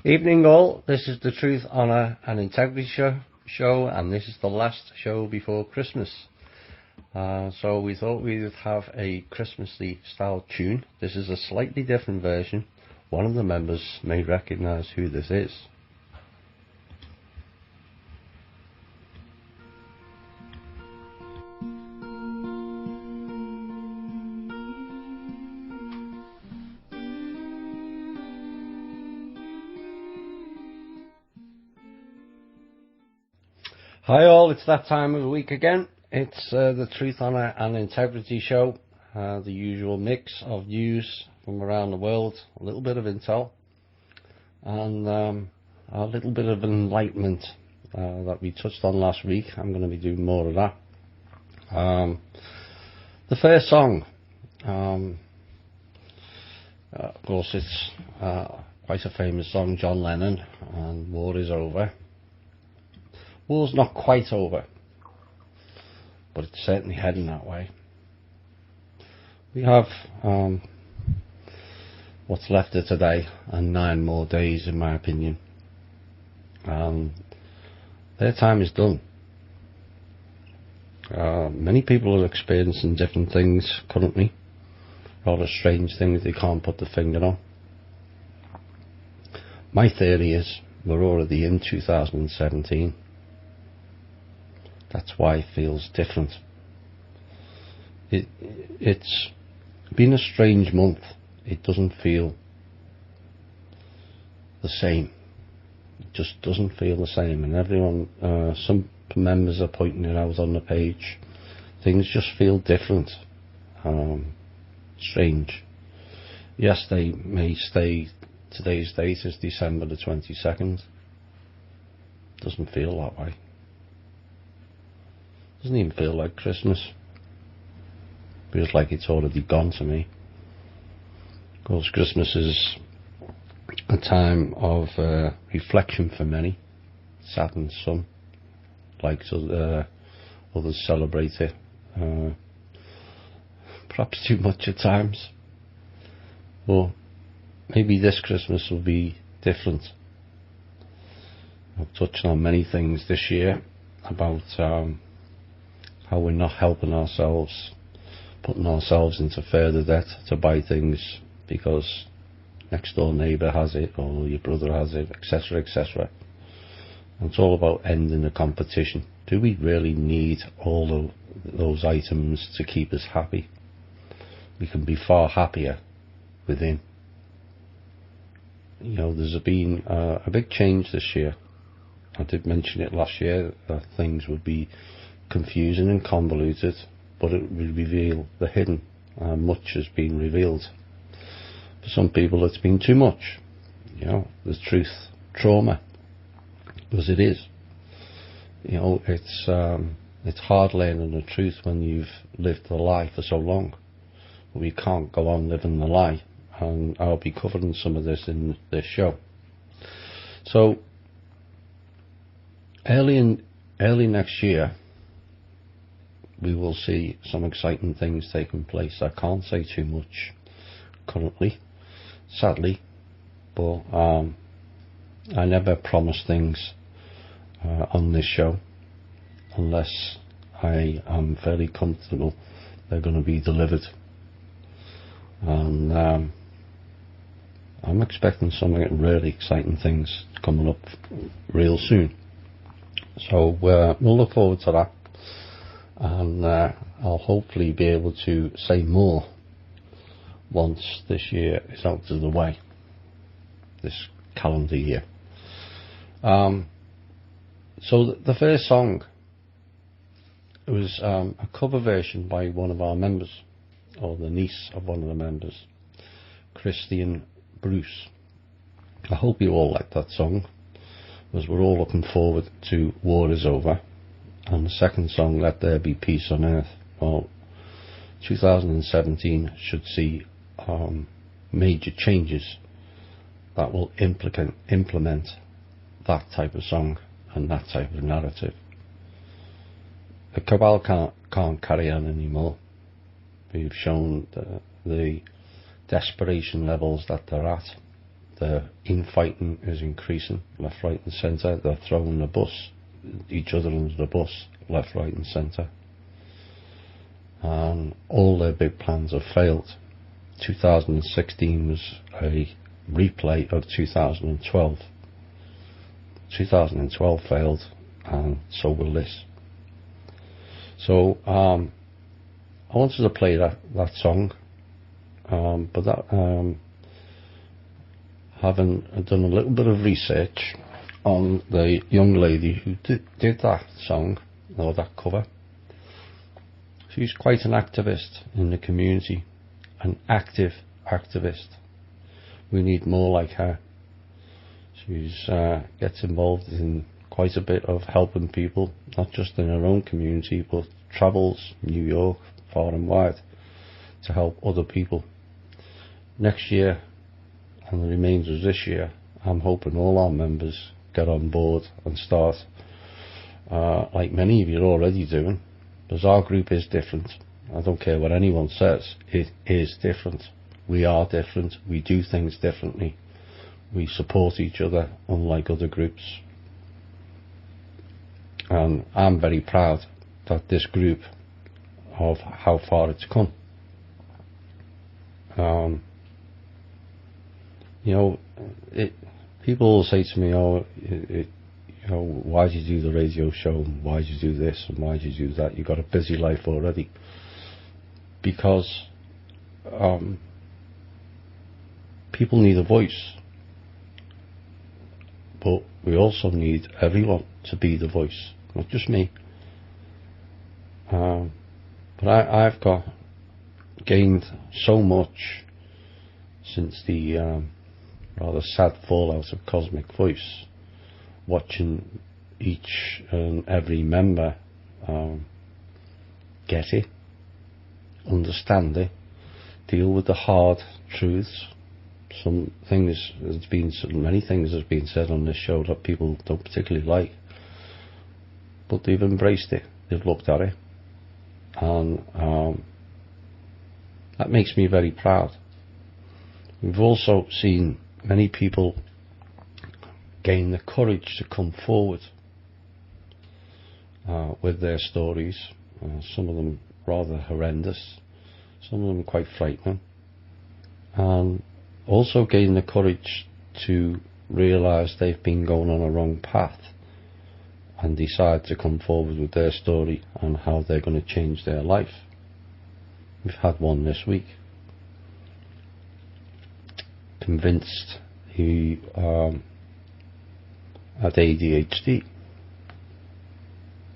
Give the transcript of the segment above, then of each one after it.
Evening all, this is the Truth, Honour and Integrity show, and this is the last show before Christmas. So we thought we would have a Christmassy style tune. This is a slightly different version. One of the members may recognise who this is. Hi all, it's that time of the week again. It's the Truth, Honour and Integrity show. The usual mix of news from around the world, a little bit of intel, and a little bit of enlightenment that we touched on last week. I'm going to be doing more of that. The first song, of course, it's quite a famous song, John Lennon, and War is Over. War's not quite over, but it's certainly heading that way. We have what's left of today and 9 more days, in my opinion. Their time is done. Many people are experiencing different things currently, rather strange things they can't put the finger on. My theory is we're already in 2017. That's why it feels different. It's been a strange month. It doesn't feel the same. It just doesn't feel the same. And everyone, some members are pointing it out on the page. Things just feel different. Strange. Yes, they may stay. Today's date is December the 22nd. Doesn't feel that way. Doesn't even feel like Christmas. Feels like it's already gone to me. Of course, Christmas is a time of reflection for many. Saddens some. Like others celebrate it. Perhaps too much at times. Or maybe this Christmas will be different. I've touched on many things this year about how we're not helping ourselves, putting ourselves into further debt to buy things because next door neighbour has it or your brother has it, etc., etc. And it's all about ending the competition. Do we really need all those items to keep us happy? We can be far happier within. You know, there's been a big change this year. I did mention it last year that things would be confusing and convoluted, but it will reveal the hidden. Much has been revealed. For some people it's been too much. You know, there's truth trauma, because it is. You know, it's hard learning the truth when you've lived the lie for so long. But we can't go on living the lie, and I'll be covering some of this in this show. So early next year we will see some exciting things taking place. I can't say too much currently, sadly, but I never promise things on this show unless I am fairly comfortable they're going to be delivered. And I'm expecting some really exciting things coming up real soon. So we'll look forward to that. And I'll hopefully be able to say more once this year is out of the way, this calendar year. So the first song was a cover version by one of our members, or the niece of one of the members, Christian Bruce. I hope you all like that song, because we're all looking forward to War is Over. And the second song, Let There Be Peace on Earth. Well, 2017 should see major changes that will implement that type of song and that type of narrative. The cabal can't carry on anymore. We've shown the desperation levels that they're at. the infighting is increasing, left, right and centre. They're throwing each other under the bus, left, right and centre. And all their big plans have failed. 2016 was a replay of 2012. 2012 failed, and so will this. So I wanted to play that song, but that having done a little bit of research on the young lady who did that song, or that cover. She's quite an activist in the community, an active activist. We need more like her. She gets involved in quite a bit of helping people, not just in her own community, but travels New York, far and wide, to help other people. Next year, and the remainder of this year, I'm hoping all our members get on board and start, like many of you are already doing, because our group is different. I don't care what anyone says, it is different. We are different, we do things differently. We support each other, unlike other groups. And I'm very proud that this group, of how far it's come. People will say to me, why did you do the radio show? Why did you do this? And why did you do that? You've got a busy life already. Because people need a voice. But we also need everyone to be the voice, not just me. But I've gained so much since the rather sad fallout of Cosmic Voice, watching each and every member get it, understand it, deal with the hard truths. Many things have been said on this show that people don't particularly like, but they've embraced it, they've looked at it, and that makes me very proud. We've also seen many people gain the courage to come forward with their stories, some of them rather horrendous, some of them quite frightening, and also gain the courage to realise they've been going on a wrong path and decide to come forward with their story and how they're going to change their life. We've had one this week, convinced he had ADHD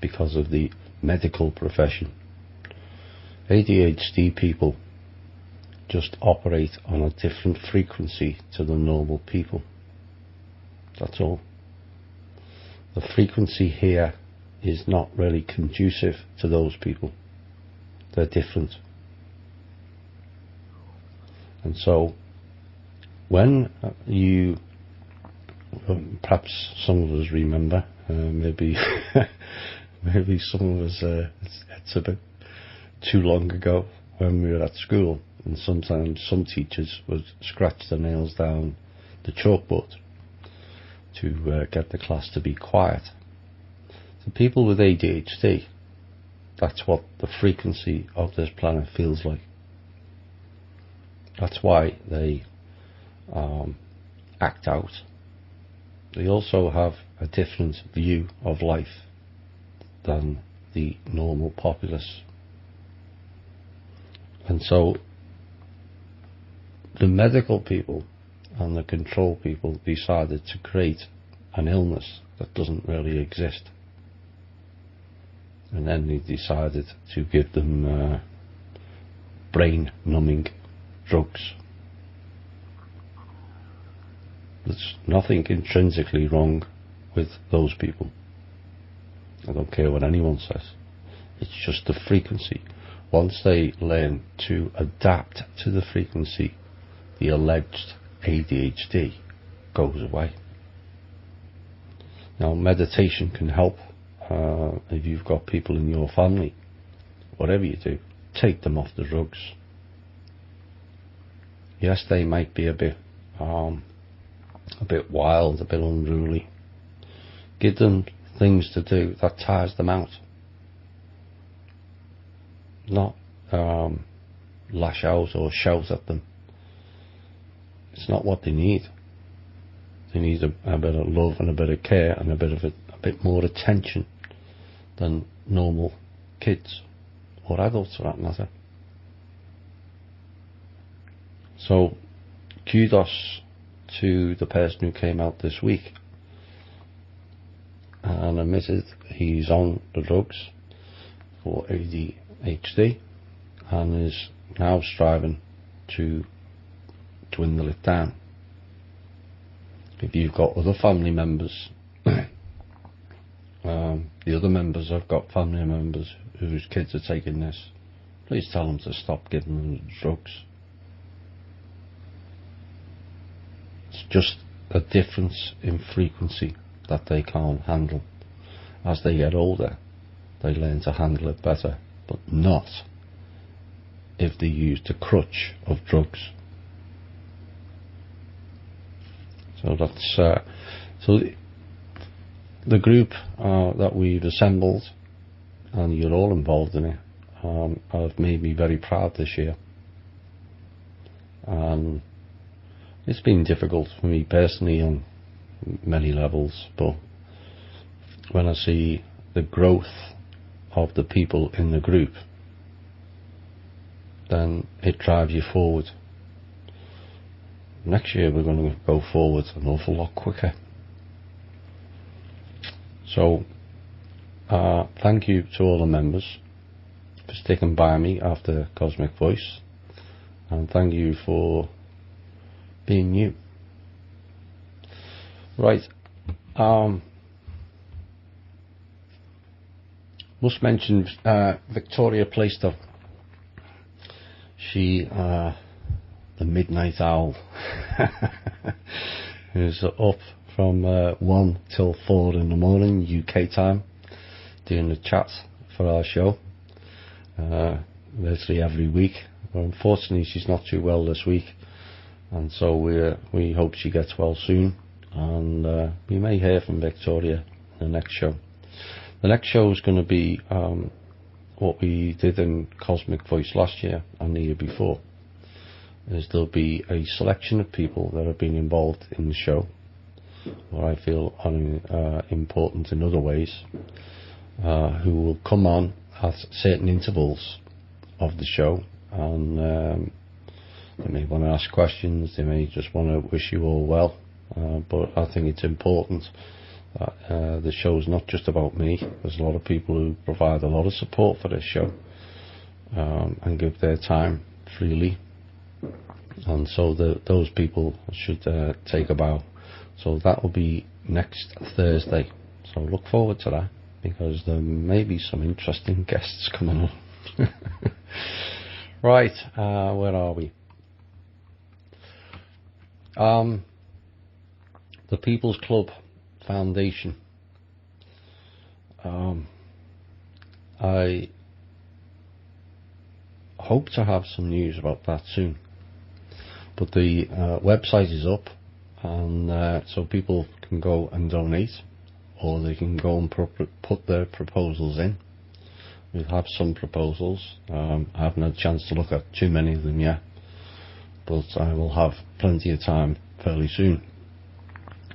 because of the medical profession. ADHD people just operate on a different frequency to the normal people. That's all. The frequency here is not really conducive to those people. They're different. And so when you, perhaps some of us remember, maybe some of us, it's a bit too long ago when we were at school, and sometimes some teachers would scratch their nails down the chalkboard to get the class to be quiet. So people with ADHD, that's what the frequency of this planet feels like. That's why they act out. They also have a different view of life than the normal populace. And so the medical people and the control people decided to create an illness that doesn't really exist. And then they decided to give them brain-numbing drugs. There's nothing intrinsically wrong with those people. I don't care what anyone says. It's just the frequency. Once they learn to adapt to the frequency, the alleged ADHD goes away. Now, meditation can help. If you've got people in your family, whatever you do, take them off the drugs. Yes, they might be a bit a bit wild, a bit unruly. Give them things to do that tires them out. Not lash out or shout at them. It's not what they need. They need a bit of love and a bit of care and a bit more attention than normal kids or adults for that matter. So kudos to the person who came out this week and admitted he's on the drugs for ADHD and is now striving to dwindle it down. If you've got other family members, the other members have got family members whose kids are taking this, please tell them to stop giving them the drugs. It's just a difference in frequency that they can't handle. As they get older, they learn to handle it better, but not if they use the crutch of drugs. So that's so the group that we've assembled, and you're all involved in it, have made me very proud this year. It's been difficult for me personally on many levels, but when I see the growth of the people in the group, then it drives you forward. Next year we're going to go forward an awful lot quicker. So thank you to all the members for sticking by me after Cosmic Voice, and thank you for being you. Right, must mention Victoria Plaistow. She, the midnight owl, who's up from 1 till 4 in the morning UK time doing the chat for our show virtually every week. Well, unfortunately she's not too well this week, and so we hope she gets well soon, and we may hear from Victoria in the next show. The next show is going to be what we did in Cosmic Voice last year and the year before. Is there'll be a selection of people that have been involved in the show, or I feel are important in other ways, who will come on at certain intervals of the show, and they may want to ask questions, they may just want to wish you all well, but I think it's important that the show's not just about me. There's a lot of people who provide a lot of support for this show and give their time freely, and so those people should take a bow. So that will be next Thursday, so look forward to that, because there may be some interesting guests coming on. Right, where are we? The People's Club Foundation. I hope to have some news about that soon, but the website is up, and so people can go and donate, or they can go and put their proposals in. We have some proposals. I haven't had a chance to look at too many of them yet, but I will have plenty of time fairly soon.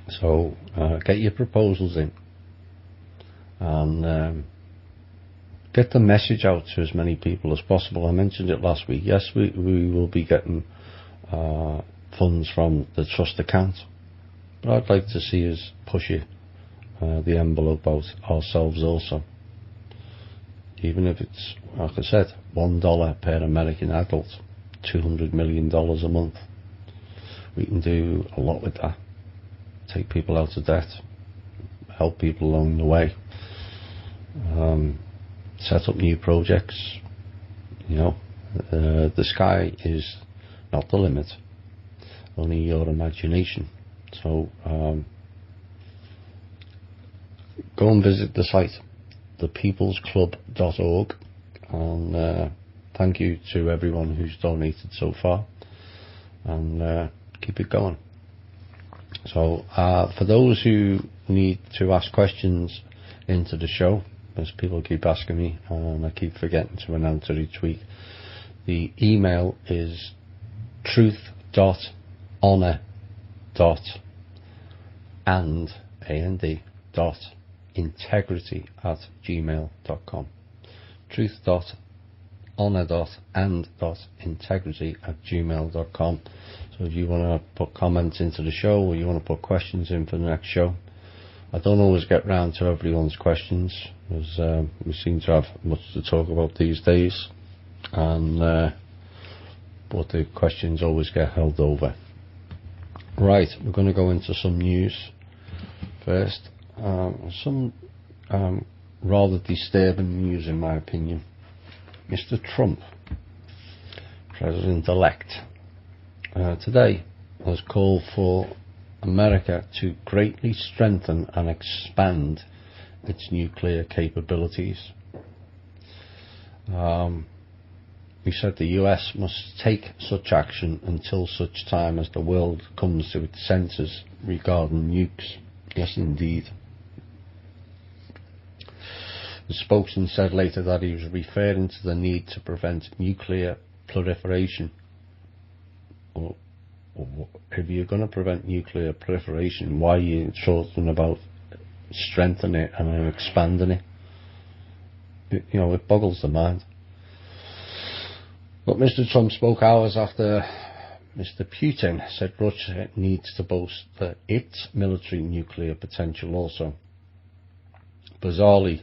So get your proposals in, and get the message out to as many people as possible. I mentioned it last week. Yes, we will be getting funds from the trust account, but I'd like to see us push it, the envelope out ourselves also. Even if it's, like I said, $1 per American adult, $200 million a month. We can do a lot with that. Take people out of debt, help people along the way, set up new projects. You know, the sky is not the limit, only your imagination. So go and visit the site, thepeoplesclub.org, and thank you to everyone who's donated so far, and keep it going. So for those who need to ask questions into the show, as people keep asking me and I keep forgetting to announce it each week, the email is truth.honor.integrity@gmail.com. truth.honor.and.integrity@gmail.com. So if you want to put comments into the show, or you want to put questions in for the next show, I don't always get round to everyone's questions, as we seem to have much to talk about these days, and but the questions always get held over. Right, we're going to go into some news first. Some rather disturbing news, in my opinion. Mr. Trump, President-elect, today has called for America to greatly strengthen and expand its nuclear capabilities. He said the US must take such action until such time as the world comes to its senses regarding nukes. Yes, indeed. The spokesman said later that he was referring to the need to prevent nuclear proliferation. Well, if you're going to prevent nuclear proliferation, why are you talking about strengthening it and expanding it? You know, it boggles the mind. But Mr. Trump spoke hours after Mr. Putin said Russia needs to boast its military nuclear potential also. Bizarrely,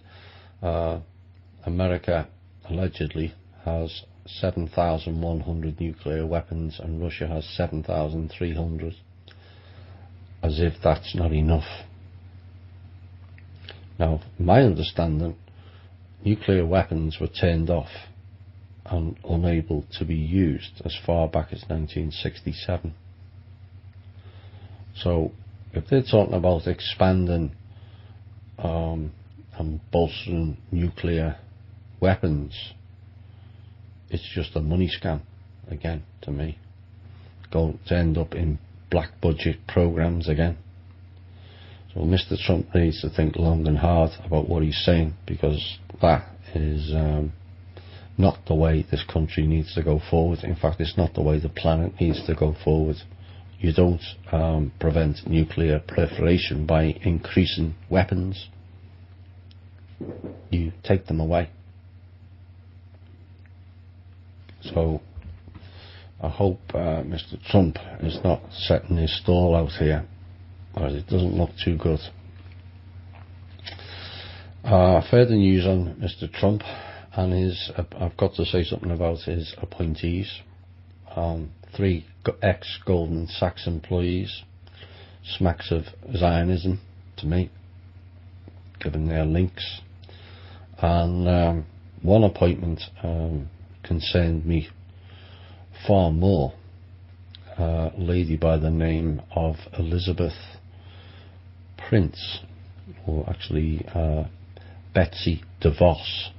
America allegedly has 7,100 nuclear weapons and Russia has 7,300, as if that's not enough. Now, my understanding, nuclear weapons were turned off and unable to be used as far back as 1967. So if they're talking about expanding and bolstering nuclear weapons, it's just a money scam again to me. Going to end up in black budget programs again. So Mr. Trump needs to think long and hard about what he's saying, because that is not the way this country needs to go forward. In fact, it's not the way the planet needs to go forward. You don't prevent nuclear proliferation by increasing weapons. You take them away. So I hope Mr. Trump is not setting his stall out here, because it doesn't look too good. Further news on Mr. Trump and his, I've got to say something about his appointees. 3 ex-Goldman Sachs employees, smacks of Zionism to me, given their links. And one appointment concerned me far more. A lady by the name of Elizabeth Prince, or actually Betsy DeVos.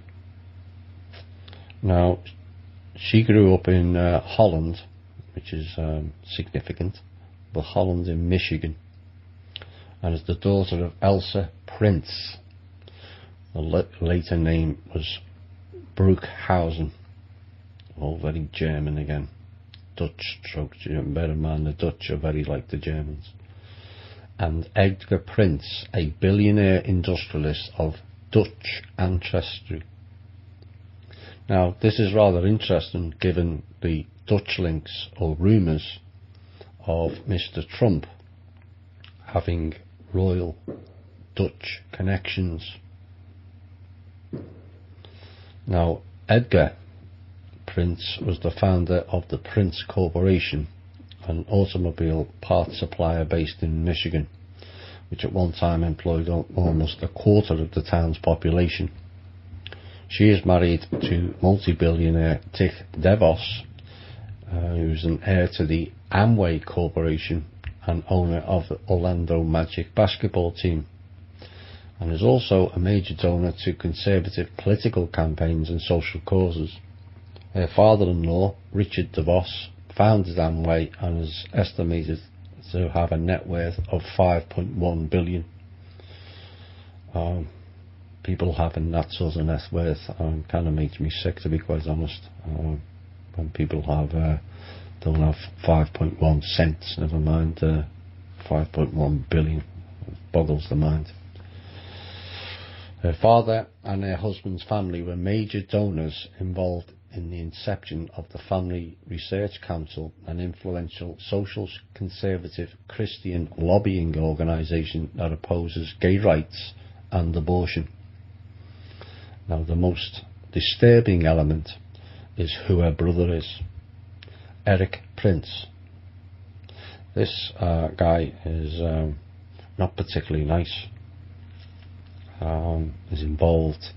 Now, she grew up in Holland, which is significant, but Holland in Michigan, and is the daughter of Elsa Prince. The later name was Bruckhausen. All very German again. Dutch stroke German. Bear in mind the Dutch are very like the Germans. And Edgar Prince, a billionaire industrialist of Dutch ancestry. Now, this is rather interesting given the Dutch links or rumours of Mr. Trump having royal Dutch connections. Now, Edgar Prince was the founder of the Prince Corporation, an automobile parts supplier based in Michigan, which at one time employed almost a quarter of the town's population. She is married to multi-billionaire DeVos, who's an heir to the Amway Corporation and owner of the Orlando Magic basketball team, and is also a major donor to conservative political campaigns and social causes. Her father-in-law, Richard DeVos, founded Amway and has estimated to have a net worth of 5.1 billion. People having that sort of net worth kind of makes me sick, to be quite honest. When people don't have 5.1 cents, never mind 5.1 billion, it boggles the mind. Her father and her husband's family were major donors involved in the inception of the Family Research Council, an influential social conservative Christian lobbying organisation that opposes gay rights and abortion. Now, the most disturbing element is who her brother is, Eric Prince. This guy is not particularly nice. Is involved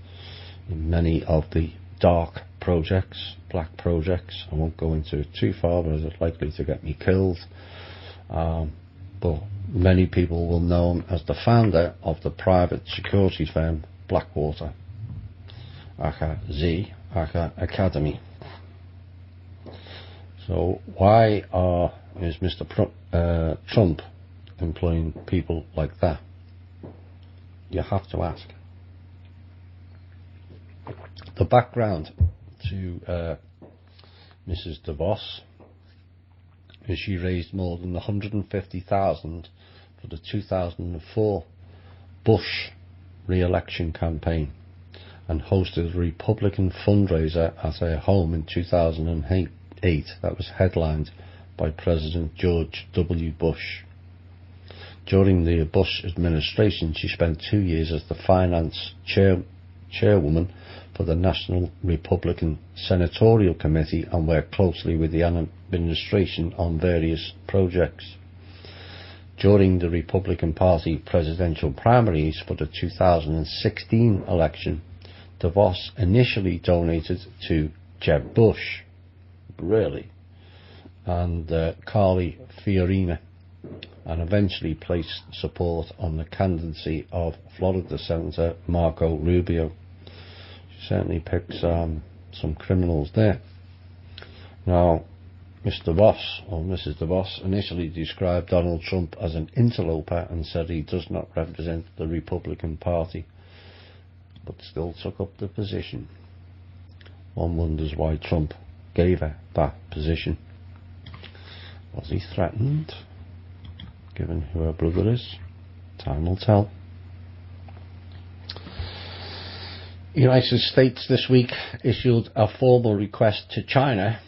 in many of the dark projects, black projects. I won't go into it too far, but it's likely to get me killed. But many people will know him as the founder of the private security firm Blackwater, aka Z, aka Academy. So why is Mr. Trump employing people like that? You have to ask. The background to Mrs. DeVos is she raised more than $150,000 for the 2004 Bush re-election campaign and hosted a Republican fundraiser at her home in 2008 that was headlined by President George W. Bush. During the Bush administration, she spent 2 years as the finance chairwoman for the National Republican Senatorial Committee and worked closely with the administration on various projects. During the Republican Party presidential primaries for the 2016 election, DeVos initially donated to Jeb Bush, really, and Carly Fiorina, and eventually placed support on the candidacy of Florida Senator Marco Rubio. She certainly picks some criminals there. Now, Mr. DeVos, or Mrs. DeVos, initially described Donald Trump as an interloper and said he does not represent the Republican Party, but still took up the position. One wonders why Trump gave her that position. Was he threatened? Given who her brother is, time will tell. The United States this week issued a formal request to China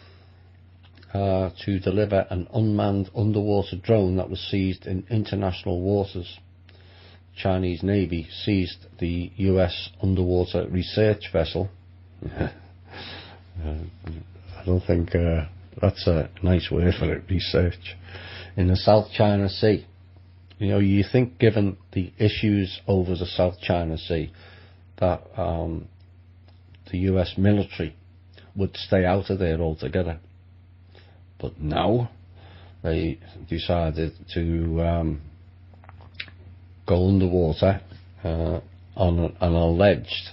to deliver an unmanned underwater drone that was seized in international waters. Chinese Navy seized the US underwater research vessel. I don't think that's a nice word for it, research. In the South China Sea. You know, you think given the issues over the South China Sea that the US military would stay out of there altogether. But now they decided to go underwater on an alleged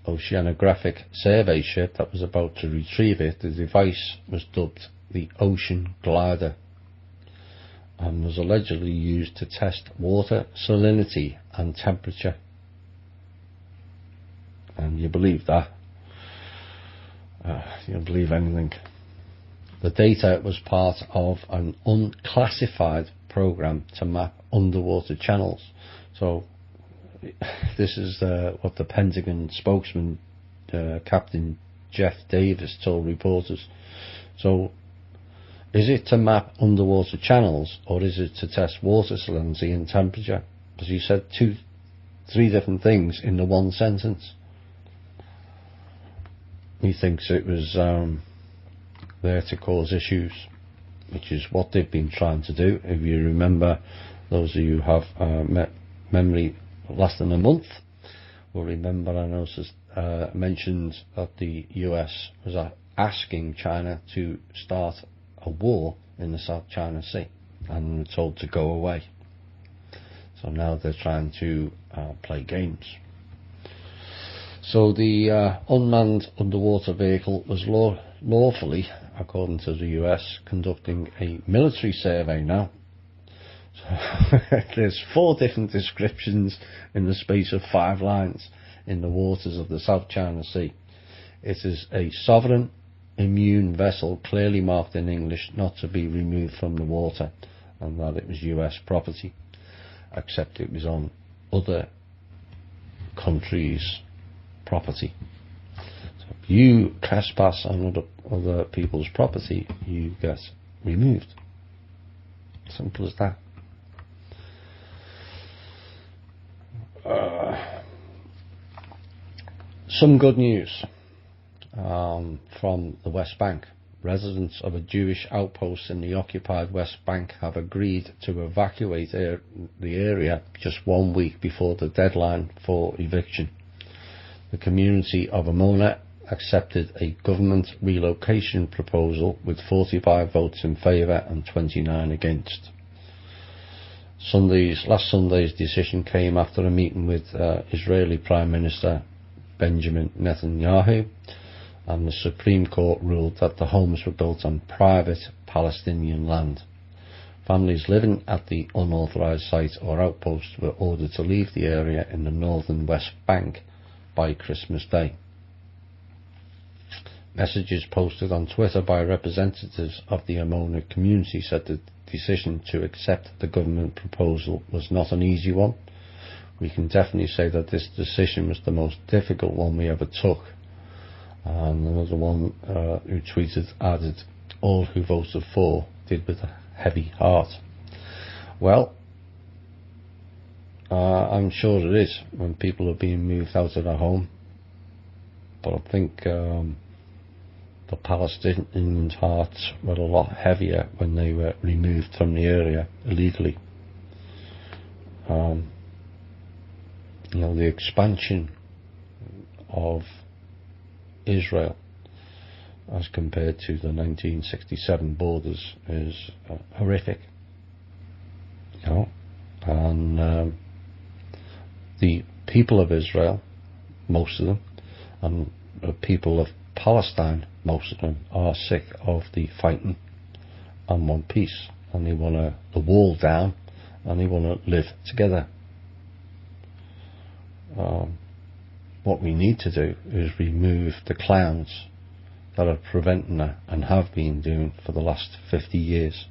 oceanographic survey ship that was about to retrieve it. The device was dubbed the Ocean Glider and was allegedly used to test water salinity and temperature. And you believe that? You don't believe anything. The data was part of an unclassified program to map underwater channels. So this is what the Pentagon spokesman, Captain Jeff Davis, told reporters. So is it to map underwater channels, or is it to test water salinity and temperature? Because you said three different things in the one sentence. He thinks it was there to cause issues, which is what they've been trying to do. If you remember, those of you who have memory less than a month will remember I noticed mentioned that the US was asking China to start a war in the South China Sea and were told to go away. So now they're trying to play games. So the unmanned underwater vehicle was lawfully, according to the US, conducting a military survey now. So there's 4 different descriptions in the space of 5 lines in the waters of the South China Sea. It is a sovereign, immune vessel clearly marked in English not to be removed from the water, and that it was US property, except it was on other countries' property. So if you trespass on other people's property, you get removed. Simple as that. Some good news from the West Bank. Residents of a Jewish outpost in the occupied West Bank have agreed to evacuate the area just 1 week before the deadline for eviction. The community of Amona accepted a government relocation proposal with 45 votes in favour and 29 against. Last Sunday's decision came after a meeting with Israeli Prime Minister Benjamin Netanyahu, and the Supreme Court ruled that the homes were built on private Palestinian land. Families living at the unauthorised site or outpost were ordered to leave the area in the northern West Bank by Christmas Day. Messages posted on Twitter by representatives of the Amona community said the decision to accept the government proposal was not an easy one. We can definitely say that this decision was the most difficult one we ever took. And another one who tweeted added, all who voted for did with a heavy heart. Well, I'm sure it is when people are being moved out of their home, but I think the Palestinians' hearts were a lot heavier when they were removed from the area illegally. The expansion of Israel as compared to the 1967 borders is horrific. And the people of Israel, most of them, and the people of Palestine, most of them, are sick of the fighting and want peace, and they want the wall down, and they want to live together. What we need to do is remove the clowns that are preventing that and have been doing for the last 50 years.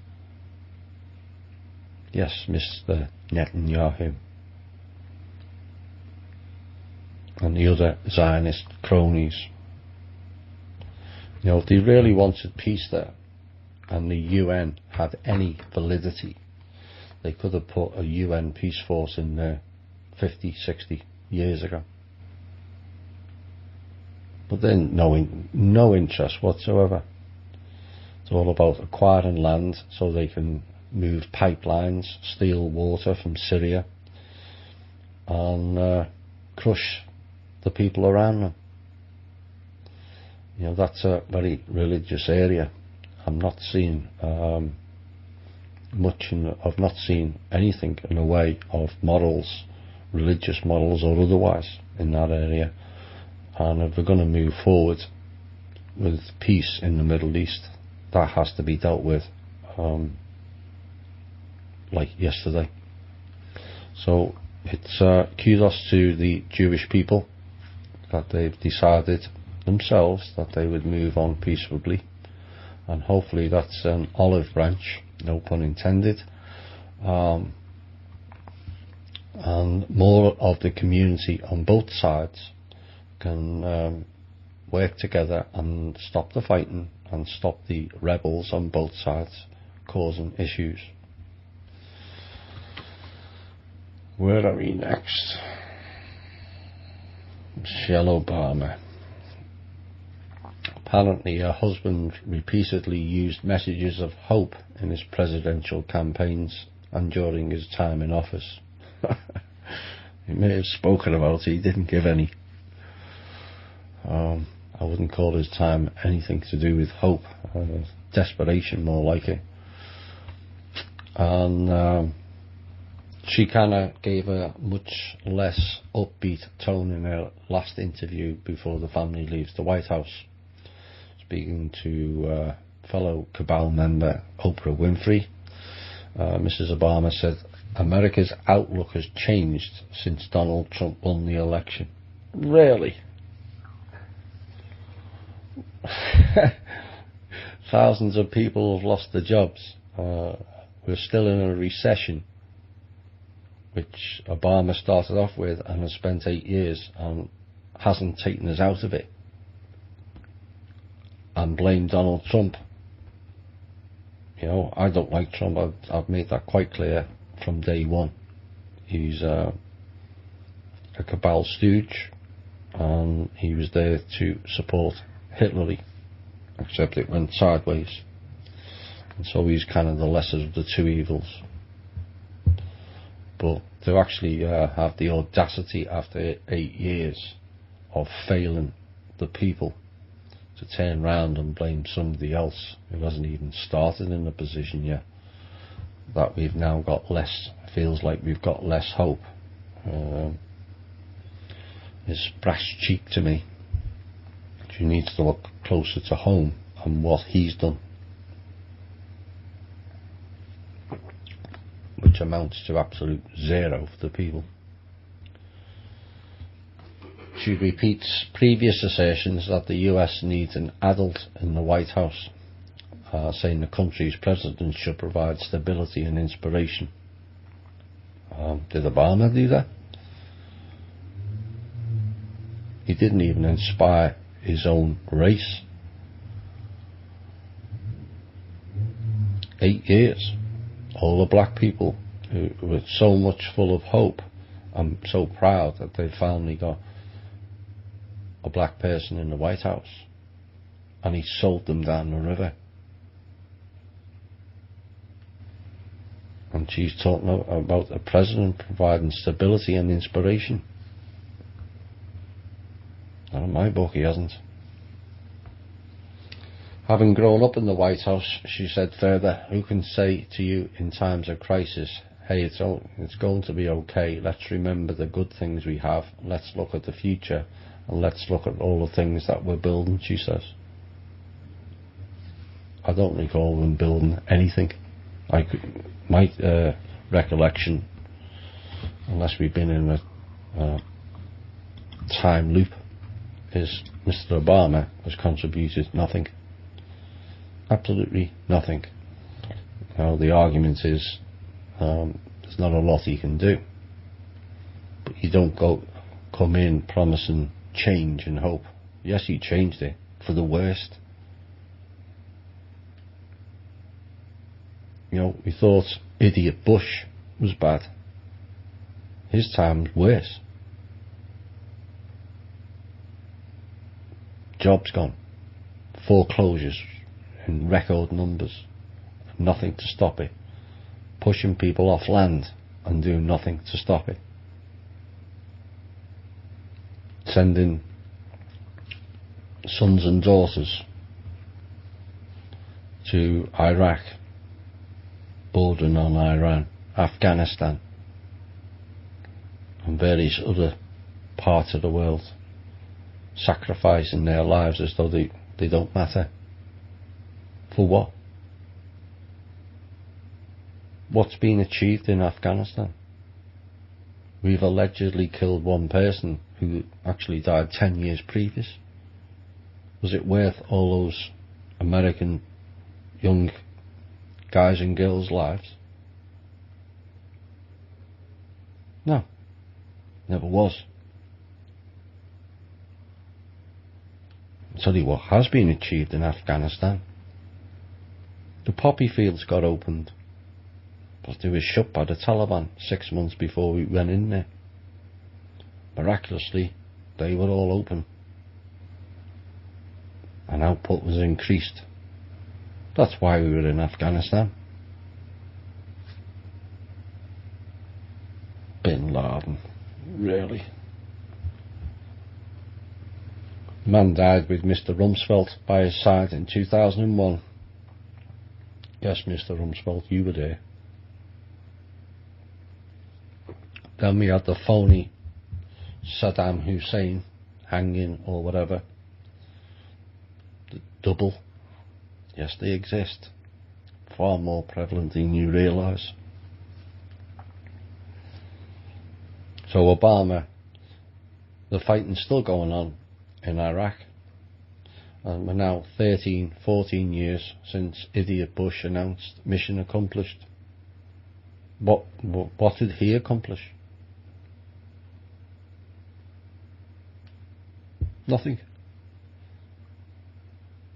Yes, Mr. Netanyahu and the other Zionist cronies. If they really wanted peace there and the UN had any validity, they could have put a UN peace force in there 50, 60 years ago. But then no interest whatsoever. It's all about acquiring land so they can move pipelines, steal water from Syria, and crush the people around them. That's a very religious area. I'm not seeing I've not seen anything in the way of models, religious models or otherwise, in that area. And if we're going to move forward with peace in the Middle East, that has to be dealt with like yesterday. So it's kudos to the Jewish people that they've decided themselves that they would move on peacefully, and hopefully that's an olive branch, no pun intended, and more of the community on both sides can work together and stop the fighting and stop the rebels on both sides causing issues. Where are we next? Michelle Obama. Apparently her husband repeatedly used messages of hope in his presidential campaigns and during his time in office. He may have spoken about it, he didn't give any. I wouldn't call his time anything to do with hope. Desperation, more like it. And She kind of gave a much less upbeat tone in her last interview before the family leaves the White House. Speaking to fellow cabal member Oprah Winfrey, Mrs. Obama said, America's outlook has changed since Donald Trump won the election. Really? Thousands of people have lost their jobs. We're still in a recession, which Obama started off with and has spent 8 years and hasn't taken us out of it. And blame Donald Trump. You know, I don't like Trump. I've made that quite clear from day one. He's a cabal stooge, and he was there to support Hitler, except it went sideways. And so he's kind of the lesser of the two evils. But to actually have the audacity after 8 years of failing the people to turn round and blame somebody else who hasn't even started in the position yet, that we've now got less, feels like we've got less hope, is brass cheek to me. She needs to look closer to home and what he's done, which amounts to absolute zero for the people. She repeats previous assertions that the US needs an adult in the White House, saying the country's president should provide stability and inspiration. Did Obama do that? He didn't even inspire his own race. 8 years. All the black people who were so much full of hope and so proud that they finally got a black person in the White House, and he sold them down the river. And she's talking about a president providing stability and inspiration. Not in my book, he hasn't. Having grown up in the White House, she said further, who can say to you in times of crisis, hey, it's going to be okay, let's remember the good things we have, let's look at the future, and let's look at all the things that we're building, she says. I don't recall them building anything. My recollection, unless we've been in a time loop, is Mr. Obama has contributed nothing. Absolutely nothing. Now the argument is there's not a lot he can do. But you don't come in promising change and hope. Yes, he changed it for the worst. You know, we thought idiot Bush was bad. His time was worse. Jobs gone. Foreclosures in record numbers. Nothing to stop it. Pushing people off land and doing nothing to stop it. Sending sons and daughters to Iraq, bordering on Iran, Afghanistan, and various other parts of the world, sacrificing their lives as though they don't matter. For what? What's been achieved in Afghanistan? We've allegedly killed one person who actually died 10 years previous. Was it worth all those American young guys and girls' lives? No, never was. I'll tell you what has been achieved in Afghanistan. The poppy fields got opened, but they were shut by the Taliban 6 months before we went in there. Miraculously, they were all open, and output was increased. That's why we were in Afghanistan. Bin Laden, really. Man died with Mr. Rumsfeld by his side in 2001. Yes, Mr. Rumsfeld, you were there. Then we had the phony Saddam Hussein hanging or whatever. The double. Yes, they exist. Far more prevalent than you realise. So Obama, the fighting's still going on in Iraq. And we're now 13, 14 years since idiot Bush announced mission accomplished. What did he accomplish? Nothing.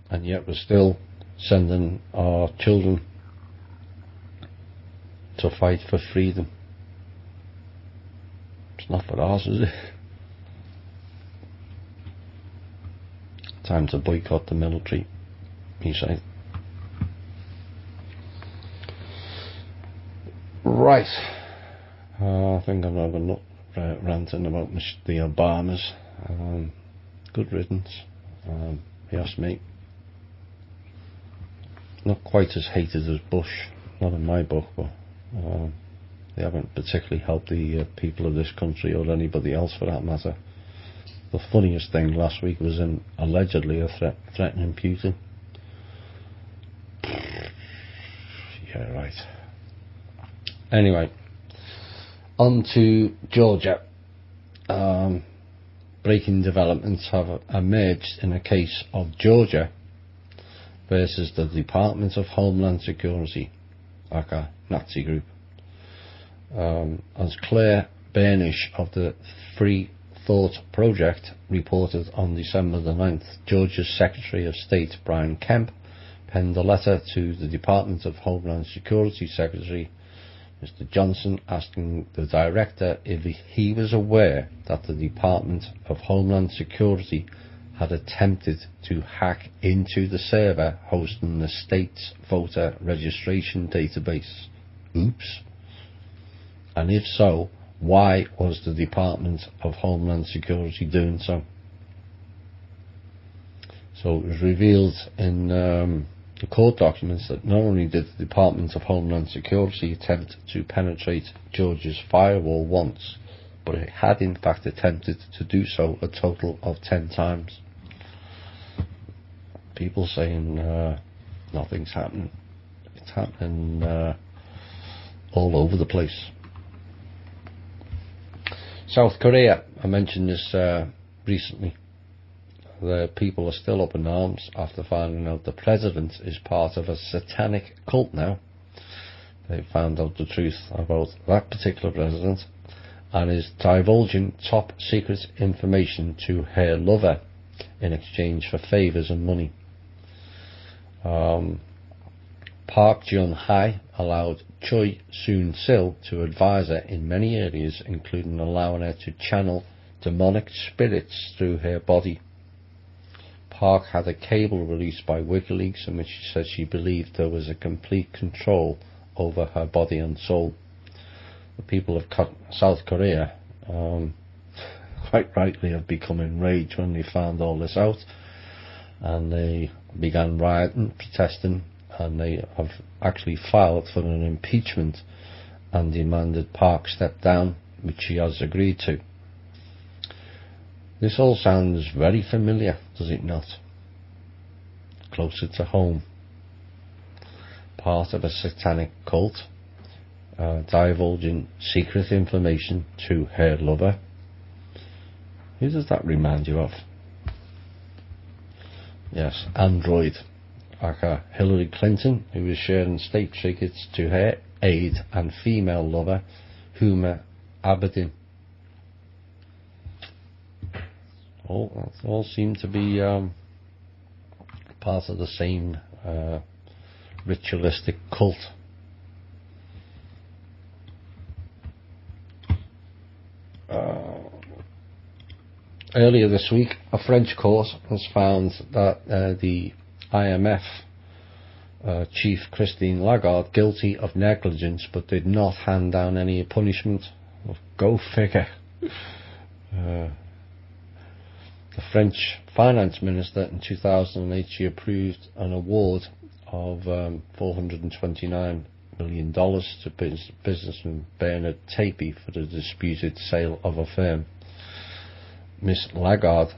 And yet we're still sending our children to fight for freedom. It's not for ours, is it? Time to boycott the military, he said. Right. I think I'm having enough ranting about the Obamas. Good riddance. Yes, mate. Not quite as hated as Bush, not in my book, but they haven't particularly helped the people of this country or anybody else for that matter. The funniest thing last week was in allegedly a threatening Putin. Yeah, right. Anyway, on to Georgia. Breaking developments have emerged in a case of Georgia versus the Department of Homeland Security, like a Nazi group. As Claire Bernish of the Free Thought Project reported on December the 9th, Georgia's Secretary of State Brian Kemp penned a letter to the Department of Homeland Security Secretary Mr. Johnson asking the director if he was aware that the Department of Homeland Security had attempted to hack into the server hosting the state's voter registration database. Oops. And if so, why was the Department of Homeland Security doing so? So it was revealed in the court documents that not only did the Department of Homeland Security attempt to penetrate Georgia's firewall once, but it had in fact attempted to do so a total of 10 times. People saying nothing's happening. It's happening all over the place. South Korea, I mentioned this recently. The people are still up in arms after finding out the president is part of a satanic cult now. They found out the truth about that particular president and is divulging top secret information to her lover in exchange for favours and money. Park Geun-hye allowed Choi Soon-sil to advise her in many areas, including allowing her to channel demonic spirits through her body. Park had a cable released by WikiLeaks in which she said she believed there was a complete control over her body and soul. The people of South Korea quite rightly have become enraged when they found all this out, and they began rioting, protesting, and they have actually filed for an impeachment and demanded Park step down, which she has agreed to. This all sounds very familiar, does it not? Closer to home. Part of a satanic cult, divulging secret information to her lover. Who does that remind you of? Yes, Android. Like Hillary Clinton, who was sharing state secrets to her aide and female lover, Huma Abedin. All seem to be part of the same ritualistic cult. Earlier this week, a French court has found that the IMF chief Christine Lagarde guilty of negligence, but did not hand down any punishment. Go figure. The French finance minister in 2008, she approved an award of 429 million to businessman Bernard Tapie for the disputed sale of a firm. Miss Lagarde,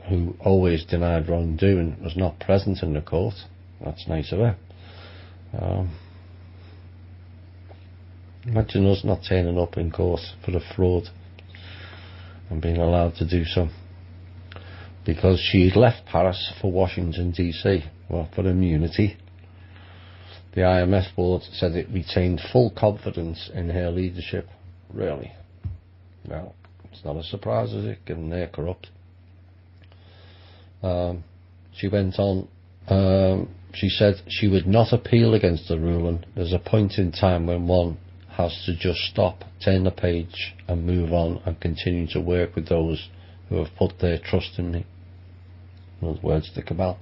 who always denied wrongdoing, was not present in the court. That's nice of her. Imagine us not turning up in court for a fraud and being allowed to do so. Because she left Paris for Washington DC, well, for immunity. The IMF board said it retained full confidence in her leadership. Really? Well, it's not a surprise, is it, given they're corrupt. She went on, she said she would not appeal against the ruling. There's a point in time when one has to just stop, turn the page and move on and continue to work with those who have put their trust in me. Those words to Cabal.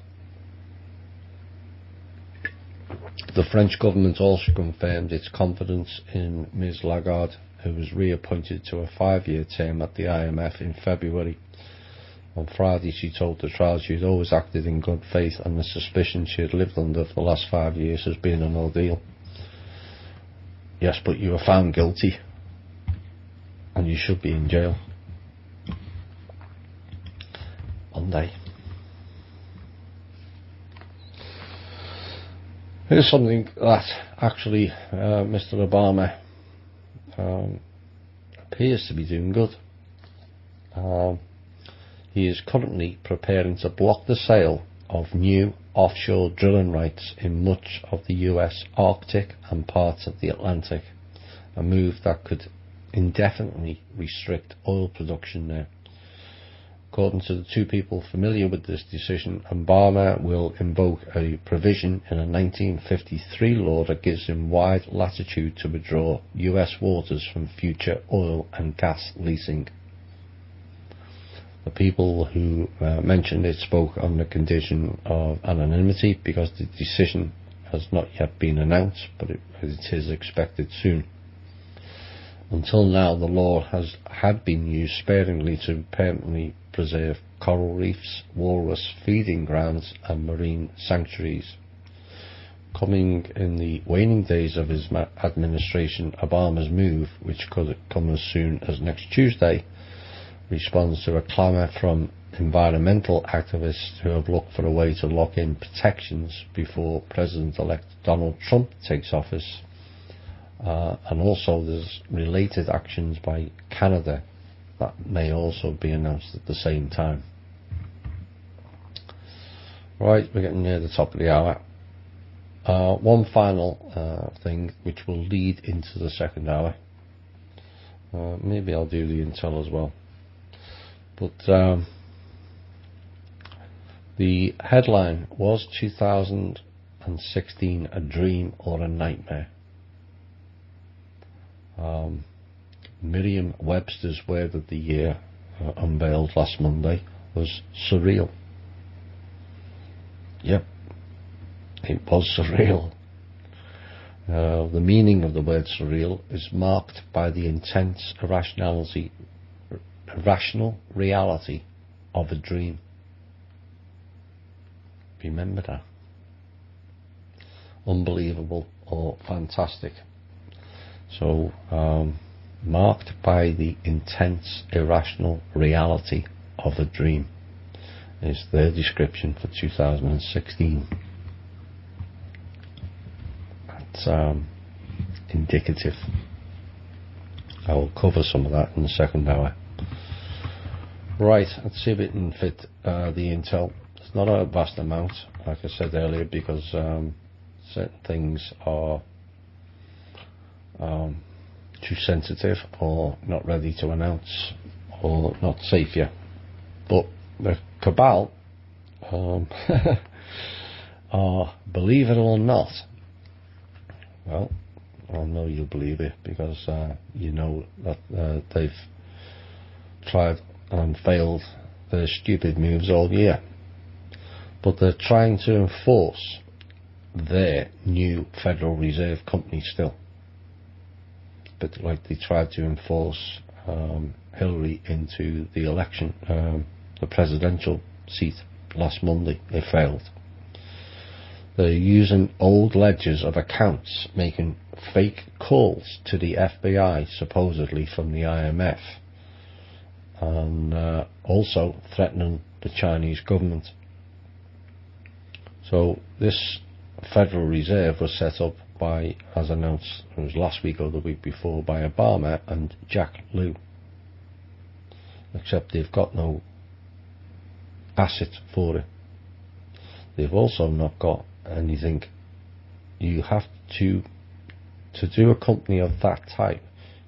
The French government also confirmed its confidence in Ms Lagarde, who was reappointed to a 5-year term at the IMF in February. On Friday she told the trial she had always acted in good faith and the suspicion she had lived under for the last 5 years has been an ordeal. Yes, but you were found guilty and you should be in jail. Monday. Here's something that actually Mr Obama appears to be doing good. He is currently preparing to block the sale of new offshore drilling rights in much of the US Arctic and parts of the Atlantic, a move that could indefinitely restrict oil production there. According to the two people familiar with this decision, Obama will invoke a provision in a 1953 law that gives him wide latitude to withdraw US waters from future oil and gas leasing. The people who mentioned it spoke on the condition of anonymity because the decision has not yet been announced, but it is expected soon. Until now, the law had been used sparingly to permanently preserve coral reefs, walrus feeding grounds and marine sanctuaries. Coming in the waning days of his administration, Obama's move, which could come as soon as next Tuesday, responds to a clamour from environmental activists who have looked for a way to lock in protections before President-elect Donald Trump takes office. And also there's related actions by Canada that may also be announced at the same time. Right, we're getting near the top of the hour. One final thing which will lead into the second hour. Maybe I'll do the intel as well. But the headline was 2016 a dream or a nightmare. Merriam-Webster's word of the year, unveiled last Monday, was surreal. Yep, it was surreal. The meaning of the word surreal is marked by the intense irrational reality of a dream. Remember that. Unbelievable or fantastic. So, marked by the intense irrational reality of a dream is their description for 2016. That's indicative. I will cover some of that in the second hour. Right, let's see if it can fit the intel. It's not a vast amount, like I said earlier, because certain things are too sensitive or not ready to announce or not safe yet. But the cabal are, believe it or not, well, I know you believe it because you know that they've tried and failed their stupid moves all year, but they're trying to enforce their new Federal Reserve company still. But like they tried to enforce Hillary into the election, the presidential seat last Monday, they failed. They're using old ledgers of accounts, making fake calls to the FBI, supposedly from the IMF, and also threatening the Chinese government. So this Federal Reserve was set up by, as announced, it was last week or the week before, by Obama and Jack Lew. Except they've got no asset for it. They've also not got anything. You have to do a company of that type,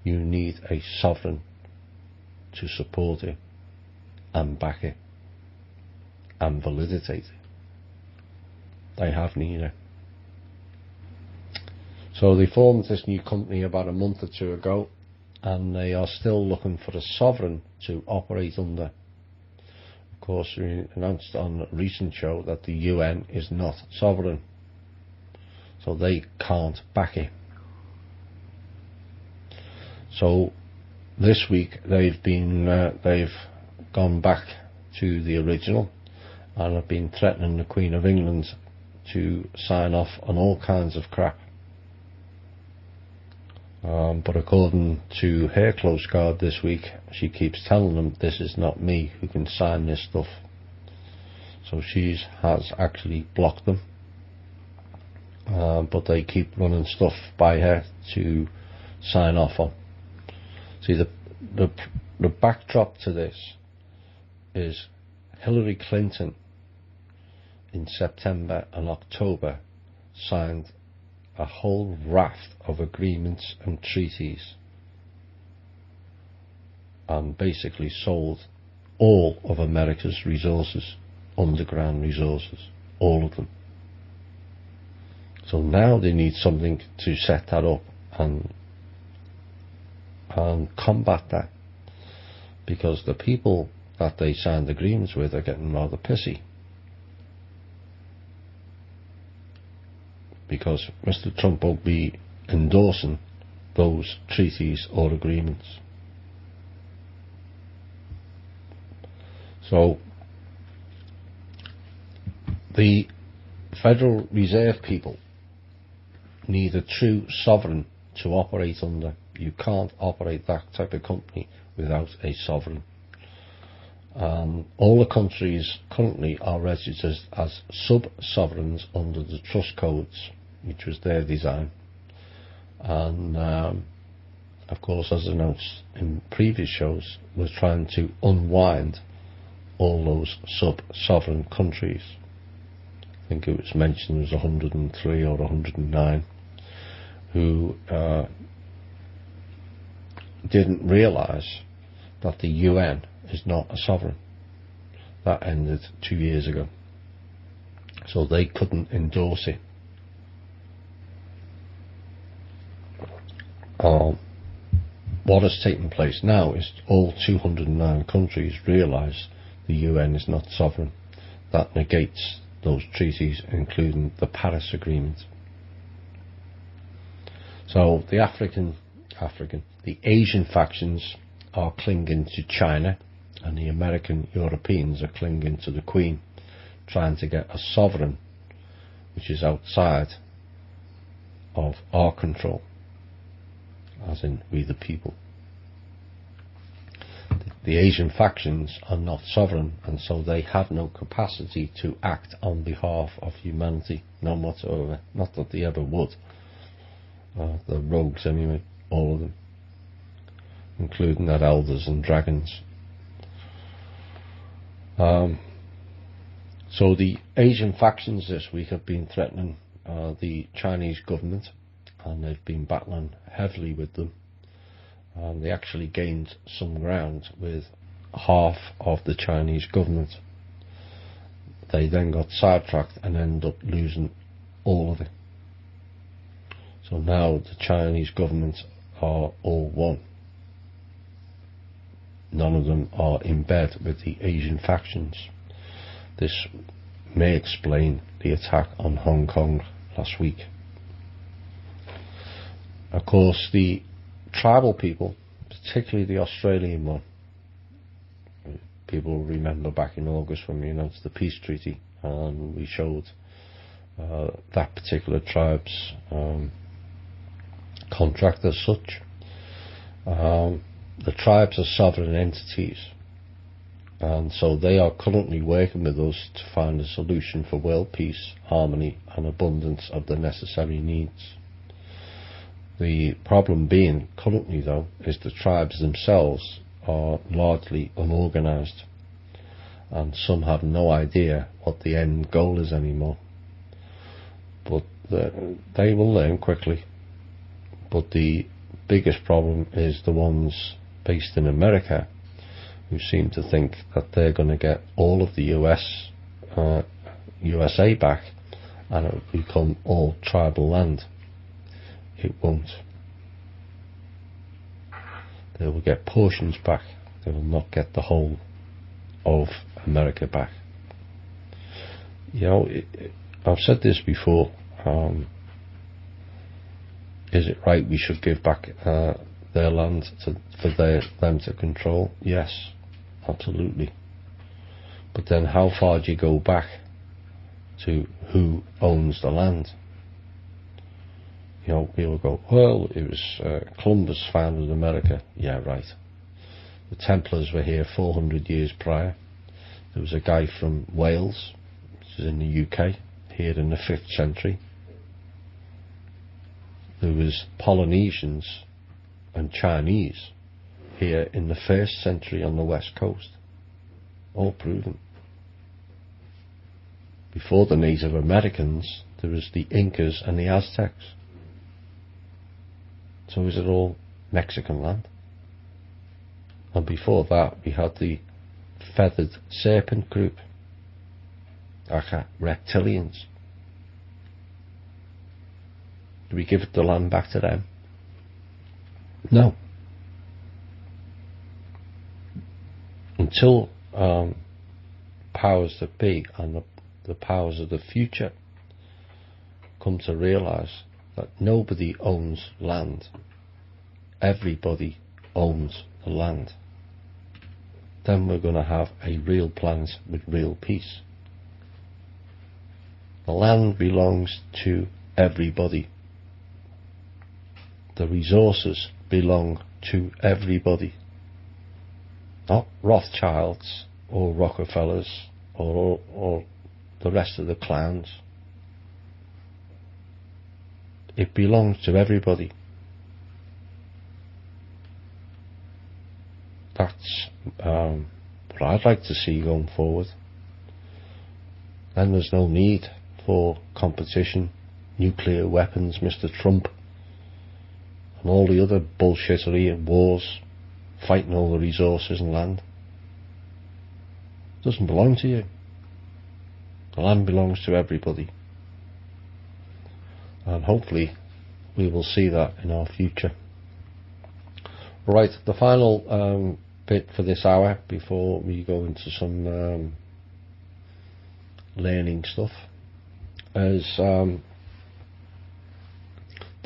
you need a sovereign to support it and back it and validate it. They have neither. So they formed this new company about a month or two ago, and they are still looking for a sovereign to operate under. Of course, we announced on a recent show that the UN is not sovereign, so they can't back it. So this week they've gone back to the original and have been threatening the Queen of England to sign off on all kinds of crap. But according to her close guard this week, she keeps telling them this is not me who can sign this stuff. So she has actually blocked them, but they keep running stuff by her to sign off on. See, the backdrop to this is Hillary Clinton in September and October signed a whole raft of agreements and treaties and basically sold all of America's resources, underground resources, all of them. So now they need something to set that up and combat that, because the people that they signed agreements with are getting rather pissy. Because Mr. Trump won't be endorsing those treaties or agreements. So the Federal Reserve people need a true sovereign to operate under. You can't operate that type of company without a sovereign. All the countries currently are registered as sub-sovereigns under the trust codes, which was their design. And of course, as announced in previous shows, we're trying to unwind all those sub-sovereign countries. I think it was mentioned there was 103 or 109 who didn't realise that the UN is not a sovereign. That ended 2 years ago, so they couldn't endorse it. What has taken place now is all 209 countries realise the UN is not sovereign. That negates those treaties, including the Paris Agreement. So the the Asian factions are clinging to China, and the American Europeans are clinging to the Queen, trying to get a sovereign which is outside of our control, as in we the people. The Asian factions are not sovereign, and so they have no capacity to act on behalf of humanity, none whatsoever. Not that they ever would. The rogues anyway, all of them, including their elders and dragons. So the Asian factions this week have been threatening the Chinese government, and they've been battling heavily with them. They actually gained some ground with half of the Chinese government. They then got sidetracked and ended up losing all of it. So now the Chinese government are all one. None of them are in bed with the Asian factions. This may explain the attack on Hong Kong last week. Of course, the tribal people, particularly the Australian one, people remember back in August when we announced the peace treaty, and we showed that particular tribe's contract as such. The tribes are sovereign entities, and so they are currently working with us to find a solution for world peace, harmony and abundance of the necessary needs. The problem being currently, though, is the tribes themselves are largely unorganised, and some have no idea what the end goal is anymore. But they will learn quickly. But the biggest problem is the ones based in America, who seem to think that they're going to get all of the USA back, and it will become all tribal land. It won't. They will get portions back. They will not get the whole of America back. You know, I've said this before. Is it right we should give back their land for them to control? Yes, absolutely. But then how far do you go back to who owns the land? You know, people go, well, it was Columbus founded America. Yeah, right. The Templars were here 400 years prior. There was a guy from Wales, which is in the UK, here in the 5th century. There was Polynesians and Chinese here in the 1st century on the west coast. All proven. Before the Native Americans, there was the Incas and the Aztecs. So is it all Mexican land? And before that, we had the feathered serpent group, aka reptilians. Do we give the land back to them? No. Until powers that be and the powers of the future come to realise that nobody owns land, everybody owns the land, then we're going to have a real planet with real peace. The land belongs to everybody. The resources belong to everybody. Not Rothschilds or Rockefellers or the rest of the clowns. It belongs to everybody. That's what I'd like to see going forward. Then there's no need for competition, nuclear weapons, Mr. Trump, and all the other bullshittery and wars, fighting over resources and land. It doesn't belong to you. The land belongs to everybody. And hopefully we will see that in our future. Right, the final bit for this hour before we go into some learning stuff is there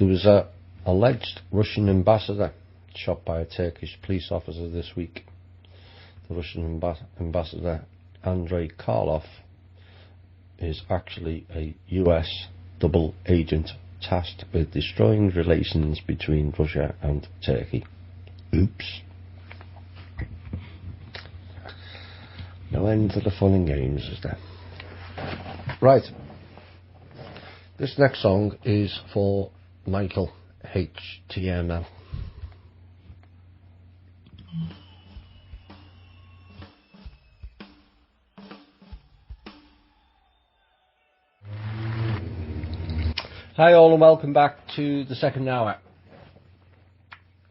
was a alleged Russian ambassador shot by a Turkish police officer this week. The Russian ambassador Andrei Karlov is actually a US double agent tasked with destroying relations between Russia and Turkey. Oops. No end to the fun and games, is there? Right. This next song is for Michael HTML. Hi all and welcome back to the second hour.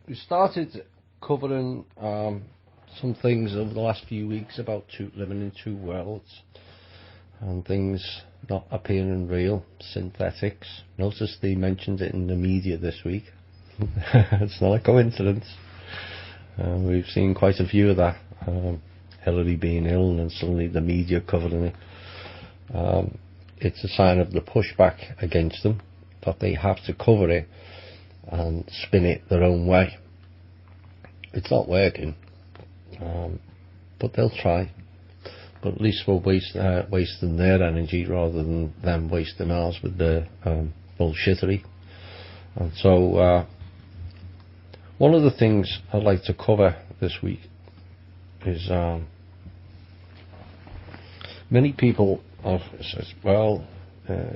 We started covering some things over the last few weeks about living in two worlds and things not appearing real, synthetics. Notice they mentioned it in the media this week. It's not a coincidence. We've seen quite a few of that. Hillary being ill and suddenly the media covering it. It's a sign of the pushback against them, that they have to cover it and spin it their own way. It's not working, but they'll try. But at least we're wasting their energy rather than them wasting ours with their bullshittery. And so one of the things I'd like to cover this week is many people have said, well,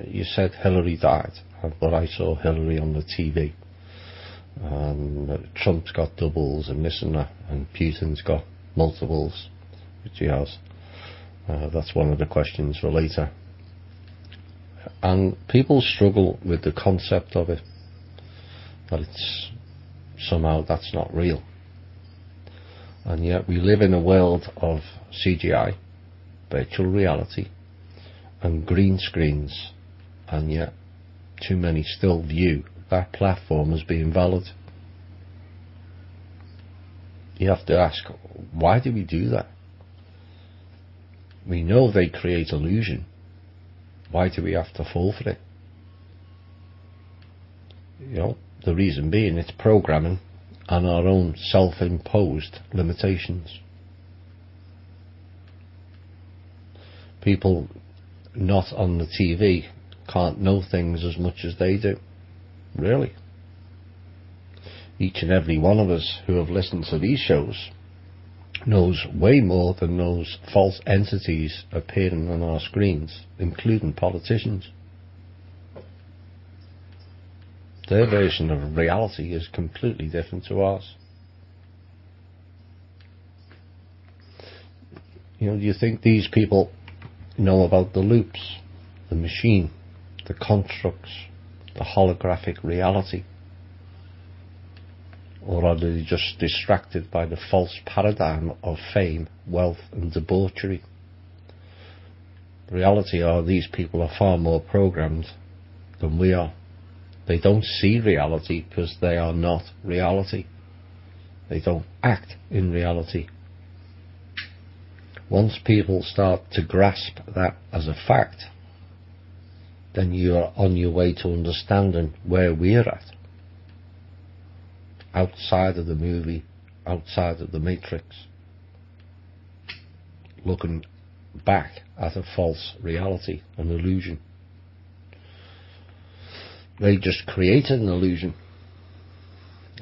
you said Hillary died, but I saw Hillary on the TV. Trump's got doubles and this and that, and Putin's got multiples, which he has. That's one of the questions for later. And people struggle with the concept of it, that it's somehow that's not real. And yet we live in a world of CGI, virtual reality, and green screens, and yet too many still view that platform as being valid. You have to ask, why do we do that? We know they create illusion. Why do we have to fall for it? You know, the reason being it's programming and our own self-imposed limitations. People not on the TV can't know things as much as they do. Really. Each and every one of us who have listened to these shows knows way more than those false entities appearing on our screens, including politicians. Their version of reality is completely different to ours. You know, do you think these people know about the loops, the machine, the constructs, the holographic reality? Or are they just distracted by the false paradigm of fame, wealth and debauchery? The reality are these people are far more programmed than we are. They don't see reality because they are not reality. They don't act in reality. Once people start to grasp that as a fact, then you are on your way to understanding where we're at. Outside of the movie, outside of the matrix. Looking back at a false reality, an illusion. They just created an illusion.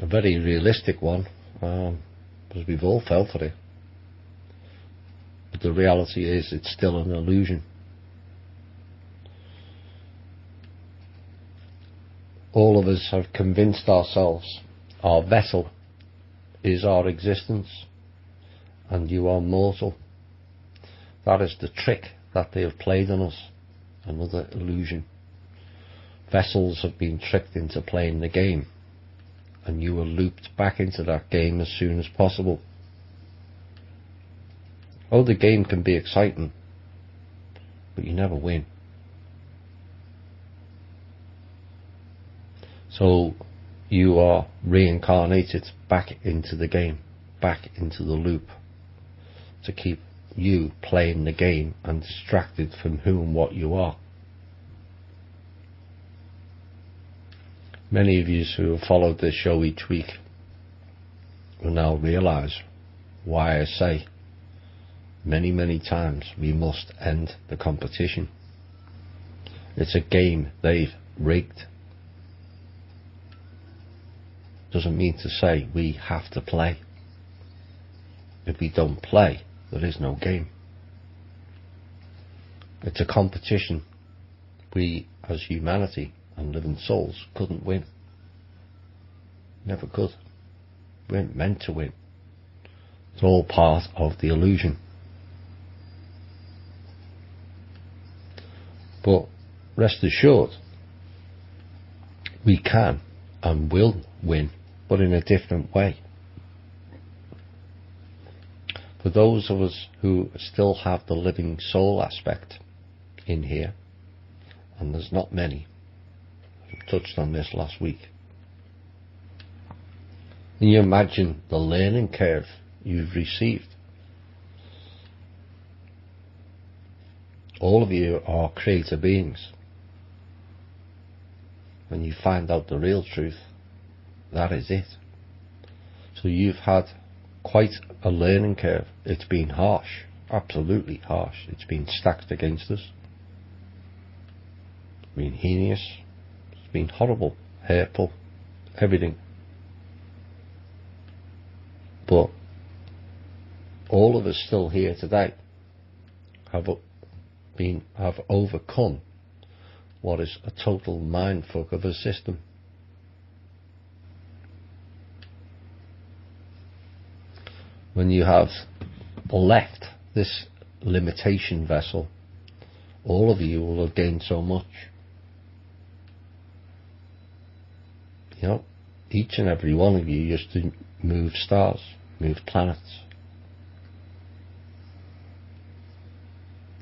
A very realistic one, because we've all fell for it. But the reality is it's still an illusion. All of us have convinced ourselves our vessel is our existence and you are mortal. That is the trick that they have played on us. Another illusion. Vessels have been tricked into playing the game, and you are looped back into that game as soon as possible. Oh, the game can be exciting, but you never win. So you are reincarnated back into the game, back into the loop, to keep you playing the game and distracted from who and what you are. Many of you who have followed this show each week will now realise why I say many, many times we must end the competition. It's a game they've rigged. Doesn't mean to say we have to play. If we don't play, there is no game. It's a competition we as humanity and living souls couldn't win. Never could. We weren't meant to win. It's all part of the illusion. But rest assured, we can and will win, but in a different way. For those of us who still have the living soul aspect in here, and there's not many, I touched on this last week. Can you imagine the learning curve you've received? All of you are creator beings. When you find out the real truth, that is it. So you've had quite a learning curve. It's been harsh. Absolutely harsh. It's been stacked against us. It's been heinous. It's been horrible, hurtful, everything. But all of us still here today have overcome what is a total mindfuck of a system. When you have left this limitation vessel, all of you will have gained so much. You know, each and every one of you used to move stars, move planets.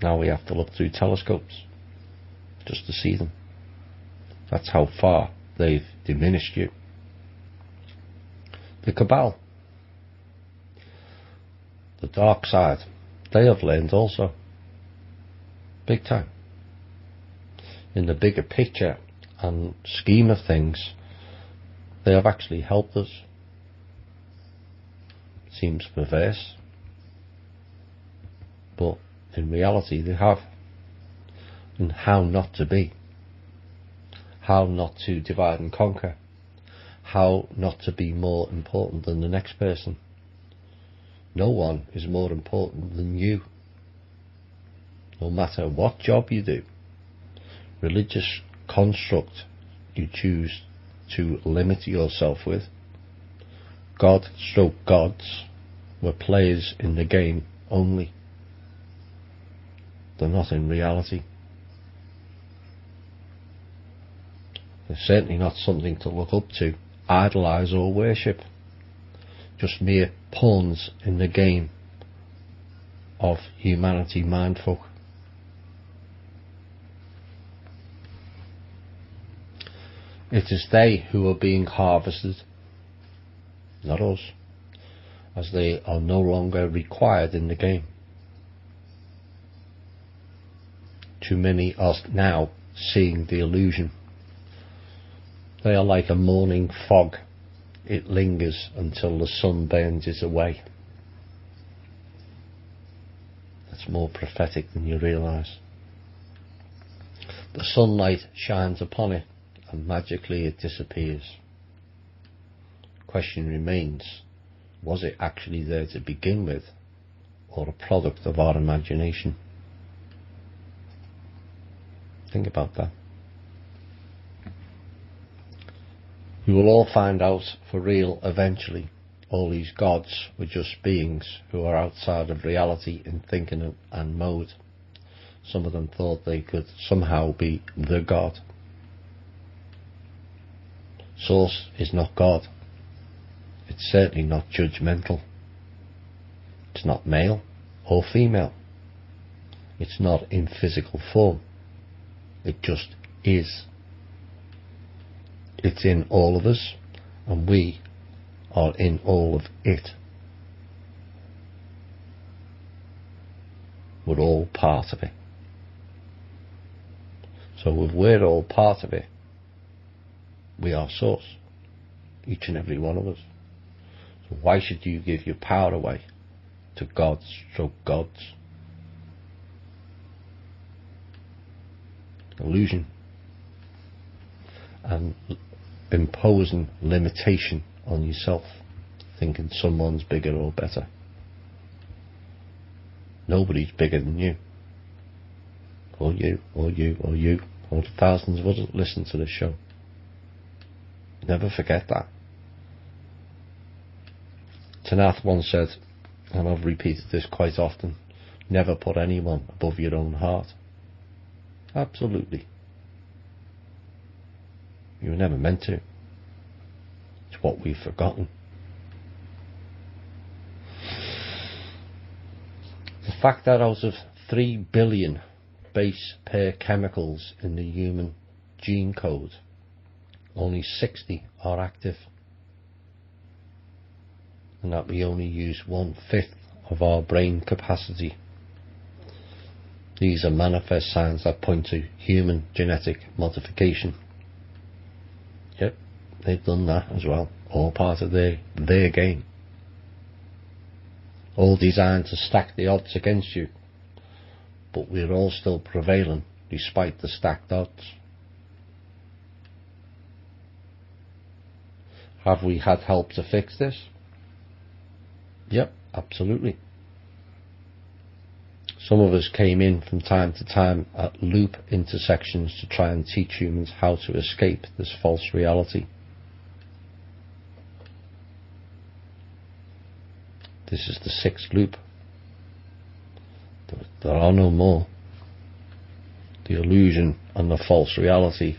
Now we have to look through telescopes just to see them. That's how far they've diminished you. The cabal, the dark side, they have learned also. Big time. In the bigger picture and scheme of things, they have actually helped us. Seems perverse, but in reality they have. And how not to be. How not to divide and conquer. How not to be more important than the next person. No one is more important than you. No matter what job you do, religious construct you choose to limit yourself with, gods were players in the game only. They're not in reality. They're certainly not something to look up to, idolise or worship. Just mere pawns in the game of humanity mindfuck. It is they who are being harvested, not us, as they are no longer required in the game. Too many are now seeing the illusion. They are like a morning fog. It lingers until the sun burns it away. That's more prophetic than you realise. The sunlight shines upon it and magically it disappears. The question remains, was it actually there to begin with, or a product of our imagination? Think about that. We will all find out for real eventually. All these gods were just beings who are outside of reality in thinking and mode. Some of them thought they could somehow be the God. Source is not God. It's certainly not judgmental. It's not male or female. It's not in physical form. It just is. It's in all of us, and we are in all of it. We're all part of it. So if we're all part of it, we are source, each and every one of us. So why should you give your power away to gods? Illusion. And imposing limitation on yourself, thinking someone's bigger or better. Nobody's bigger than you. Or you, or you, or you, or the thousands of others listen to this show. Never forget that. Tanath once said, and I've repeated this quite often, never put anyone above your own heart. Absolutely. You were never meant to. It's what we've forgotten. The fact that out of 3 billion base pair chemicals in the human gene code, only 60 are active, and that we only use 1/5 of our brain capacity. These are manifest signs that point to human genetic modification. Yep, they've done that as well, all part of their game. all designed to stack the odds against you, but we're all still prevailing despite the stacked odds. Have we had help to fix this? Yep, absolutely. Some of us came in from time to time at loop intersections to try and teach humans how to escape this false reality. This is the sixth loop. There are no more. The illusion and the false reality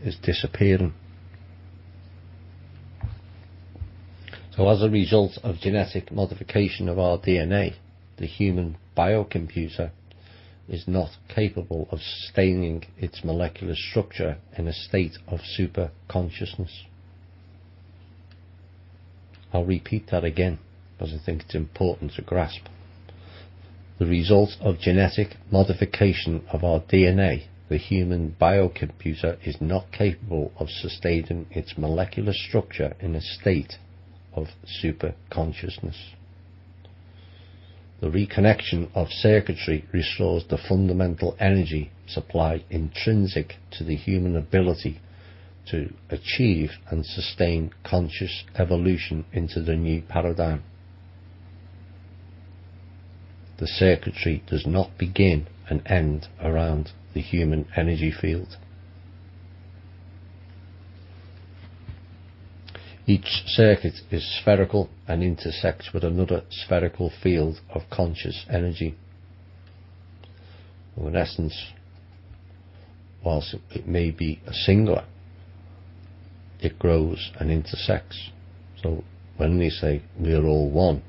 is disappearing. So as a result of genetic modification of our DNA, the human biocomputer is not capable of sustaining its molecular structure in a state of super consciousness. I'll repeat that again because I think it's important to grasp. The result of genetic modification of our DNA, the human biocomputer is not capable of sustaining its molecular structure in a state of super consciousness. The reconnection of circuitry restores the fundamental energy supply intrinsic to the human ability to achieve and sustain conscious evolution into the new paradigm. The circuitry does not begin and end around the human energy field. Each circuit is spherical and intersects with another spherical field of conscious energy. In essence, whilst it may be a singular, it grows and intersects. So when we say we're all one,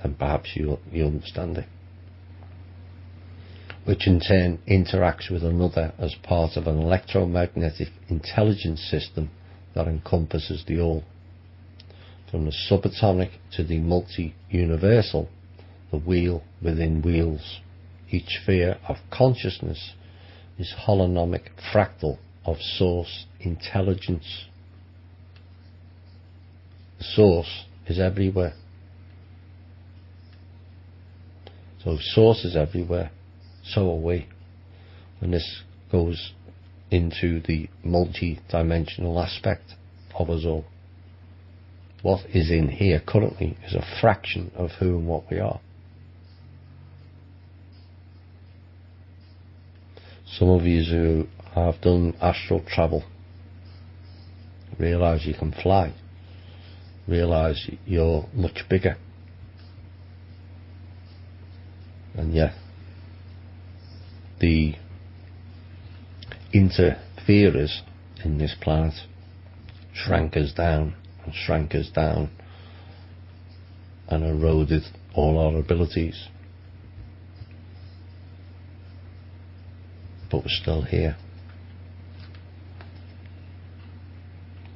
then perhaps you understand it. Which in turn interacts with another as part of an electromagnetic intelligence system that encompasses the all. From the subatomic to the multi-universal, the wheel within wheels. Each sphere of consciousness is holonomic fractal of source intelligence. The source is everywhere. So if source is everywhere, so are we. And this goes into the multi-dimensional aspect of us all. What is in here currently is a fraction of who and what we are. Some of you who have done astral travel realise you can fly, realise you're much bigger, and yet the interferers in this planet shrank us down and eroded all our abilities. But we're still here.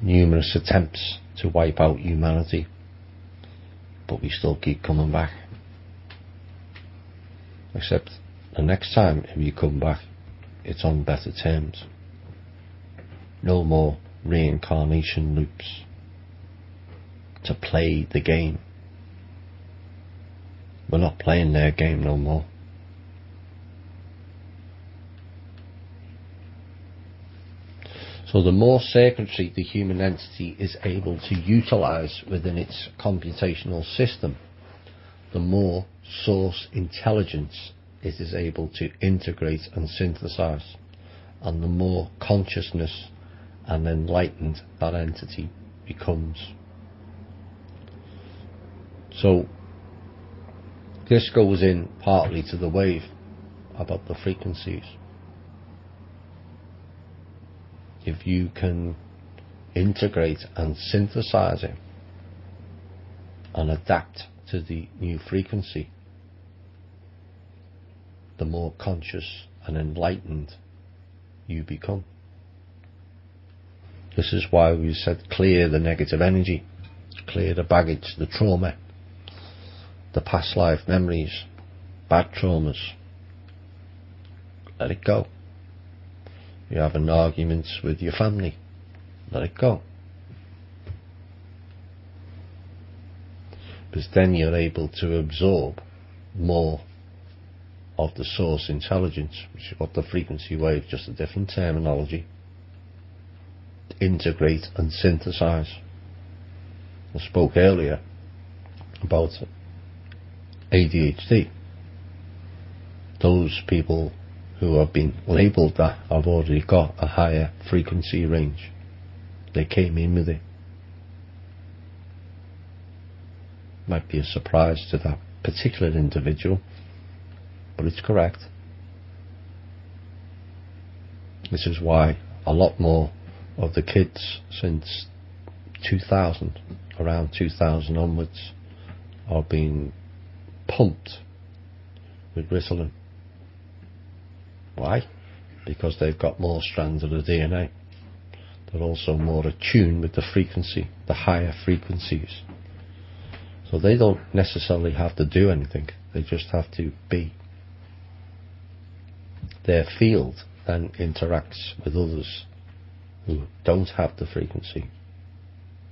Numerous attempts to wipe out humanity, but we still keep coming back. Except the next time if you come back, it's on better terms. No more reincarnation loops to play the game. We're not playing their game no more. So the more circuitry the human entity is able to utilize within its computational system, the more source intelligence it is able to integrate and synthesize, and the more consciousness and enlightened that entity becomes. So this goes in partly to the wave about the frequencies. If you can integrate and synthesize it and adapt to the new frequency, the more conscious and enlightened you become. This is why we said clear the negative energy, clear the baggage, the trauma, the past life memories, bad traumas. Let it go. You're having arguments with your family. Let it go. because then you're able to absorb more of the source intelligence, which is what the frequency wave, just a different terminology, integrate and synthesize. I spoke earlier about ADHD. Those people who have been labelled that have already got a higher frequency range. They came in with it. Might be a surprise to that particular individual, but it's correct. This is why a lot more of the kids since 2000, around 2000 onwards, are being pumped with Ritalin. Why? Because they've got more strands of the DNA. They're also more attuned with the frequency, the higher frequencies. So they don't necessarily have to do anything, they just have to be. Their field then interacts with others who don't have the frequency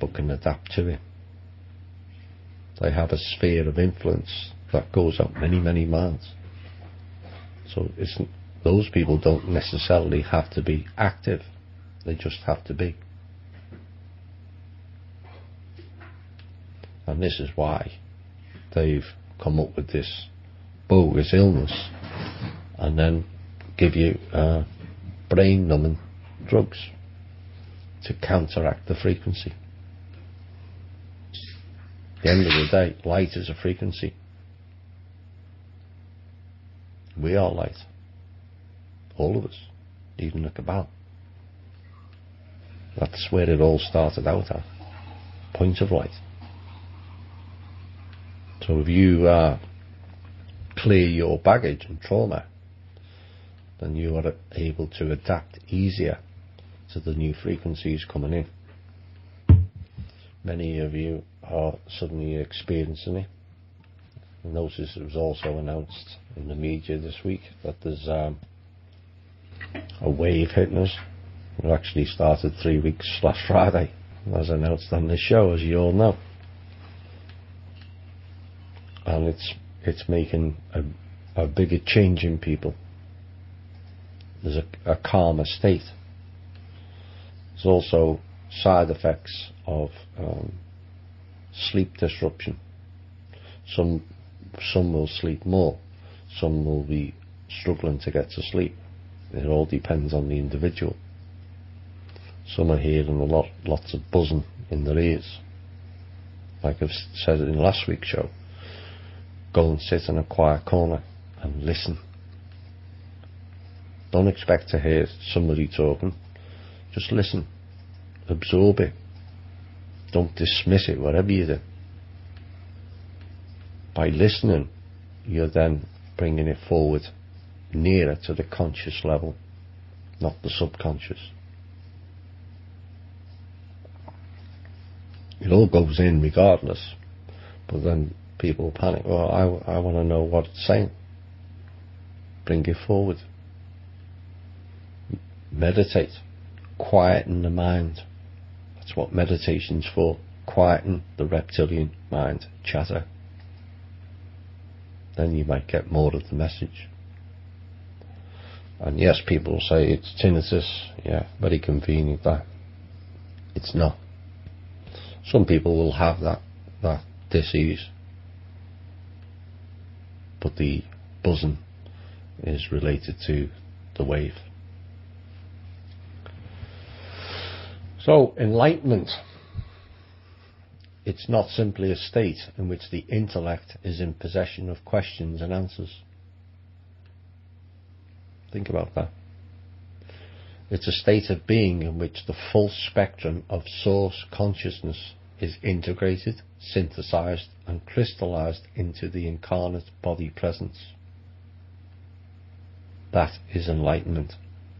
but can adapt to it. They have a sphere of influence that goes up many, many miles. So those people don't necessarily have to be active, they just have to be. And this is why they've come up with this bogus illness and then give you brain numbing drugs to counteract the frequency. At the end of the day, light is a frequency. We are light. All of us, even the cabal. That's where it all started out at. Point of light. So if you clear your baggage and trauma, then you are able to adapt easier to the new frequencies coming in. Many of you are suddenly experiencing it. I noticed it was also announced in the media this week that there's a wave hitting us. It actually started 3 weeks last Friday, as announced on this show, as you all know. And it's making a bigger change in people. There's a calmer state. There's also side effects of sleep disruption. Some will sleep more, some will be struggling to get to sleep. It all depends on the individual. Some are hearing lots of buzzing in their ears. Like I've said in last week's show, go and sit in a quiet corner and listen. Don't expect to hear somebody talking. Just listen. Absorb it. Don't dismiss it, whatever you do. By listening, you're then bringing it forward nearer to the conscious level, not the subconscious. It all goes in regardless, but then people panic. Well, I want to know what it's saying. Bring it forward. Meditate. Quieten the mind. That's what meditation's for. Quieten the reptilian mind chatter. Then you might get more of the message. And yes, people will say it's tinnitus. Yeah, very convenient that. It's not. Some people will have that disease, but the buzzing is related to the wave. So enlightenment, it's not simply a state in which the intellect is in possession of questions and answers. Think about that. It's a state of being in which the full spectrum of source consciousness is integrated, synthesized and crystallized into the incarnate body presence. That is enlightenment,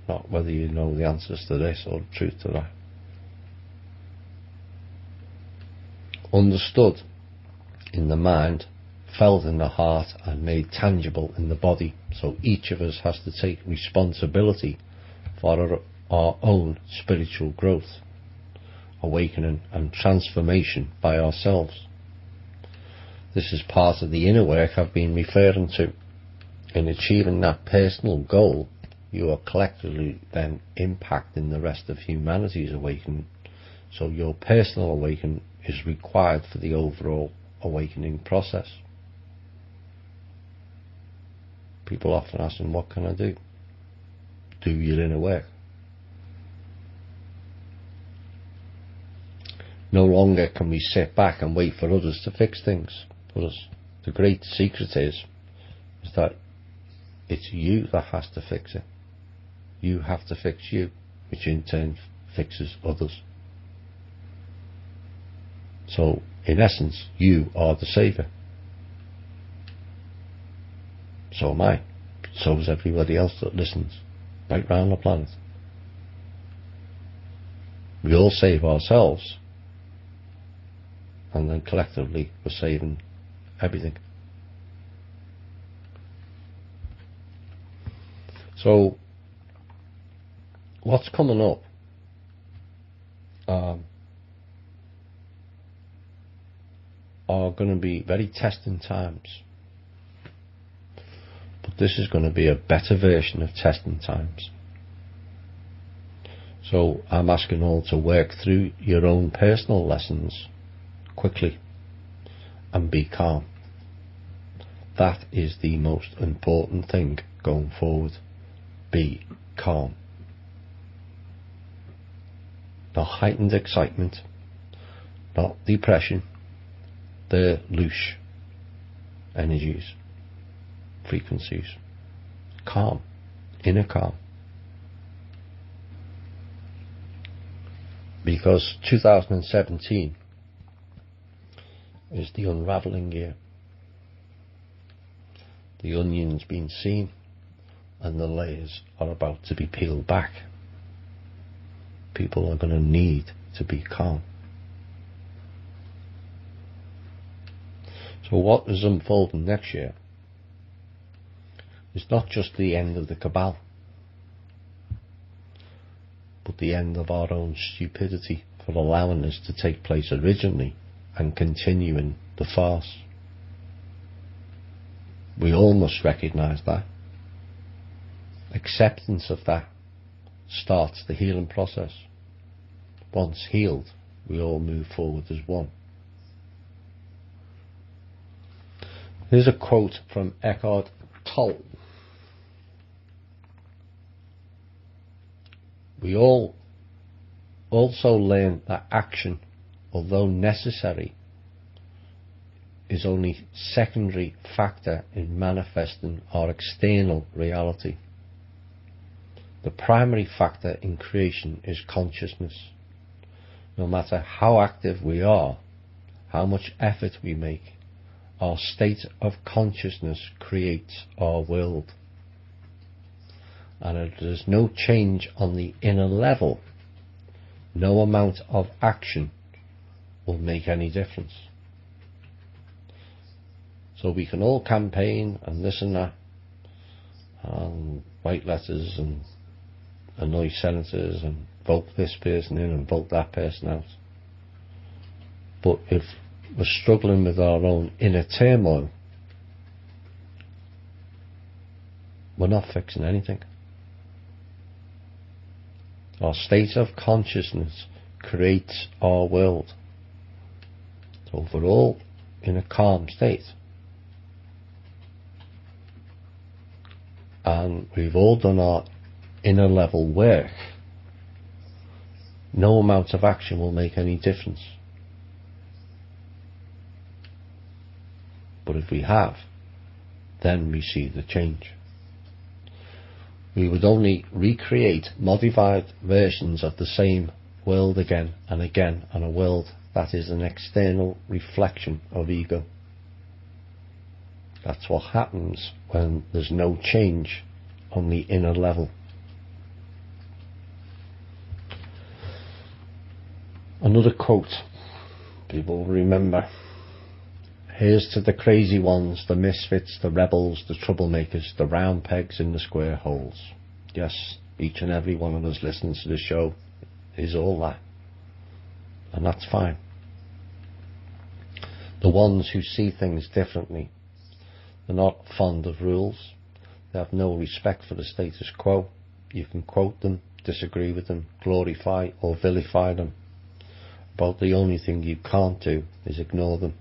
not whether you know the answers to this or the truth to that. Understood in the mind, felt in the heart and made tangible in the body. So each of us has to take responsibility for our own spiritual growth, awakening and transformation by ourselves. This is part of the inner work I've been referring to. In achieving that personal goal, you are collectively then impacting the rest of humanity's awakening. So your personal awakening is required for the overall awakening process. People often ask them, what can I do? Do your inner work. No longer can we sit back and wait for others to fix things for us. The great secret is that it's you that has to fix it. You have to fix you, which in turn fixes others. So, in essence, you are the saviour. So am I. So is everybody else that listens, right round the planet. We all save ourselves, and then collectively we're saving everything. So, what's coming up are going to be very testing times. But this is going to be a better version of testing times. So I'm asking all to work through your own personal lessons quickly and be calm. That is the most important thing going forward. Be calm. Not heightened excitement, not depression. They're loose energies, frequencies. Calm, inner calm. Because 2017 is the unravelling year. The onion's been seen and the layers are about to be peeled back. People are going to need to be calm. So what is unfolding next year is not just the end of the cabal, but the end of our own stupidity for allowing this to take place originally and continuing the farce. We all must recognise that. Acceptance of that starts the healing process. Once healed, we all move forward as one. Here's a quote from Eckhart Tolle. We all also learn that action, although necessary, is only secondary factor in manifesting our external reality. The primary factor in creation is consciousness. No matter how active we are, how much effort we make, our state of consciousness creates our world. And if there's no change on the inner level, no amount of action will make any difference. So we can all campaign and this and that, and write letters and annoy senators and vote this person in and vote that person out. But if we're struggling with our own inner turmoil, we're not fixing anything. Our state of consciousness creates our world. So if we're all in a calm state, and we've all done our inner level work, no amount of action will make any difference. But if we have, then we see the change. We would only recreate modified versions of the same world again and again, and a world that is an external reflection of ego. That's what happens when there's no change on the inner level. Another quote people remember. Here's to the crazy ones, the misfits, the rebels, the troublemakers, the round pegs in the square holes. Yes, each and every one of us listening to the show is all that. And that's fine. The ones who see things differently. They're not fond of rules. They have no respect for the status quo. You can quote them, disagree with them, glorify or vilify them. But the only thing you can't do is ignore them.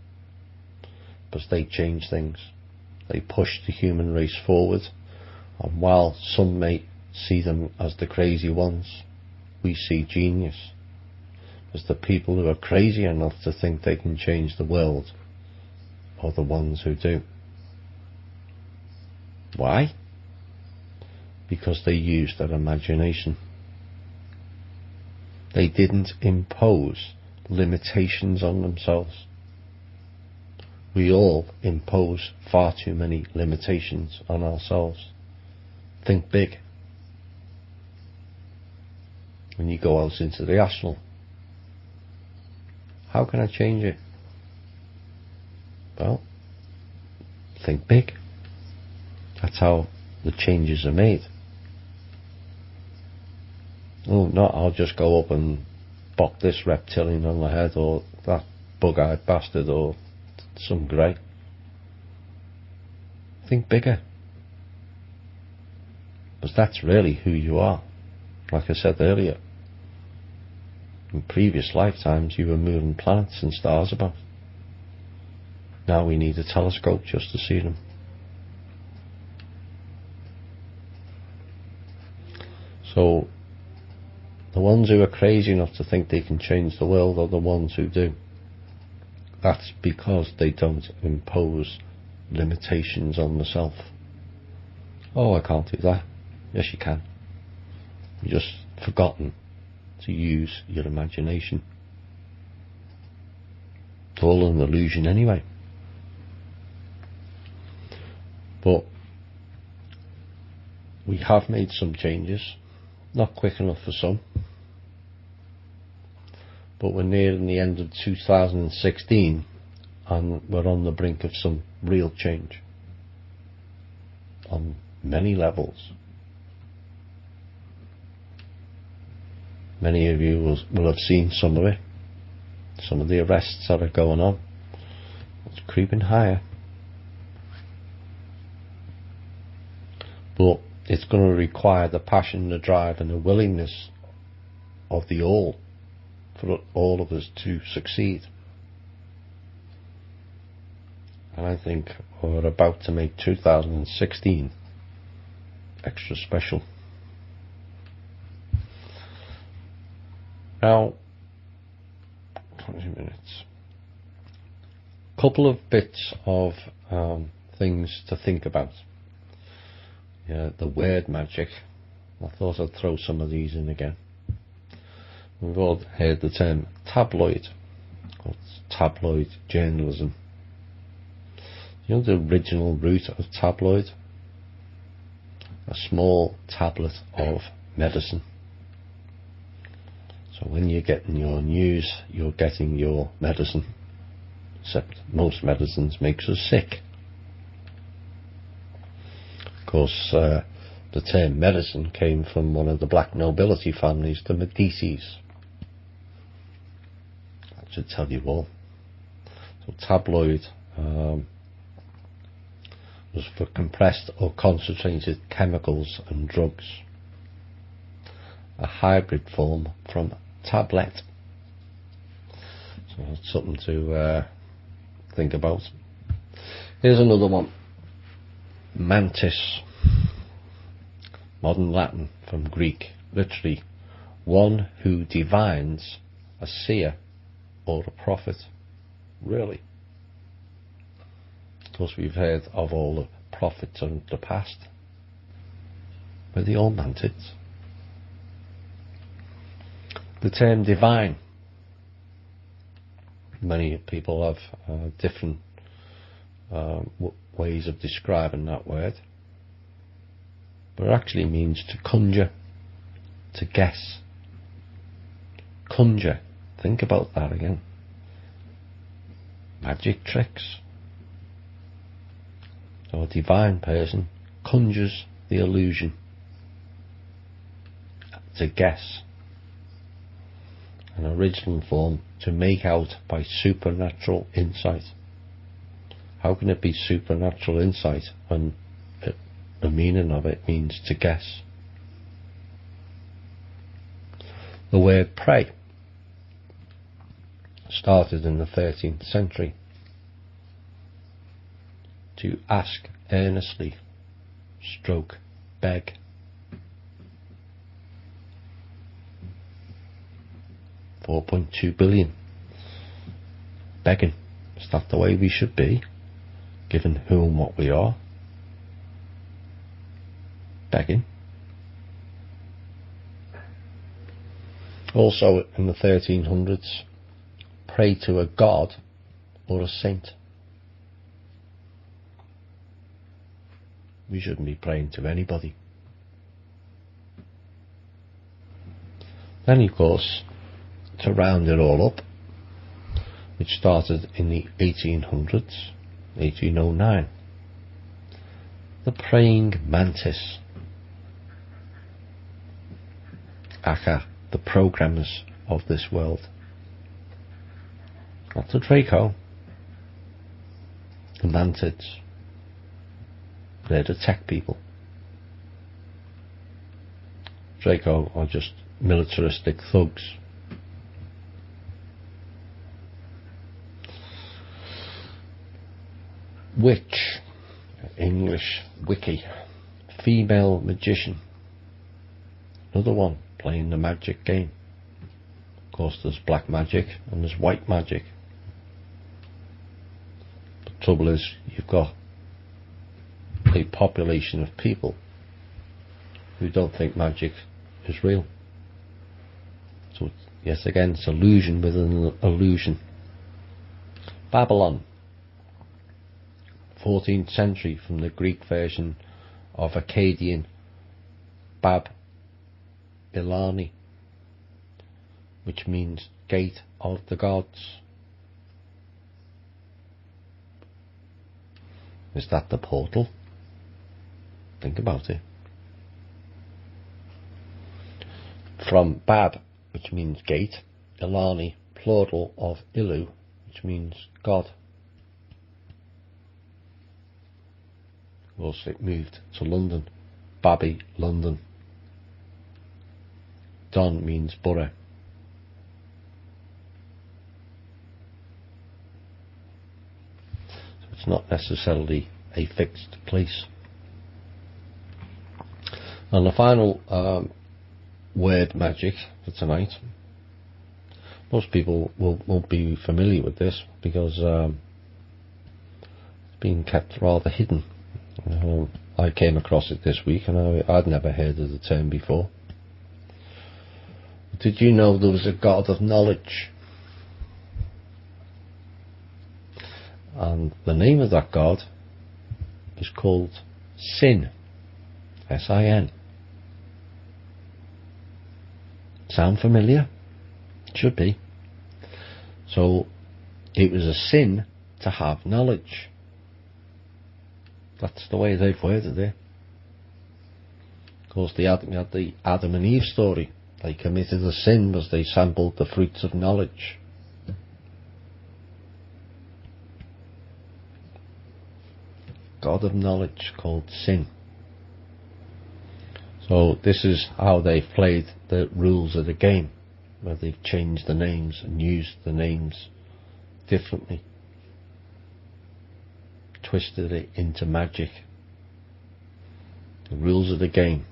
Because they change things. They push the human race forward. And while some may see them as the crazy ones, we see genius. As the people who are crazy enough to think they can change the world are the ones who do. Why? Because they used their imagination. They didn't impose limitations on themselves. We all impose far too many limitations on ourselves. Think big. When you go out into the astral, how can I change it? Well, think big. That's how the changes are made. Oh, no, I'll just go up and bop this reptilian on the head, or that bug-eyed bastard, or some grey. Think bigger. Because that's really who you are. Like I said earlier, in previous lifetimes you were moving planets and stars about. Now we need a telescope just to see them. So the ones who are crazy enough to think they can change the world are the ones who do. That's because they don't impose limitations on the self. Oh, I can't do that. Yes, you can. You've just forgotten to use your imagination. It's all an illusion anyway. But we have made some changes. Not quick enough for some. But we're nearing the end of 2016 and we're on the brink of some real change. On many levels. Many of you will have seen some of it. Some of the arrests that are going on. It's creeping higher. But it's going to require the passion, the drive and the willingness of the all for all of us to succeed. And I think we're about to make 2016 extra special. Now, 20 minutes. Couple of bits of things to think about. Yeah, the word magic. I thought I'd throw some of these in again. We've all heard the term tabloid, or tabloid journalism. You know the original root of tabloid? A small tablet of medicine. So when you're getting your news, you're getting your medicine. Except most medicines makes us sick. Of course, the term medicine came from one of the black nobility families, the Medicis. That should tell you all. So tabloid was for compressed or concentrated chemicals and drugs. A hybrid form from tablet. So that's something to think about. Here's another one. Mantis. Modern Latin from Greek. Literally, one who divines, a seer or a prophet. Really. Of course, we've heard of all the prophets of the past. Were they all mantids? The term divine. Many people have different ways of describing that word. But it actually means to conjure, to guess. Conjure. Think about that again. Magic tricks. So a divine person conjures the illusion. To guess. An original form, to make out by supernatural insight. How can it be supernatural insight when the meaning of it means to guess? The word pray started in the 13th century. To ask earnestly, stroke, beg. $4.2 billion. Begging. Is that the way we should be, given who and what we are? Begging. Also in the 1300s, pray to a god or a saint. We shouldn't be praying to anybody. Then, of course, to round it all up, which started in the 1800s, 1809, the praying mantis, aka the programmers of this world. Not the Draco, the mantids. They're the tech people. Draco are just militaristic thugs. Witch, English wiki, female magician. Another one playing the magic game. Of course, there's black magic and there's white magic. The trouble is, you've got a population of people who don't think magic is real. So, yes, again, it's illusion within an illusion. Babylon, 14th century, from the Greek version of Akkadian Bab Ilani, which means gate of the gods. Is that the portal? Think about it. From Bab, which means gate, Ilani, plural of Ilu, which means God. Also, it moved to London, Babi, London. Don means borough. So it's not necessarily a fixed place. And the final word magic for tonight. Most people won't be familiar with this because it's been kept rather hidden. I came across it this week and I'd never heard of the term before. Did you know there was a god of knowledge? And the name of that god is called Sin. S-I-N. Sound familiar? Should be. So, it was a sin to have knowledge. That's the way they've worded it. Of course, we had the Adam and Eve story. They committed a sin because they sampled the fruits of knowledge. God of knowledge called Sin. So this is how they've played the rules of the game, where they've changed the names and used the names differently, twisted it into magic. The rules of the game: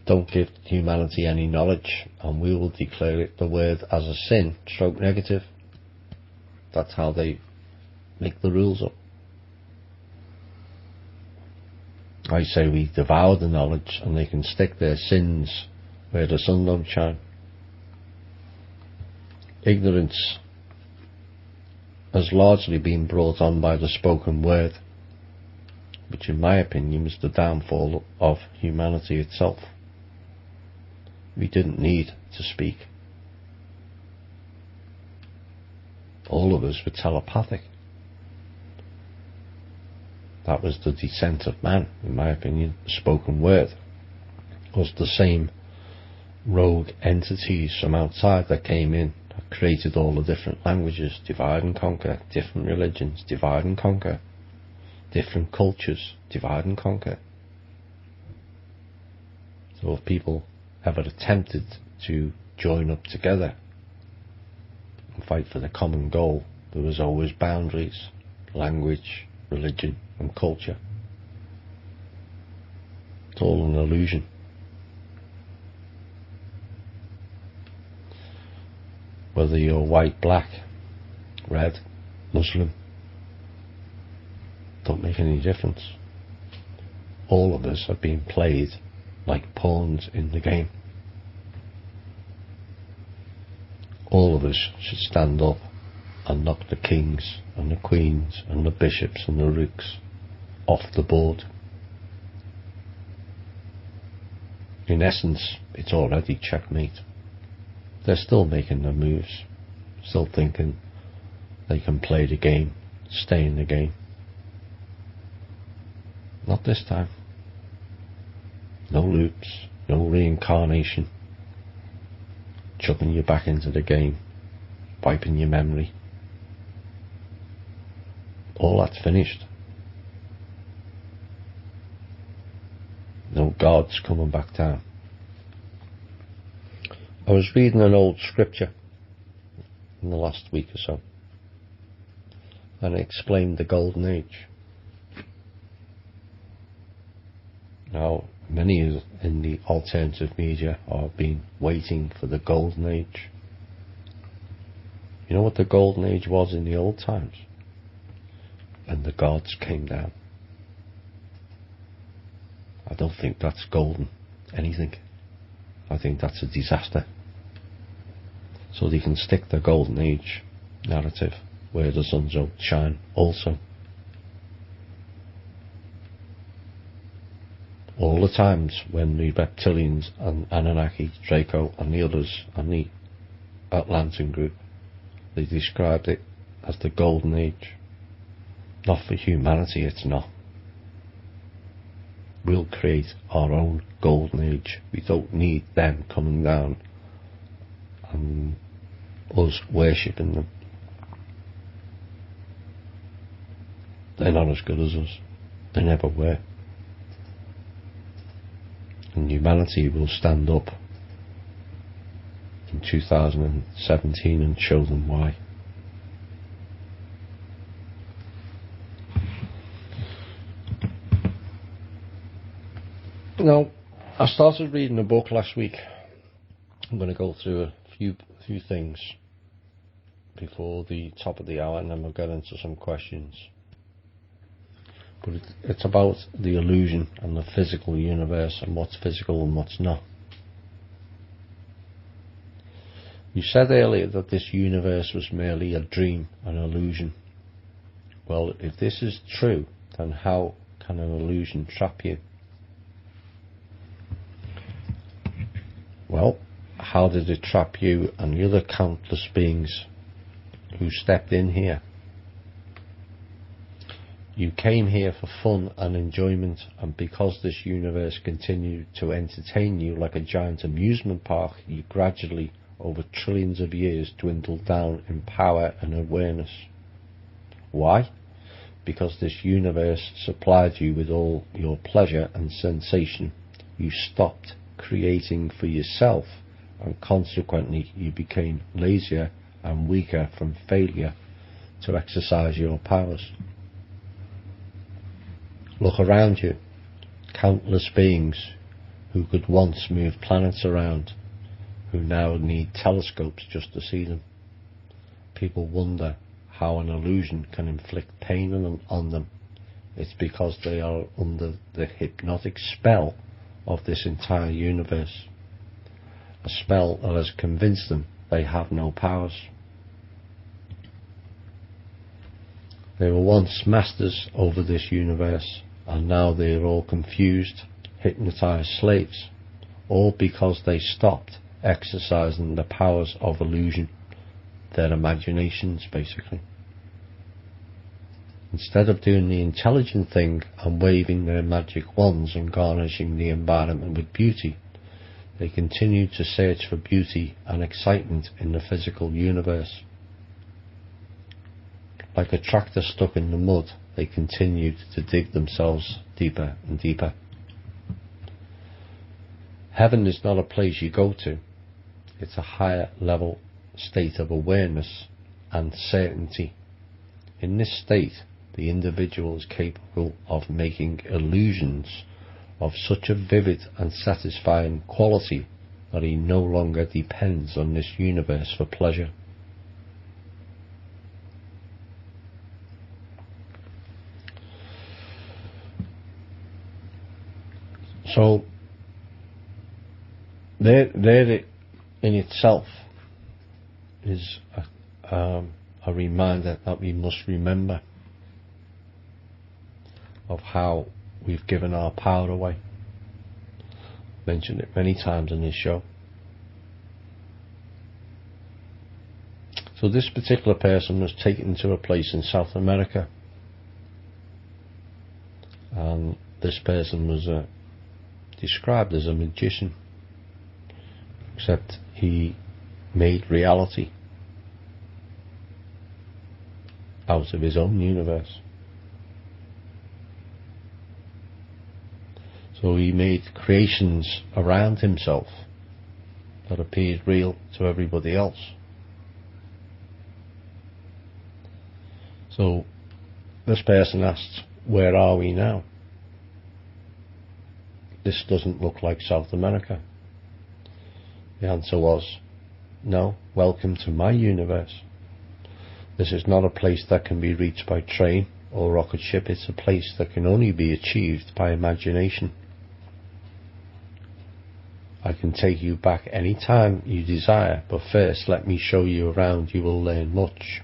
don't give humanity any knowledge and we will declare it the word as a sin, stroke negative. That's how they make the rules up. I say we devour the knowledge and they can stick their sins where the sun don't shine. Ignorance has largely been brought on by the spoken word, which in my opinion was the downfall of humanity itself. We didn't need to speak. All of us were telepathic. That was the descent of man, in my opinion. The spoken word was the same rogue entities from outside that came in, that created all the different languages, divide and conquer, different religions, divide and conquer, different cultures, divide and conquer. So if people ever attempted to join up together and fight for the common goal, there was always boundaries, language, religion and culture. It's all an illusion. Whether you're white, black, red, Muslim, don't make any difference. All of us are being played like pawns in the game. All of us should stand up and knock the kings and the queens and the bishops and the rooks off the board. In essence, it's already checkmate. They're still making their moves, still thinking they can play the game, stay in the game. Not this time. No loops, no reincarnation, chucking you back into the game, wiping your memory. All that's finished. No gods coming back down. I was reading an old scripture in the last week or so, and it explained the Golden Age. Now, many in the alternative media have been waiting for the Golden Age. You know what the Golden Age was in the old times? When the gods came down. I don't think that's golden anything. I think that's a disaster. So they can stick the Golden Age narrative where the sun don't shine also. All the times when the reptilians and Anunnaki, Draco and the others and the Atlantean group, they described it as the Golden Age. Not for humanity, it's not. We'll create our own Golden Age. We don't need them coming down and us worshipping them. They're not as good as us. They never were. And humanity will stand up in 2017 and show them why. Now, I started reading a book last week. I'm going to go through a few things before the top of the hour, and then we'll get into some questions. But it's about the illusion and the physical universe and what's physical and what's not. You said earlier that this universe was merely a dream, an illusion. Well, if this is true, then how can an illusion trap you? Well, how did it trap you and the other countless beings who stepped in here? You came here for fun and enjoyment, and because this universe continued to entertain you like a giant amusement park, you gradually, over trillions of years, dwindled down in power and awareness. Why? Because this universe supplied you with all your pleasure and sensation. You stopped creating for yourself, and consequently you became lazier and weaker from failure to exercise your powers. Look around you. Countless beings who could once move planets around, who now need telescopes just to see them. People wonder how an illusion can inflict pain on them. It's because they are under the hypnotic spell of this entire universe. A spell that has convinced them they have no powers. They were once masters over this universe, and now they are all confused, hypnotized slaves, all because they stopped exercising the powers of illusion, their imaginations basically. Instead of doing the intelligent thing and waving their magic wands and garnishing the environment with beauty, They continued to search for beauty and excitement in the physical universe. Like a tractor stuck in the mud, they continued to dig themselves deeper and deeper. Heaven is not a place you go to. It's a higher level state of awareness and certainty. In this state, the individual is capable of making illusions of such a vivid and satisfying quality that he no longer depends on this universe for pleasure. So, there in itself is a reminder that we must remember of how we've given our power away. I've mentioned it many times in this show. So this particular person was taken to a place in South America, and this person was described as a magician, except he made reality out of his own universe. So he made creations around himself that appeared real to everybody else. So this person asked, where are we now? This doesn't look like South America. The answer was, no, welcome to my universe. This is not a place that can be reached by train or rocket ship. It's a place that can only be achieved by imagination. I can take you back any time you desire, but first let me show you around. You will learn much.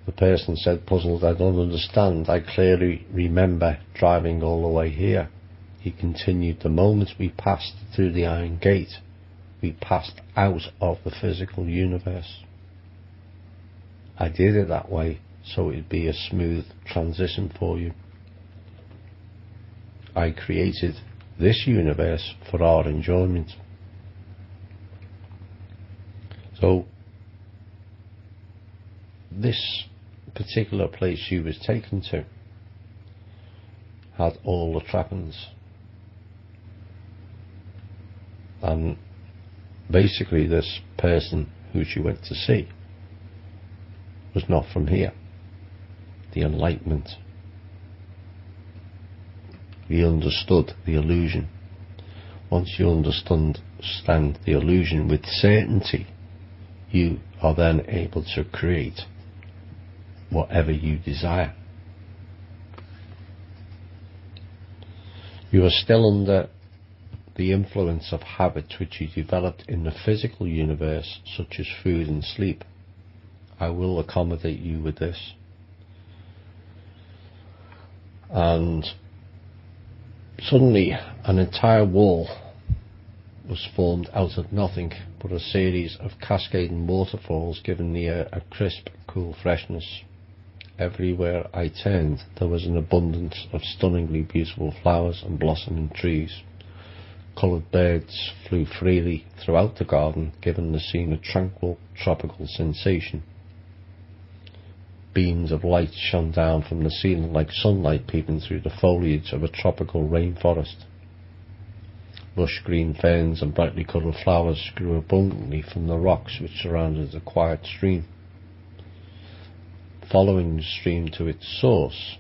The person said, puzzled, I don't understand. I clearly remember driving all the way here. He continued, the moment we passed through the iron gate, we passed out of the physical universe. I did it that way so it'd be a smooth transition for you. I created this universe for our enjoyment. So this particular place she was taken to had all the trappings, and basically this person who she went to see was not from here. The enlightenment, he understood the illusion. Once you understand the illusion with certainty, you are then able to create whatever you desire. You are still under the influence of habits which you developed in the physical universe, such as food and sleep. I will accommodate you with this. And suddenly an entire wall was formed out of nothing but a series of cascading waterfalls, giving the air a crisp, cool freshness. Everywhere I turned there was an abundance of stunningly beautiful flowers and blossoming trees. Coloured birds flew freely throughout the garden, giving the scene a tranquil, tropical sensation. Beams of light shone down from the ceiling like sunlight peeping through the foliage of a tropical rainforest. Lush green ferns and brightly coloured flowers grew abundantly from the rocks which surrounded the quiet stream. Following the stream to its source,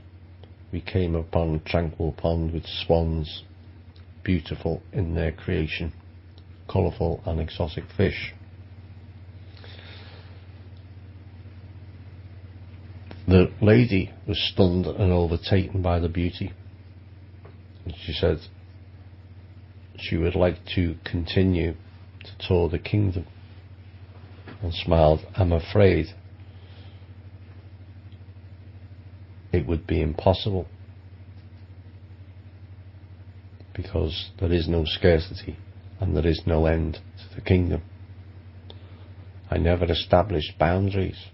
we came upon a tranquil pond with swans, beautiful in their creation, colourful and exotic fish. The lady was stunned and overtaken by the beauty, and she said she would like to continue to tour the kingdom, and smiled. I'm afraid it would be impossible, because there is no scarcity and there is no end to the kingdom. I never established boundaries.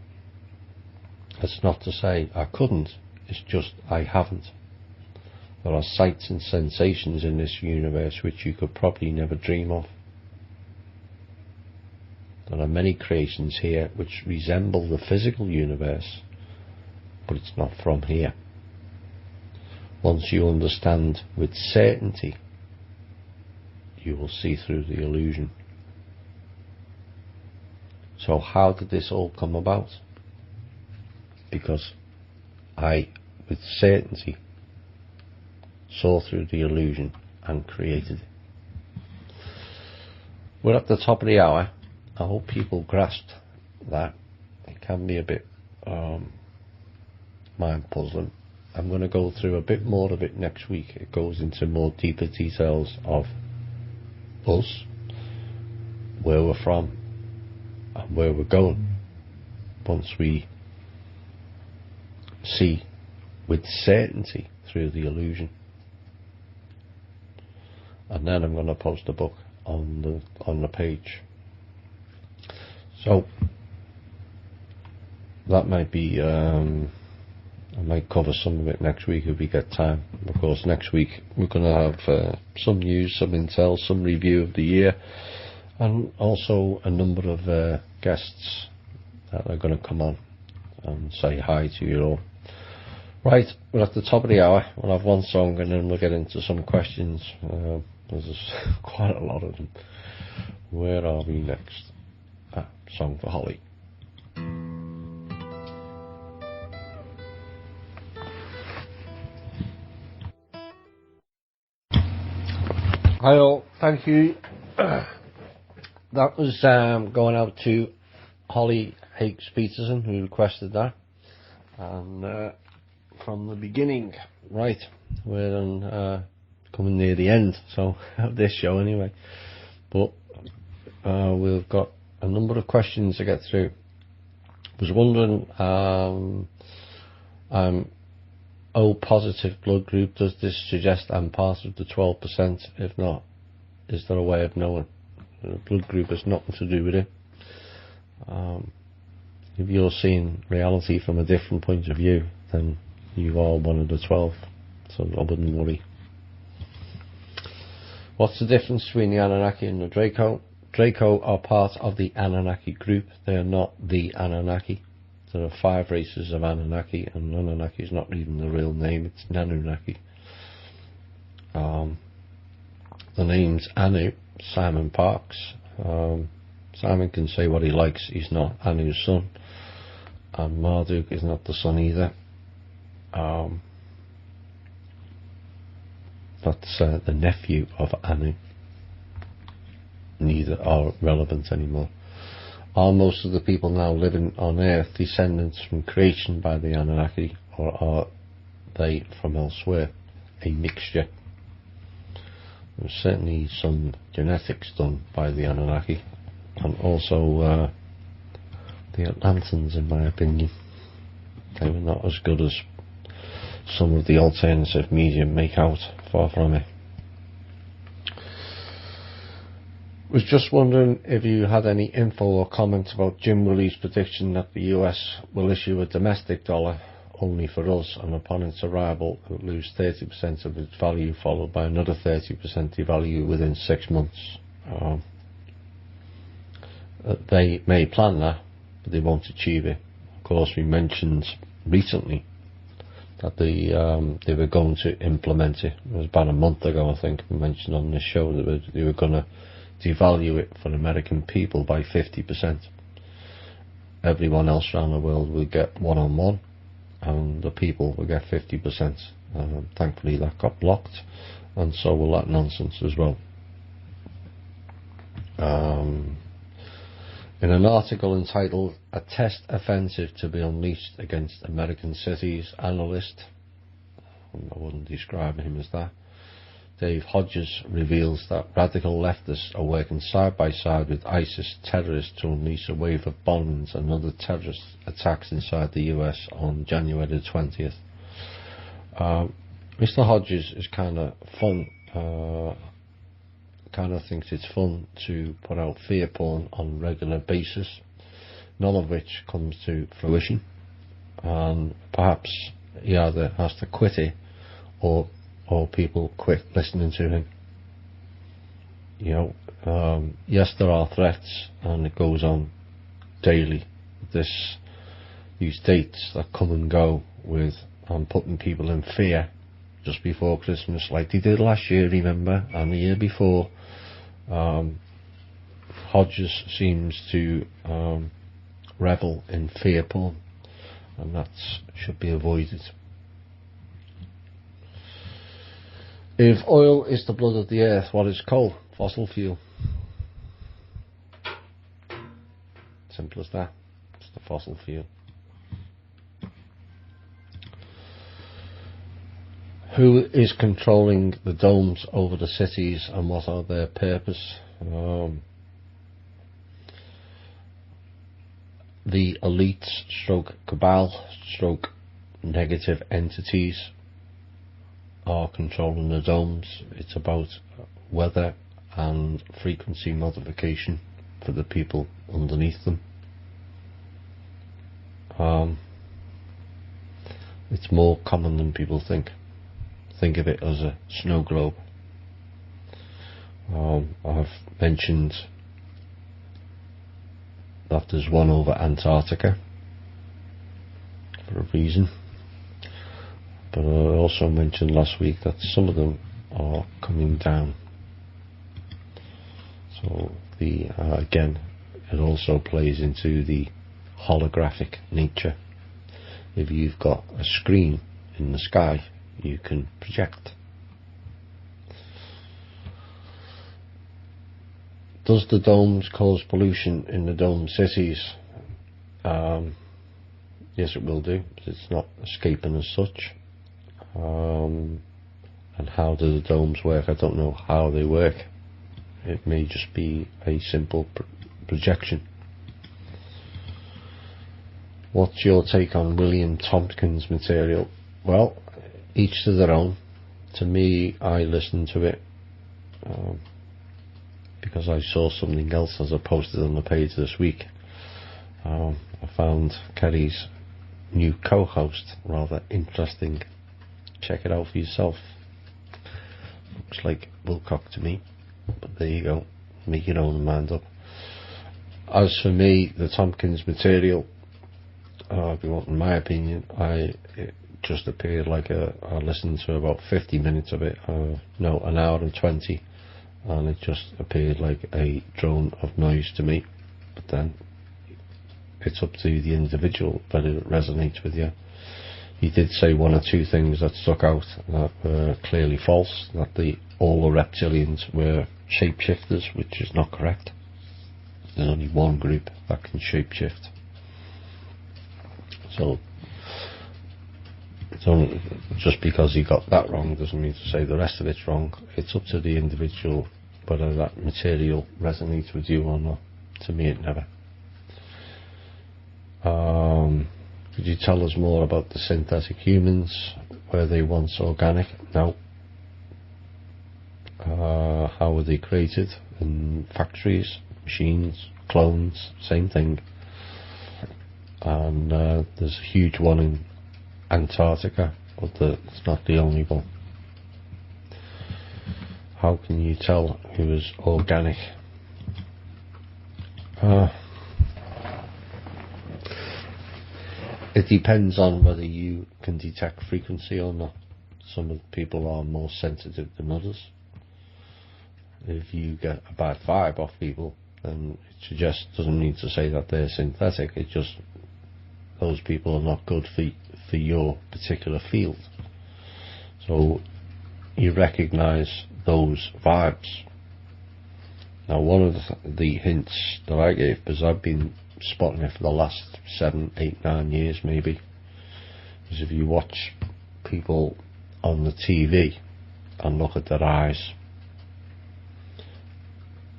That's not to say I couldn't, it's just I haven't. There are sights and sensations in this universe which you could probably never dream of. There are many creations here which resemble the physical universe, but it's not from here. Once you understand with certainty, you will see through the illusion. So how did this all come about? Because I, with certainty, saw through the illusion and created it. We're at the top of the hour. I hope people grasped that. It can be a bit mind puzzling. I'm going to go through a bit more of it next week. It goes into more deeper details of us, where we're from, and where we're going. Once we see with certainty through the illusion. And then I'm going to post a book on the page. So that might be I might cover some of it next week if we get time. Of course, next week we're going to have some news, some intel, some review of the year, and also a number of guests that are going to come on and say hi to you all. Right, we're at the top of the hour. We'll have one song and then we'll get into some questions. There's quite a lot of them. Where are we next? Song for Holly. Hi all, thank you. That was going out to Holly Hakes Peterson, who requested that. And from the beginning, right, we're on, coming near the end, so of this show anyway. But we've got a number of questions to get through. I was wondering, O positive blood group, does this suggest I'm part of the 12%? If not, is there a way of knowing? The blood group has nothing to do with it. If you're seeing reality from a different point of view, then you are one of the 12, so I wouldn't worry. What's the difference between the Anunnaki and the Draco? Draco are part of the Anunnaki group. They are not the Anunnaki. There are 5 races of Anunnaki, and Anunnaki is not even the real name, it's Nanunnaki. The name's Anu, Simon Parks. Simon can say what he likes, he's not Anu's son. And Marduk is not the son either. That's the nephew of Anu. Neither are relevant anymore. Are most of the people now living on Earth descendants from creation by the Anunnaki, or are they from elsewhere? A mixture. There's certainly some genetics done by the Anunnaki, and also the Atlantans, in my opinion. They were not as good as some of the alternative media make out, far from it. Was just wondering if you had any info or comments about Jim Willie's prediction that the US will issue a domestic dollar only for us, and upon its arrival it will lose 30% of its value, followed by another 30% devalue within 6 months. They may plan that, but they won't achieve it. Of course, we mentioned recently that they were going to implement it. It was about a month ago, I think, we mentioned on this show that they were going to devalue it for American people by 50%. Everyone else around the world will get 1-on-1, and the people will get 50%. Thankfully that got blocked, and so will that nonsense as well. In an article entitled "A Test Offensive to be Unleashed Against American Cities," analyst, I wouldn't describe him as that, Dave Hodges reveals that radical leftists are working side by side with ISIS terrorists to unleash a wave of bombings and other terrorist attacks inside the US on January the 20th. Mr. Hodges is kind of fun, kind of thinks it's fun to put out fear porn on a regular basis, none of which comes to fruition, and perhaps he either has to quit it or or people quit listening to him. Yes, there are threats, and it goes on daily. These dates that come and go with putting people in fear just before Christmas, like they did last year, remember, and the year before. Hodges seems to revel in fear porn, and that should be avoided. If oil is the blood of the earth, what is coal? Fossil fuel. Simple as that. It's the fossil fuel. Who is controlling the domes over the cities, and what are their purpose? The elites stroke cabal stroke negative entities are controlling the domes. It's about weather and frequency modification for the people underneath them. It's more common than people think. Think of it as a snow globe. I've mentioned that there's one over Antarctica for a reason, but I also mentioned last week that some of them are coming down. So again, it also plays into the holographic nature. If you've got a screen in the sky, you can project. Does the domes cause pollution in the dome cities? Yes, it will do. It's not escaping as such. And how do the domes work? I don't know how they work. It may just be a simple projection. What's your take on William Tompkins' material? Well, each to their own. To me, I listened to it because I saw something else as I posted on the page this week. I found Kerry's new co-host rather interesting. Check it out for yourself. Looks like Wilcock to me, but there you go. Make your own mind up. As for me, the Tompkins material, if you want my opinion, it just appeared like I listened to about 50 minutes of it, no, an hour and 20, and it just appeared like a drone of noise to me. But then it's up to the individual whether it resonates with you. He did say one or two things that stuck out that were clearly false, that all the reptilians were shapeshifters, which is not correct. There's only one group that can shapeshift. So it's only just because he got that wrong doesn't mean to say the rest of it's wrong. It's up to the individual whether that material resonates with you or not. To me, it never. Could you tell us more about the synthetic humans? Were they once organic? No. How were they created? In factories, machines, clones, same thing. And there's a huge one in Antarctica, but it's not the only one. How can you tell who is organic? It depends on whether you can detect frequency or not. Some people are more sensitive than others. If you get a bad vibe off people, then it doesn't need to say that they're synthetic. It just, those people are not good for your particular field. So you recognise those vibes. Now, one of the hints that I gave, because I've been spotting it for the last 7, 8, 9 years maybe, is if you watch people on the TV and look at their eyes.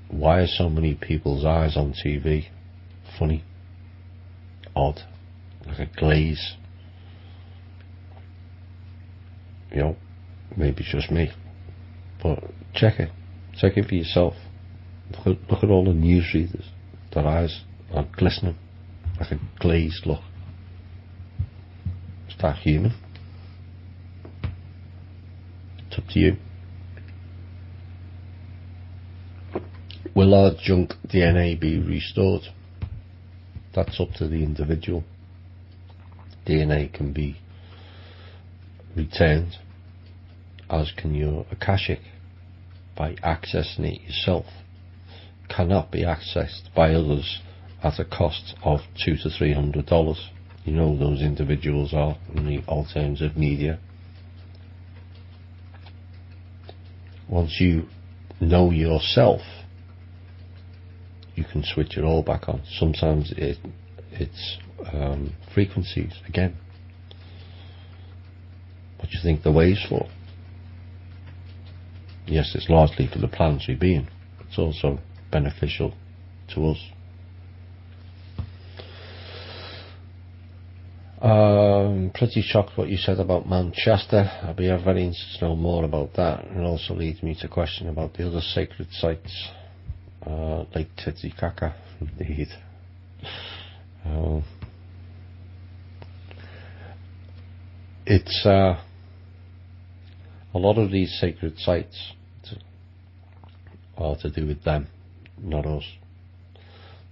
Why are so many people's eyes on TV funny, odd, like a glaze? Maybe it's just me, but check it for yourself. Look at all the newsreaders. Their eyes are glistening, like a glazed look. Is that human? It's up to you. Will our junk DNA be restored? That's up to the individual. DNA can be returned, as can your akashic, by accessing it yourself. Cannot be accessed by others at a cost of $200 to $300. You know those individuals are in the alternative media. Once you know yourself, you can switch it all back on. Sometimes it's frequencies again. What do you think the wave's for? Yes, it's largely for the planetary being. It's also beneficial to us. Pretty shocked what you said about Manchester. I'd be very interested to know more about that. It also leads me to question about the other sacred sites, Lake Titicaca, indeed. It's a lot of these sacred sites are to do with them, not us.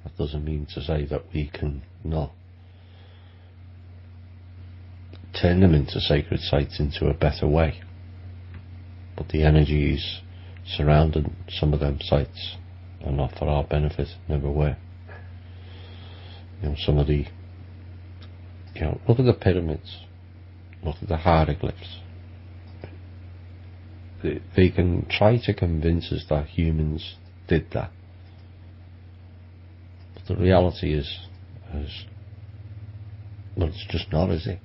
That doesn't mean to say that we can not turn them into sacred sites into a better way. But the energies surrounding some of them sites are not for our benefit, never were. You know, some of the, look at the pyramids, look at the hieroglyphs. They can try to convince us that humans did that. But the reality is well, it's just not, is it?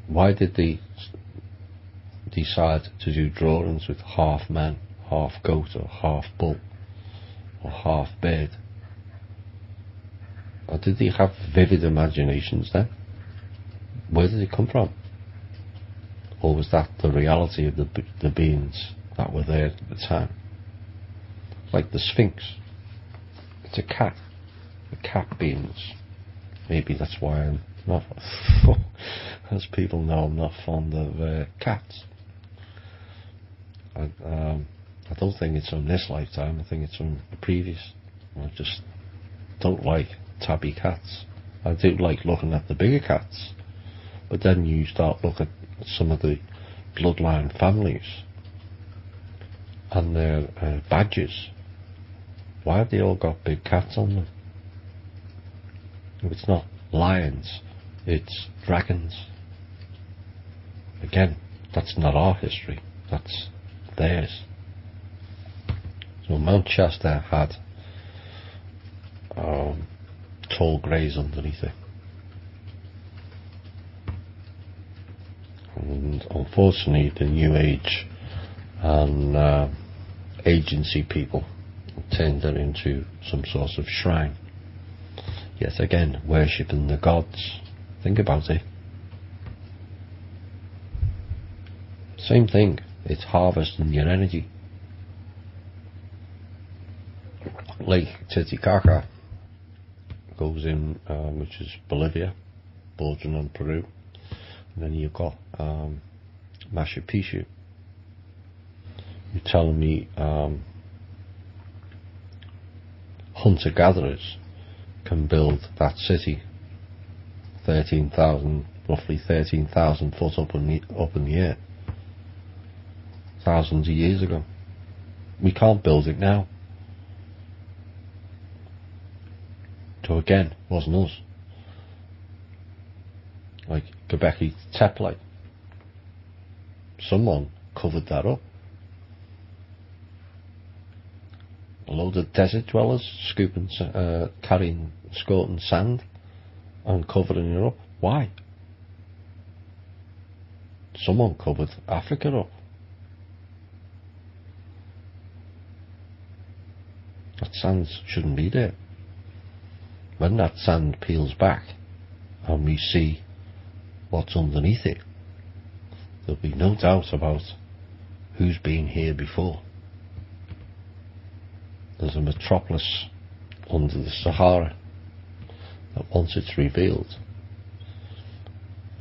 Why did they decide to do drawings with half man, half goat, or half bull, or half bird? Or did they have vivid imaginations then? Where did it come from? Or was that the reality of the beings that were there at the time? Like the Sphinx. It's a cat. The cat beings. Maybe that's why I'm not, as people know, I'm not fond of cats. I don't think it's from this lifetime. I think it's from the previous. I just don't like tabby cats. I do like looking at the bigger cats. But then you start looking at some of the bloodline families and their badges. Why have they all got big cats on them? If it's not lions, it's dragons. Again, that's not our history, that's theirs. So Mount Shasta had tall greys underneath it. And unfortunately the New Age and agency people turned it into some sort of shrine. Yet again, worshipping the gods. Think about it. Same thing, it's harvesting your energy. Lake Titicaca goes in, which is Bolivia, bordering on Peru. And then you've got Machu Picchu. You're telling me hunter-gatherers can build that city roughly 13,000 foot up in the air thousands of years ago. We can't build it now. So again, wasn't us. Like Göbekli Tepe, someone covered that up. A load of desert dwellers scooping sand and covering it up. Why? Someone covered Africa up. That sand shouldn't be there. When that sand peels back and we see what's underneath it, there'll be no doubt about who's been here before. There's a metropolis under the Sahara that once it's revealed,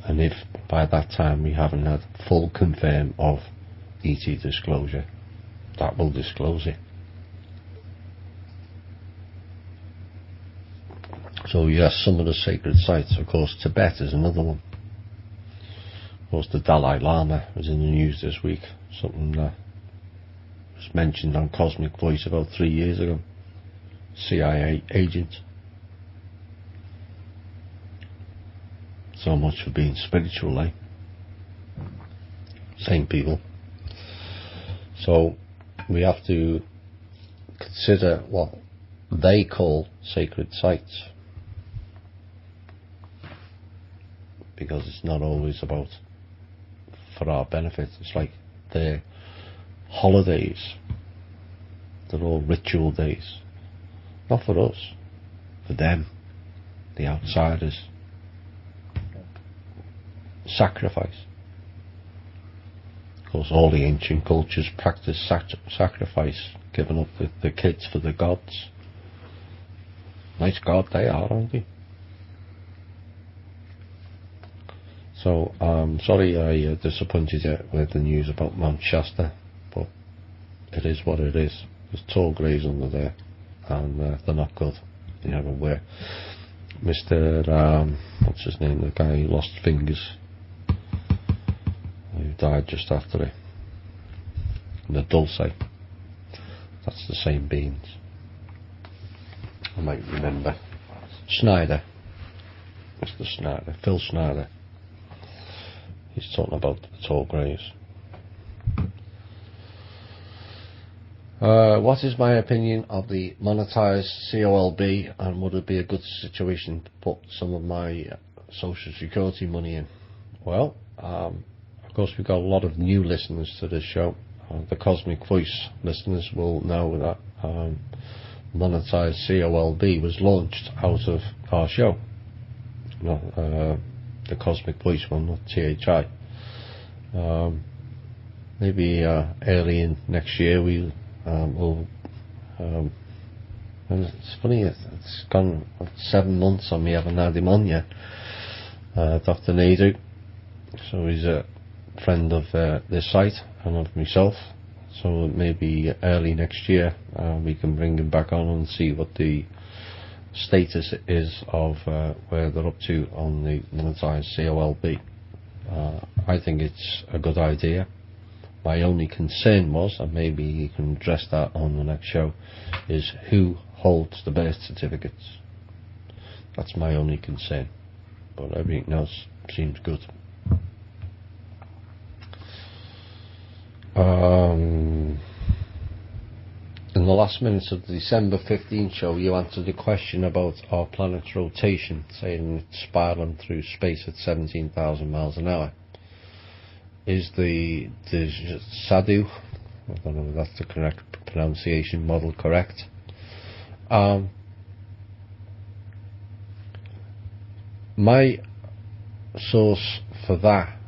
And if by that time we haven't had full confirm of ET disclosure, that will disclose it. So yes, some of the sacred sites, of course, Tibet is another one. Of course, the Dalai Lama was in the news this week, something that was mentioned on Cosmic Voice about 3 years ago. CIA agent. So much for being spiritual, eh? Same people. So we have to consider what they call sacred sites, because it's not always about for our benefit. It's like their holidays. They're all ritual days. Not for us, for them, the outsiders. Sacrifice. Of course, all the ancient cultures practice sacrifice, giving up the kids for the gods. Nice God they are, aren't they? So, sorry I disappointed you with the news about Mount Shasta, but it is what it is. There's tall greys under there, and they're not good. They never were. Mr. What's his name? The guy who lost fingers, who died just after it. And the Dulce. That's the same beans. I might remember. Schneider. Mr. Schneider. Phil Schneider. He's talking about the tall greys. What is my opinion of the monetised COLB, and would it be a good situation to put some of my social security money in? Well, of course we've got a lot of new listeners to this show. The Cosmic Voice listeners will know that monetised COLB was launched out of our show. Not the Cosmic Voice one, not THI. Maybe early in next year we will. And it's funny, it's gone 7 months and we haven't had him on yet. Dr. Nadu. So he's a friend of this site and of myself. So maybe early next year we can bring him back on and see what the status is of where they're up to on the monetised COLB. I think it's a good idea. My only concern was, and maybe you can address that on the next show, is who holds the birth certificates. That's my only concern. But everything else seems good. In the last minutes of the December 15th show, you answered a question about our planet's rotation, saying it's spiralling through space at 17,000 miles an hour. Is the Sadhu, I don't know if that's the correct pronunciation, model correct? My source for that,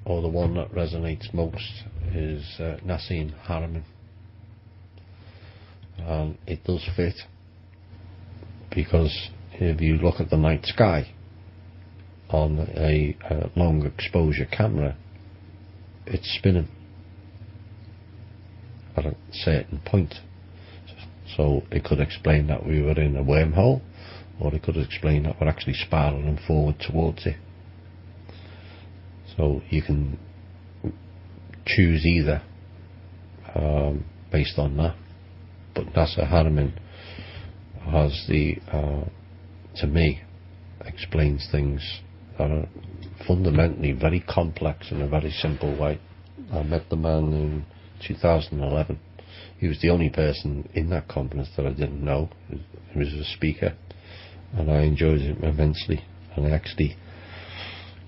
or the one that resonates most, is Nassim Haramein. It does fit, because if you look at the night sky on a long exposure camera, it's spinning at a certain point. So it could explain that we were in a wormhole, or it could explain that we're actually spiraling forward towards it. So you can choose either based on that. But Nassim Haramein has the, to me, explains things that are fundamentally very complex in a very simple way. I met the man in 2011. He was the only person in that conference that I didn't know. He was a speaker, and I enjoyed him immensely. And I actually,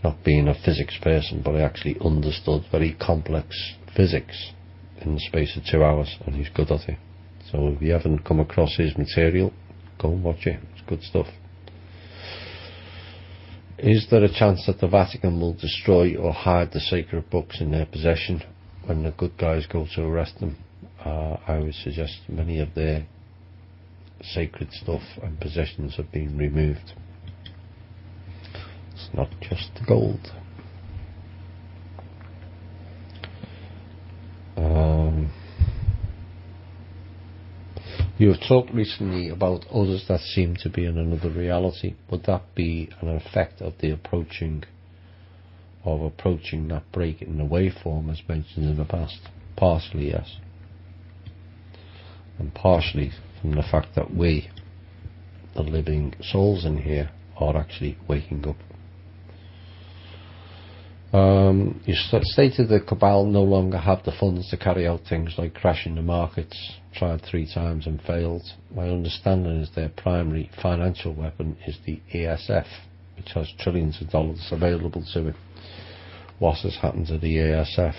not being a physics person, but I actually understood very complex physics in the space of 2 hours, and he's good at it. So if you haven't come across his material, go and watch it. It's good stuff. Is there a chance that the Vatican will destroy or hide the sacred books in their possession when the good guys go to arrest them? I would suggest many of their sacred stuff and possessions have been removed. not just the gold. You have talked recently about others that seem to be in another reality. Would that be an effect of the approaching that break in the waveform as mentioned in the past? Partially, yes. And partially from the fact that we, the living souls in here, are actually waking up. You stated that Cabal no longer have the funds to carry out things like crashing the markets, tried 3 times and failed. My understanding is their primary financial weapon is the ASF, which has trillions of dollars available to it. What has happened to the ASF?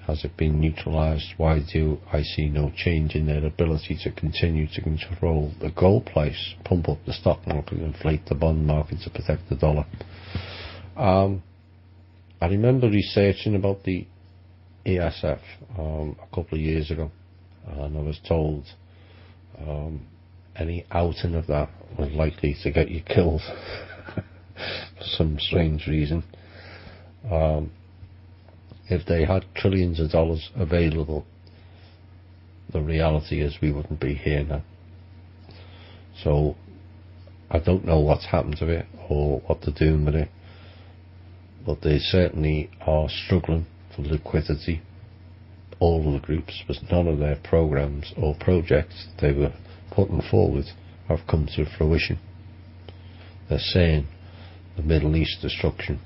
Has it been neutralised? Why do I see no change in their ability to continue to control the gold price, pump up the stock market, inflate the bond market to protect the dollar? I remember researching about the ASF a couple of years ago, and I was told any outing of that was likely to get you killed for some strange reason. If they had trillions of dollars available, the reality is we wouldn't be here now. So I don't know what's happened to it or what they're doing with it, but they certainly are struggling for liquidity. All of the groups, but none of their programs or projects they were putting forward have come to fruition. They're saying the Middle East destruction,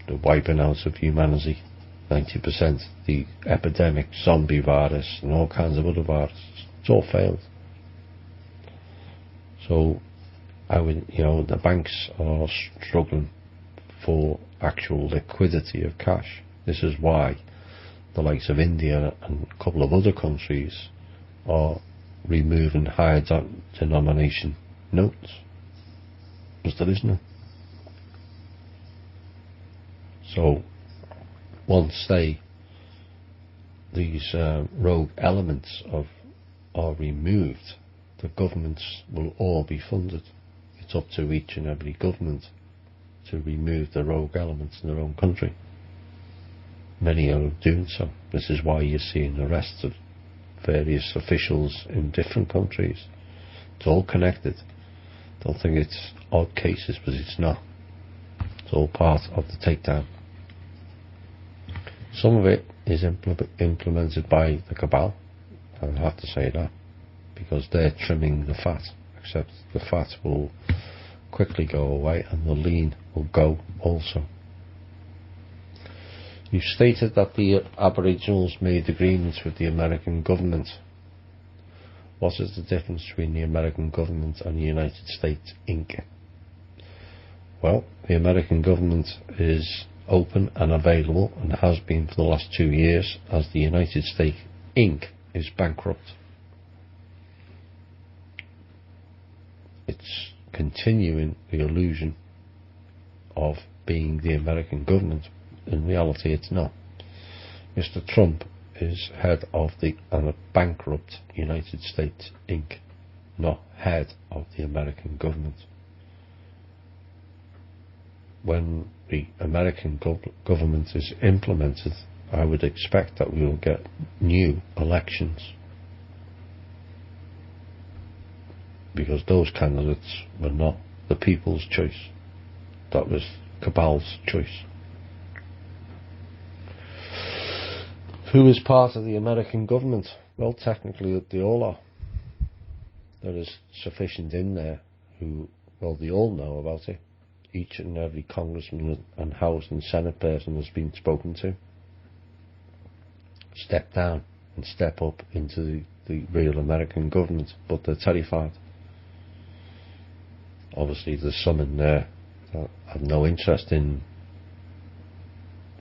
the wiping out of humanity, 90%, the epidemic, zombie virus, and all kinds of other viruses. It's all failed. So, the banks are struggling for actual liquidity of cash. This is why the likes of India and a couple of other countries are removing higher denomination notes, because there is none. So once these rogue elements are removed, the governments will all be funded. It's up to each and every government to remove the rogue elements in their own country. Many are doing so. This is why you're seeing arrests of various officials in different countries. It's all connected. Don't think it's odd cases, but it's not. It's all part of the takedown. Some of it is implemented by the cabal. I have to say that, because they're trimming the fat, except the fat will quickly go away and the lean will go also. You stated that the Aboriginals made agreements with the American government. What is the difference between the American government and the United States Inc.? Well, the American government is open and available and has been for the last 2 years, as the United States Inc. is bankrupt. It's continuing the illusion of being the American government. In reality, it's not. Mr. Trump is head of the bankrupt United States Inc., not head of the American government. When the American government is implemented, I would expect that we will get new elections, because those candidates were not the people's choice. That was cabal's choice. Who is part of the American government? Well, technically they all are. There is sufficient in there who, well, they all know about it. Each and every congressman and House and Senate person has been spoken to. Step down and step up into the real American government, but they're terrified. Obviously there's some in there that have no interest in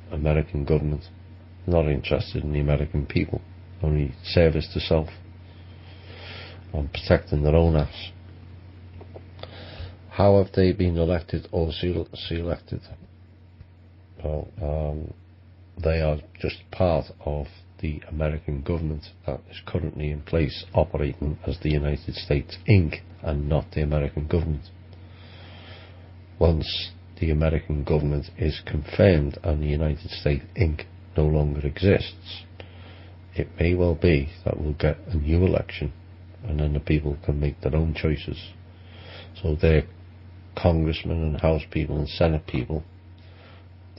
American government, not interested in the American people, only service to self and protecting their own ass. How have they been elected or selected? Well, they are just part of the American government that is currently in place, operating as the United States Inc. and not the American government. Once the American government is confirmed and the United States Inc. no longer exists, it may well be that we'll get a new election and then the people can make their own choices. So their congressmen and House people and Senate people,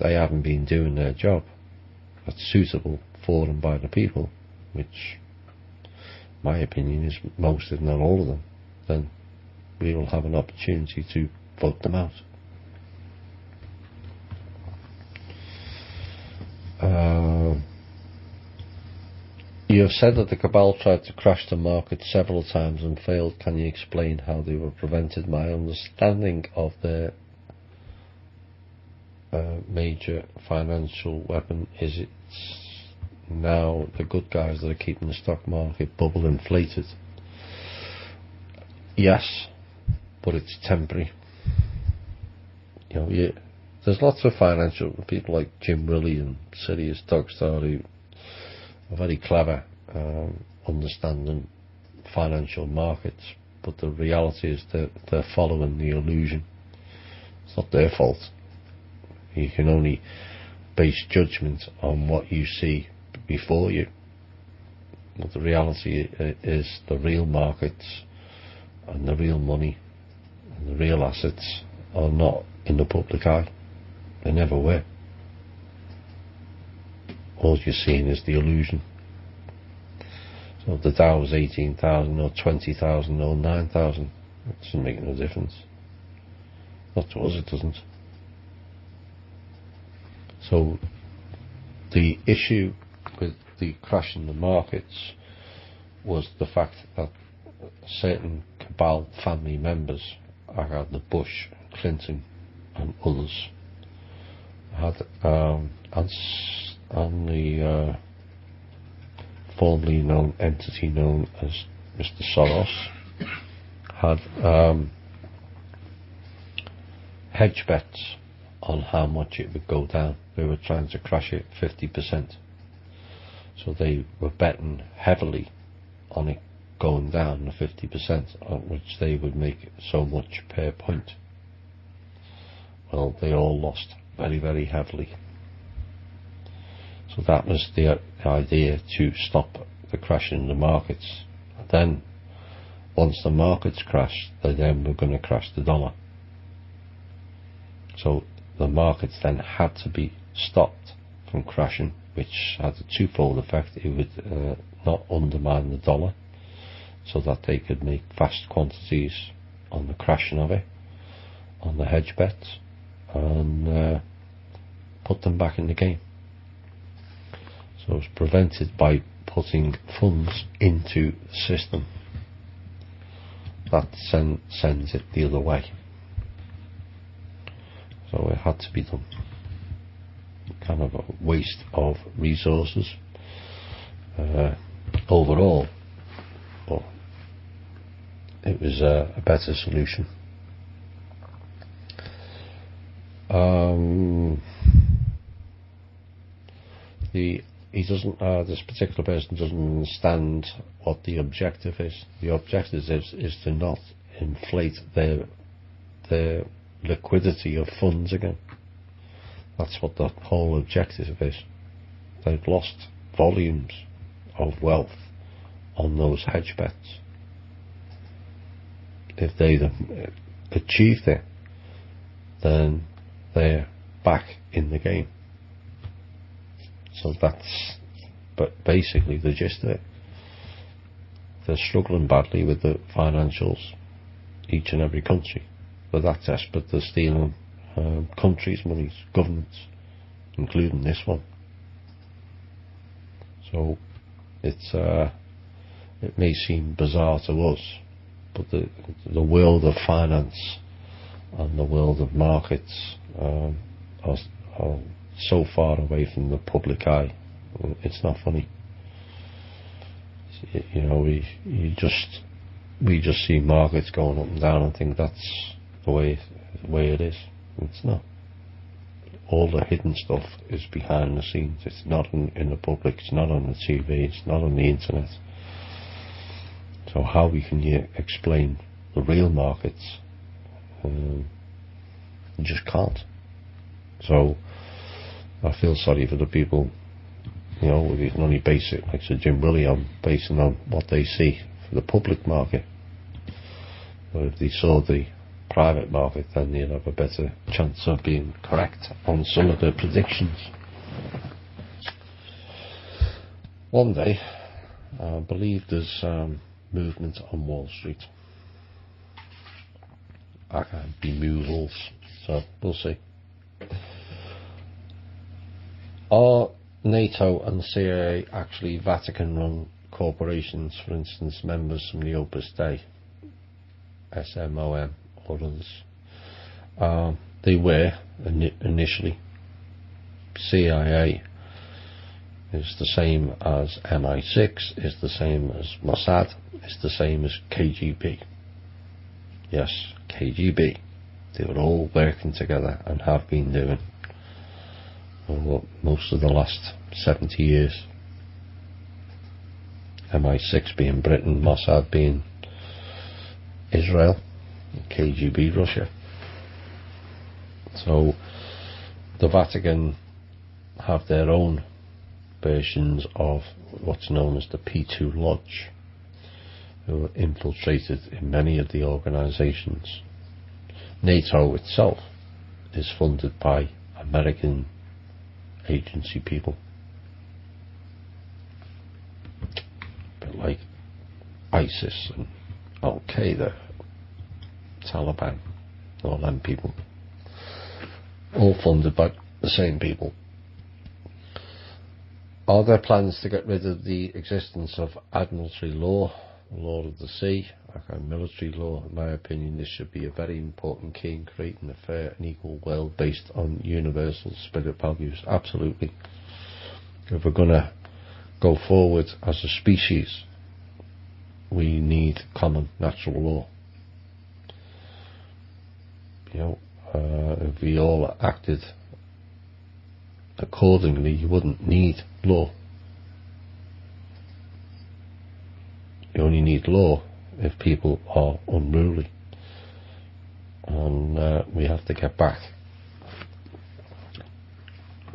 they haven't been doing their job that's suitable for them by the people, which my opinion is most if not all of them. Then we will have an opportunity to vote them out. You have said that the cabal tried to crash the market several times and failed. Can you explain how they were prevented? My understanding of their major financial weapon is it's now the good guys that are keeping the stock market bubble inflated. Yes, but it's temporary. There's lots of financial people like Jim Willie and Sirius Dogstar who are very clever, understanding financial markets, but the reality is that they're following the illusion. It's not their fault. You can only base judgment on what you see before you. But the reality is the real markets and the real money and the real assets are not in the public eye. They never were. All you're seeing is the illusion. So if the Dow was 18,000 or 20,000 or 9,000, it doesn't make no difference. Not to us, it doesn't. So the issue with the crash in the markets was the fact that certain cabal family members, the Bush, Clinton and others, had and the formerly known entity known as Mr. Soros had hedge bets on how much it would go down. They were trying to crash it 50%. So they were betting heavily on it going down to 50%, on which they would make so much per point. Well, they all lost very, very heavily. So that was the idea, to stop the crash in the markets. And then, once the markets crashed, they then were going to crash the dollar. So the markets then had to be stopped from crashing, which had a twofold effect. It would not undermine the dollar, so that they could make vast quantities on the crashing of it, on the hedge bets, and put them back in the game. So it's prevented by putting funds into the system. That sends it the other way. So it had to be done. Kind of a waste of resources overall, but it was a better solution. This particular person doesn't understand what the objective is. The objective is to not inflate their liquidity of funds again. That's what the whole objective is. They've lost volumes of wealth on those hedge bets. If they'd achieved it, then they're back in the game. So that's basically the gist of it. They're struggling badly with the financials, each and every country. They're that desperate, they're stealing countries' monies, governments, including this one. So it may seem bizarre to us, but the world of finance and the world of markets are so far away from the public eye. It's not funny. We just see markets going up and down and think that's the way it is. It's not. All the hidden stuff is behind the scenes. It's not in the public. It's not on the TV. It's not on the internet. So how can you explain the real markets You just can't. So I feel sorry for the people, with these only basic, like Sir Jim William, basing on what they see for the public market. But if they saw the private market, then you'd have a better chance of being correct on some of the predictions. One day, I believe there's movement on Wall Street. I can't be movals, so we'll see. Are NATO and the CIA actually Vatican-run corporations, for instance, members from the Opus Dei, SMOM or others? They were initially. CIA is the same as MI6, is the same as Mossad, is the same as KGB. Yes, KGB. They were all working together and have been doing for most of the last 70 years. MI6 being Britain, Mossad being Israel, KGB Russia. So the Vatican have their own versions of what's known as the P2 Lodge, who are infiltrated in many of the organisations. NATO itself is funded by American agency people, a bit like ISIS and Al Qaeda, Taliban, all them people, all funded by the same people. Are there plans to get rid of the existence of admiralty law, law of the sea, military law? In my opinion, this should be a very important key in creating a fair and equal world based on universal spirit values. Absolutely. If we're going to go forward as a species, we need common natural law. If we all acted accordingly, you wouldn't need law. You only need law if people are unruly. And we have to get back,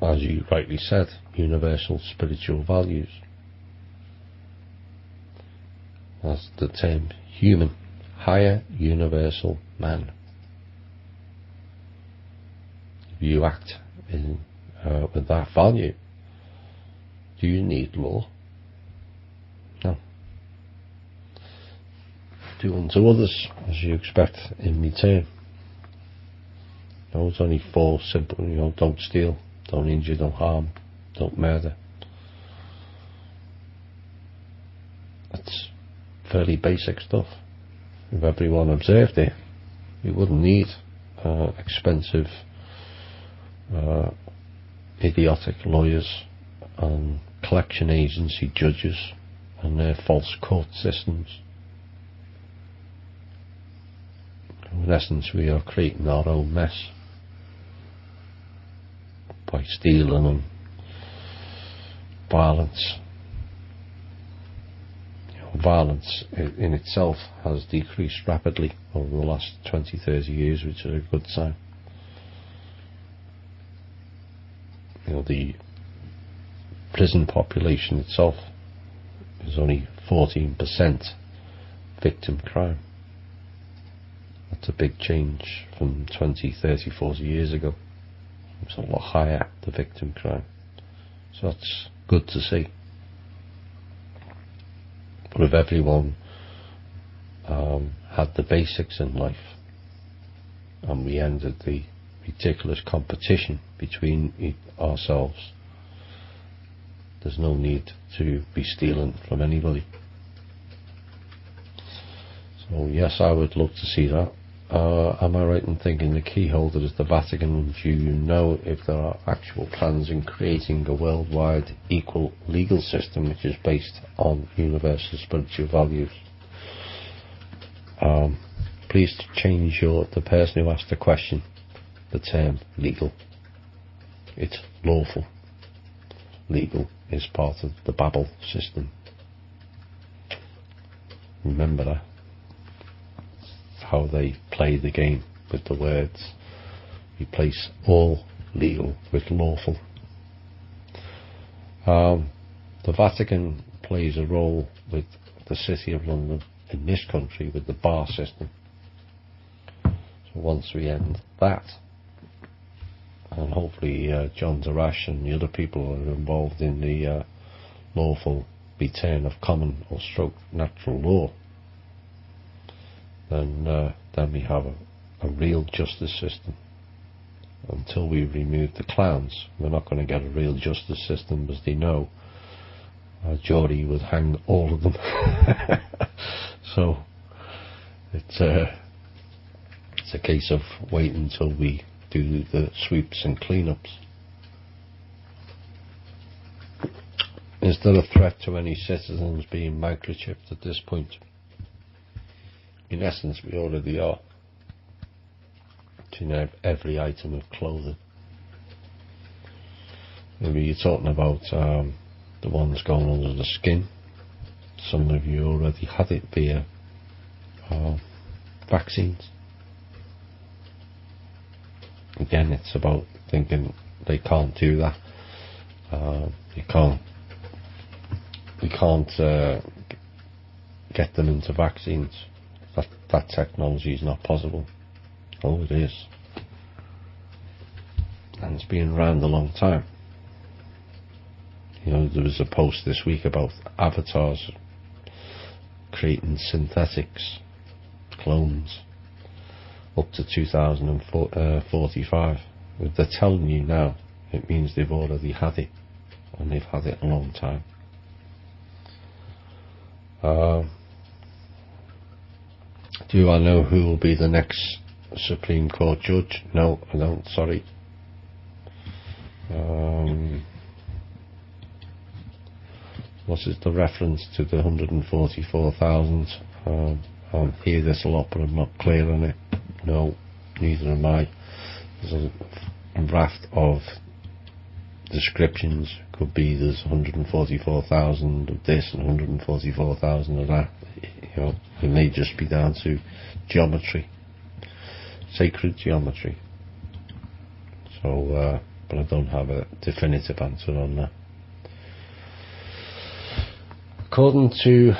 as you rightly said, universal spiritual values. That's the term human, higher universal man. If you act in with that value, do you need law? No. Do unto others as you expect in return. It's only 4 simple, don't steal, don't injure, don't harm, don't murder. That's fairly basic stuff. If everyone observed it, we wouldn't need expensive idiotic lawyers and collection agency judges and their false court systems. In essence, we are creating our own mess by stealing and violence. Violence in itself has decreased rapidly over the last 20-30 years, which is a good sign. The prison population itself is only 14% victim crime. That's a big change from 20, 30, 40 years ago. It's a lot higher, the victim crime. So that's good to see. But if everyone had the basics in life, and we ended the ridiculous competition between ourselves, there's no need to be stealing from anybody. So yes, I would love to see that. Am I right in thinking the key holder is the Vatican? Do you know if there are actual plans in creating a worldwide equal legal system which is based on universal spiritual values? Please change the person who asked the question, the term legal. It's lawful. Legal is part of the Babel system. Remember that. How they play the game with the words. replace all legal with lawful. The Vatican plays a role with the City of London in this country with the bar system. So once we end that, and hopefully John Darash and the other people who are involved in the lawful return of common or stroke natural law, then we have a real justice system. Until we remove the clowns, we're not going to get a real justice system, as they know. Geordie would hang all of them. So it's a case of waiting until we do the sweeps and cleanups. Is there a threat to any citizens being microchipped at this point? In essence, we already are. You know, every item of clothing. Maybe you're talking about the ones going under the skin. Some of you already had it via vaccines. Again, it's about thinking they can't do that. We can't get them into vaccines. That technology is not possible. Oh, it is. And it's been around a long time. You know, there was a post this week about avatars creating synthetics, clones, up to 2045. If they're telling you now, it means they've already had it, and they've had it a long time. Do I know who will be the next Supreme Court judge? No, I don't, sorry. What is the reference to the 144,000? I hear this a lot, but I'm not clear on it. No, neither am I. There's a raft of descriptions. Could be there's 144,000 of this and 144,000 of that. You know, it may just be down to geometry, sacred geometry. So, but I don't have a definitive answer on that. According to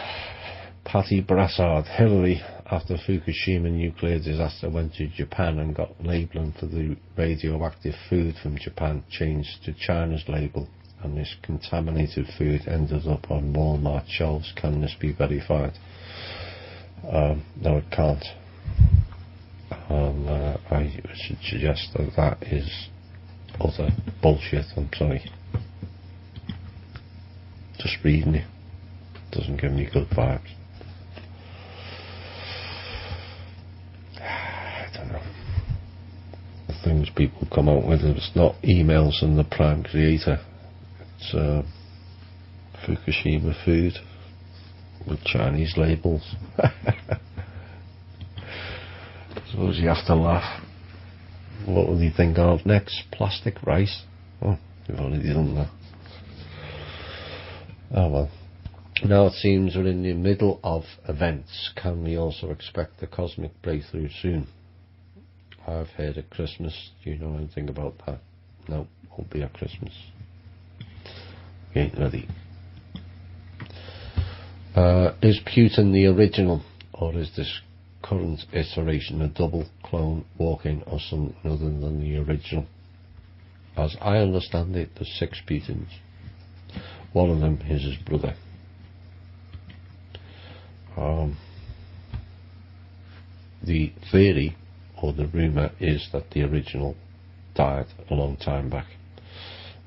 Patty Brassard, Hillary, after Fukushima nuclear disaster, went to Japan and got labelling for the radioactive food from Japan changed to China's label, and this contaminated food ended up on Walmart shelves. Can this be verified? No, it can't. I should suggest that is utter bullshit. I'm sorry. Just reading it doesn't give me good vibes. I don't know. The things people come out with, it's not emails from the Prime Creator. It's Fukushima food with Chinese labels. I suppose you have to laugh. What will you think of next? Plastic rice? Oh, we've already done that. Oh well. Now it seems we're in the middle of events. Can we also expect a cosmic breakthrough soon? I've heard at Christmas. Do you know anything about that? No, won't be at Christmas. We ain't ready. Is Putin the original, or is this current iteration a double clone walking or something other than the original? As I understand it, there's 6 Putins. One of them is his brother. The theory or the rumour is that the original died a long time back,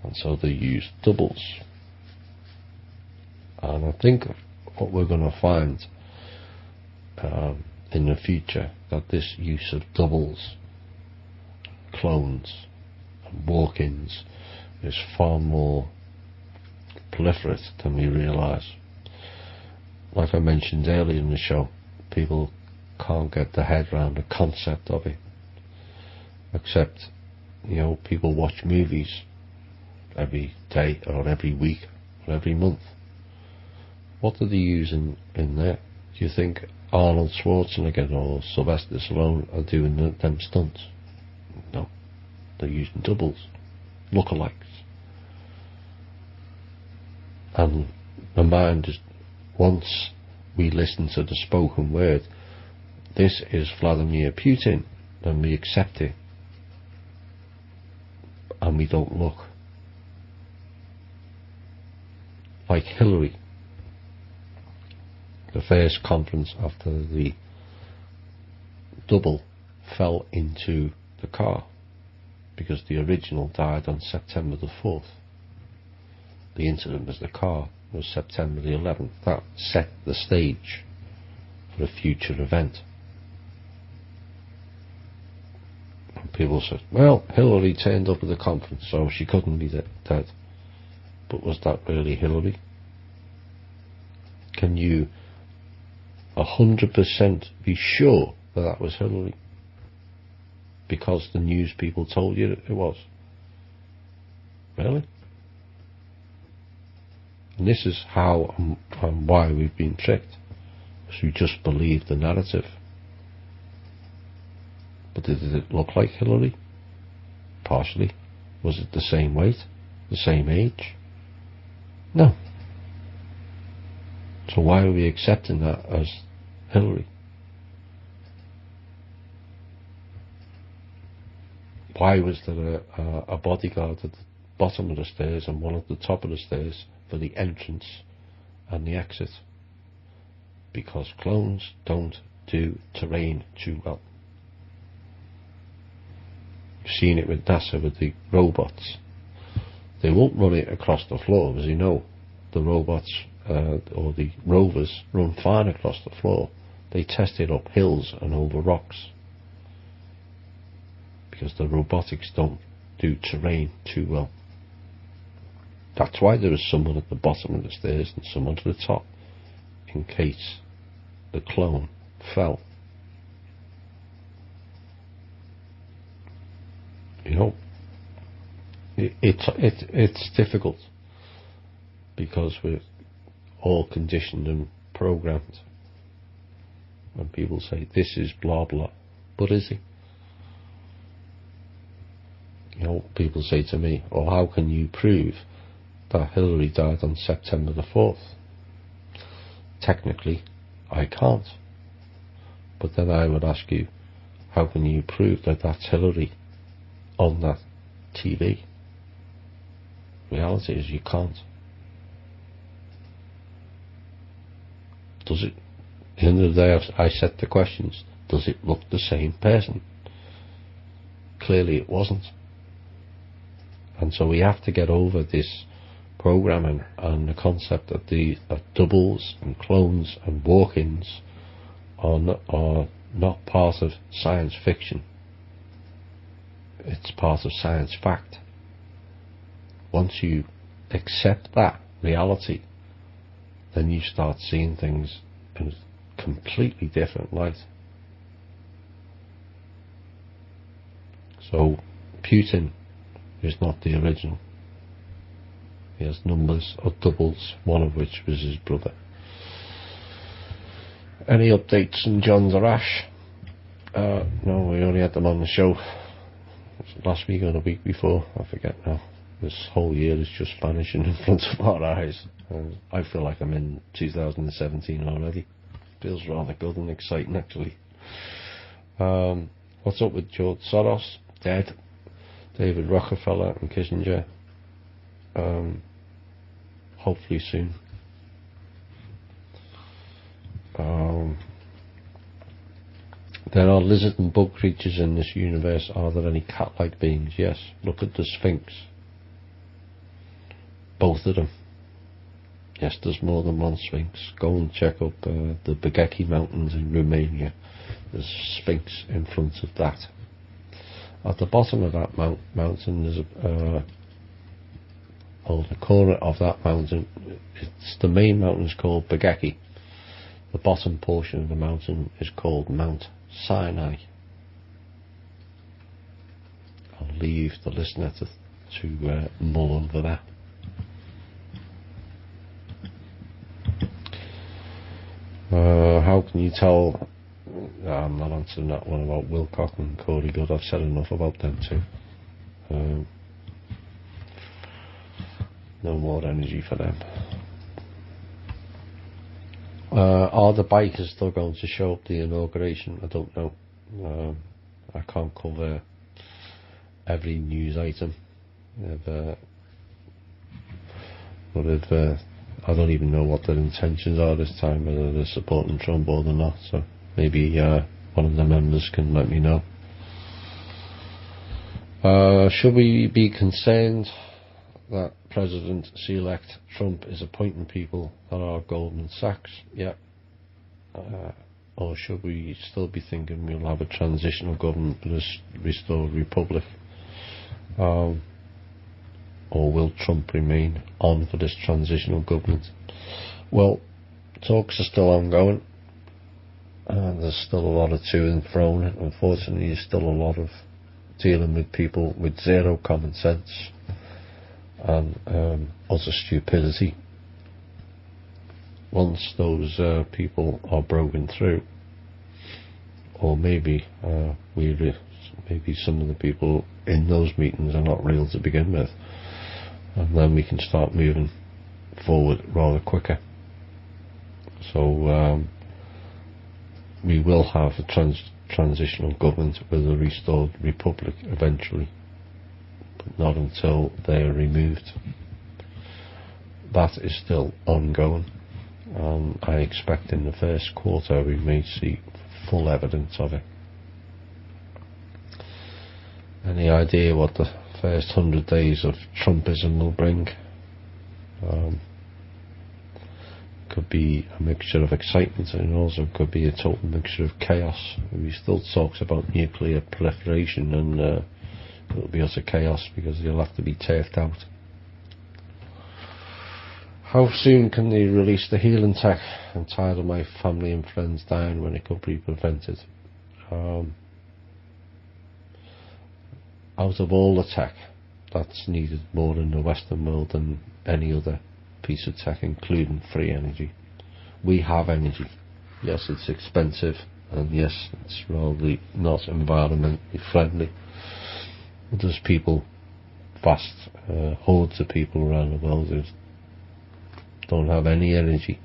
and so they used doubles. And I think what we're going to find in the future, that this use of doubles, clones and walk-ins is far more proliferate than we realise. Like I mentioned earlier in the show, people can't get their head around the concept of it. Except, you know, people watch movies every day or every week or every month. What are they using in there? Do you think Arnold Schwarzenegger or Sylvester Stallone are doing them stunts? No, They're using doubles, lookalikes. And the mind is, once we listen to the spoken word, this is Vladimir Putin, then we accept it. And we don't look. Like Hillary. The first conference after the double fell into the car, because the original died on September the 4th. The incident was the car was September the 11th. That set the stage for a future event. And people said, well, Hillary turned up at the conference, so she couldn't be dead. But was that really Hillary? Can you 100% be sure that that was Hillary? Because the news people told you it was. Really? And this is how and why we've been tricked. Because we just believe the narrative. But did it look like Hillary? Partially. Was it the same weight? The same age? No. So why are we accepting that as Hillary? Why was there a bodyguard at the bottom of the stairs and one at the top of the stairs for the entrance and the exit? Because clones don't do terrain too well. You've seen it with NASA with the robots. They won't run it across the floor, as you know. The robots or the rovers run fine across the floor. They test it up hills and over rocks. Because the robotics don't do terrain too well. That's why there is someone at the bottom of the stairs and someone at the top, in case the clone fell. You know, it's difficult because we're all conditioned and programmed. When people say this is blah blah, but is it? You know, people say to me, "Oh, how can you prove that Hillary died on September the 4th?" Technically, I can't. But then I would ask you, how can you prove that that's Hillary on that TV? Reality is you can't. Does it? At the end of the day, I set the questions. Does it look the same person? Clearly it wasn't. And so we have to get over this programming and the concept that the doubles and clones and walk-ins are not part of science fiction. It's part of science fact. Once you accept that reality, then you start seeing things in a completely different light. So Putin is not the original. He has numbers of doubles, one of which was his brother. Any updates on John Zarash? No, we only had them on the show last week or the week before, I forget now. This whole year is just vanishing in front of our eyes. I feel like I'm in 2017 already. Feels rather good and exciting, actually. What's up with George Soros? Dead. David Rockefeller and Kissinger. Hopefully soon. There are lizard and bug creatures in this universe. Are there any cat-like beings? Yes. Look at the Sphinx. Both of them. Yes, there's more than one Sphinx. Go and check up the Begeki Mountains in Romania. There's a Sphinx in front of that. At the bottom of that mountain, there's the corner of that mountain, the main mountain is called Begeki. The bottom portion of the mountain is called Mount Sinai. I'll leave the listener to mull over that. How can you tell? I'm not answering that one about Wilcock and Corey Good. I've said enough about them too. No more energy for them. Are the bikers still going to show up the inauguration? I don't know. I can't cover every news item. I don't even know what their intentions are this time, whether they're supporting Trump or not. So maybe one of the members can let me know. Should we be concerned that President-elect Trump is appointing people that are Goldman Sachs? Yeah. Or should we still be thinking we'll have a transitional government with a restored republic? Or will Trump remain on for this transitional government? Well, talks are still ongoing. There's still a lot of to and fro. Unfortunately, there's still a lot of dealing with people with zero common sense and utter stupidity. Once those people are broken through, or maybe some of the people in those meetings are not real to begin with, and then we can start moving forward rather quicker. So we will have a transitional government with a restored republic eventually, but not until they are removed. That is still ongoing. I expect in the first quarter we may see full evidence of it. Any idea what the first 100 days of Trumpism will bring? Could be a mixture of excitement, and also could be a total mixture of chaos. We still talks about nuclear proliferation, and it'll be utter chaos because they'll have to be turfed out. How soon can they release the healing tech? I'm tired of my family and friends dying when it could be prevented. Out of all the tech that's needed more in the Western world than any other piece of tech, including free energy. We have energy. Yes, it's expensive, and yes, it's probably not environmentally friendly. But there's people, vast hordes of people around the world who don't have any energy.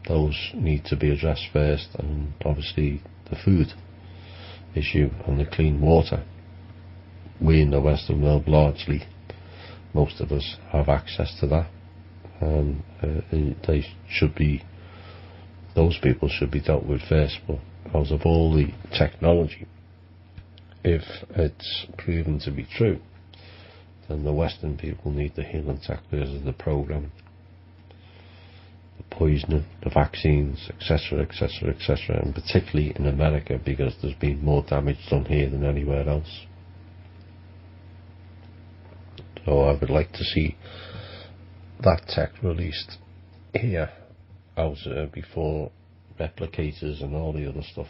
Those need to be addressed first, and obviously the food issue and the clean water. We in the Western world, largely, most of us have access to that, and those people should be dealt with first. But out of all the technology, if it's proven to be true, then the Western people need the healing tech because of the programming, the poisoning, the vaccines, etc., etc., etc., and particularly in America, because there's been more damage done here than anywhere else. So I would like to see that tech released here out before replicators and all the other stuff,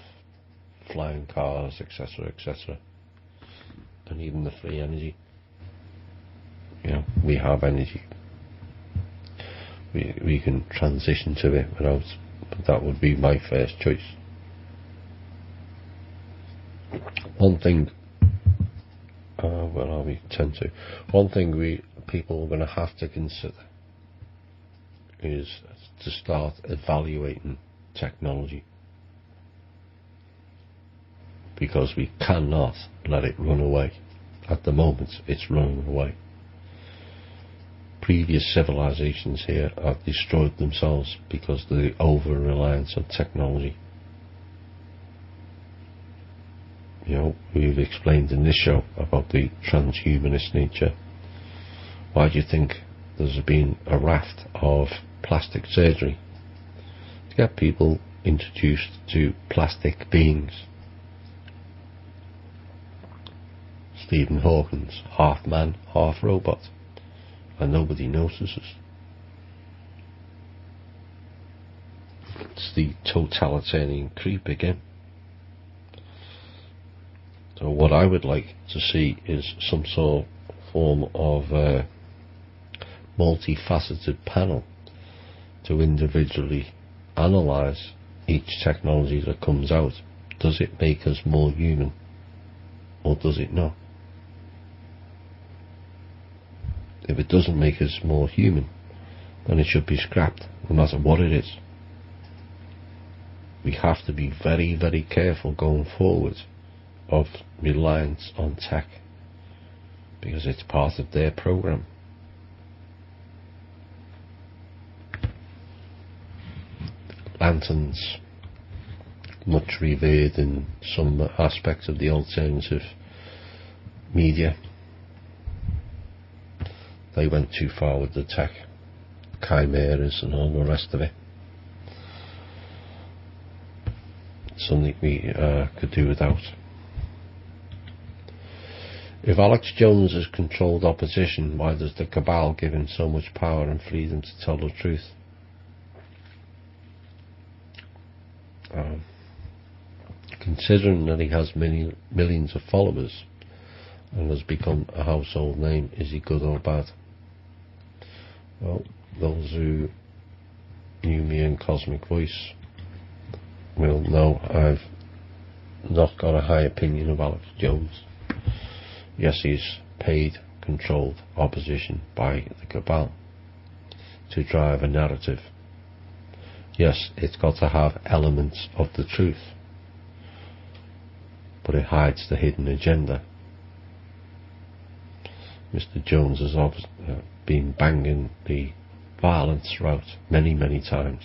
flying cars, etc., etc., and even the free energy. You know, we have energy. We can transition to it without, but that would be my first choice. One thing, one thing people are going to have to consider is to start evaluating technology, because we cannot let it run away. At the moment, it's running away. Previous civilizations here have destroyed themselves because of the over-reliance on technology. You know, we've explained in this show about the transhumanist nature. Why do you think there's been a raft of plastic surgery? To get people introduced to plastic beings. Stephen Hawking's half man, half robot, and nobody notices. It's the totalitarian creep again. So what I would like to see is some sort of form of multifaceted panel to individually analyse each technology that comes out. Does it make us more human, or does it not? If it doesn't make us more human, then it should be scrapped, no matter what it is. We have to be very, very careful going forward of reliance on tech, because it's part of their program. Lanterns, much revered in some aspects of the alternative media, they went too far with the tech, chimeras and all the rest of it. Something we could do without. If Alex Jones has controlled opposition, why does the cabal give him so much power and freedom to tell the truth? Considering that he has many millions of followers and has become a household name, is he good or bad? Well, those who knew me in Cosmic Voice will know I've not got a high opinion of Alex Jones. Yes, he's paid, controlled opposition by the cabal to drive a narrative. Yes, it's got to have elements of the truth, but it hides the hidden agenda. Mr. Jones has been banging the violence route many, many times.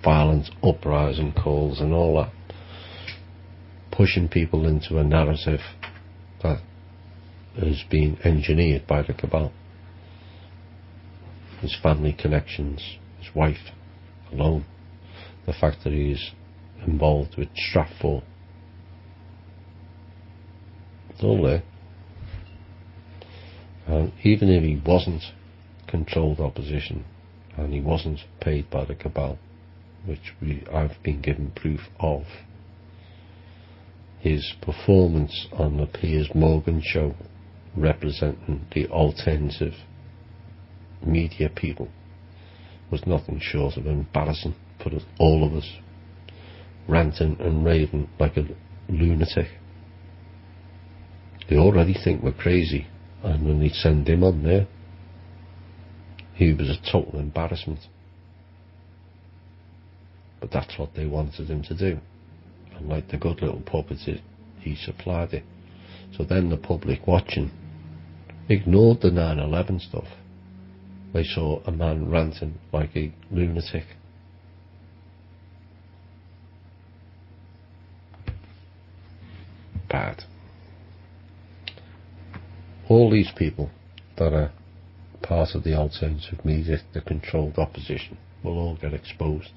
Violence, uprising calls and all that, pushing people into a narrative that has been engineered by the cabal. His family connections, his wife alone, the fact that he is involved with Stratfor, it's all there. And even if he wasn't controlled opposition and he wasn't paid by the cabal, which I've been given proof of, his performance on the Piers Morgan show representing the alternative media people was nothing short of embarrassing for all of us, ranting and raving like a lunatic. They already think we're crazy, and when they send him on there, he was a total embarrassment. But that's what they wanted him to do, and like the good little puppet he supplied it. So then the public watching ignored the 9/11 stuff. They saw a man ranting like a lunatic. Bad. All these people that are part of the alternative media, the controlled opposition, will all get exposed.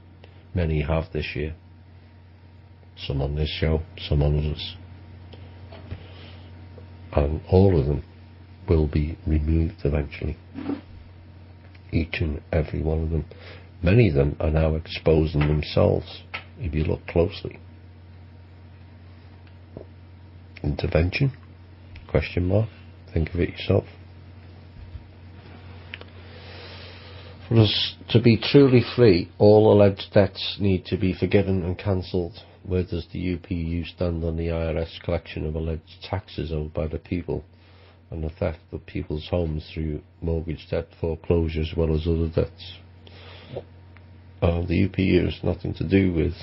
Many have this year. Some on this show, some on others. And all of them will be removed eventually. Each and every one of them. Many of them are now exposing themselves, if you look closely. Intervention? Question mark. Think of it yourself. For us to be truly free, all alleged debts need to be forgiven and cancelled. Where does the UPU stand on the IRS collection of alleged taxes owed by the people and the theft of people's homes through mortgage debt, foreclosure, as well as other debts? The UPU has nothing to do with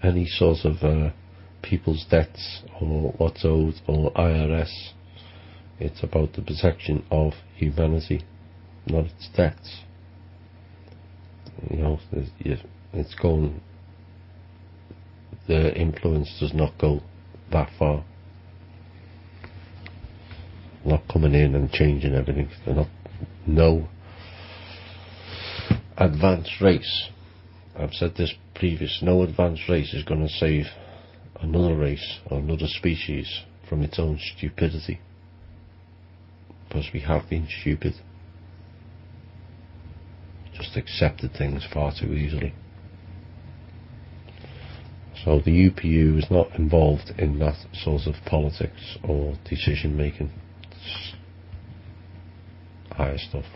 any sort of people's debts or what's owed or IRS. It's about the protection of humanity, not its debts. You know, it's going. Their influence does not go that far. Not coming in and changing everything. They're not. No advanced race. I've said this previous. No advanced race is going to save another race or another species from its own stupidity. Because we have been stupid. Just accepted things far too easily. So the UPU is not involved in that sort of politics or decision making. It's higher stuff.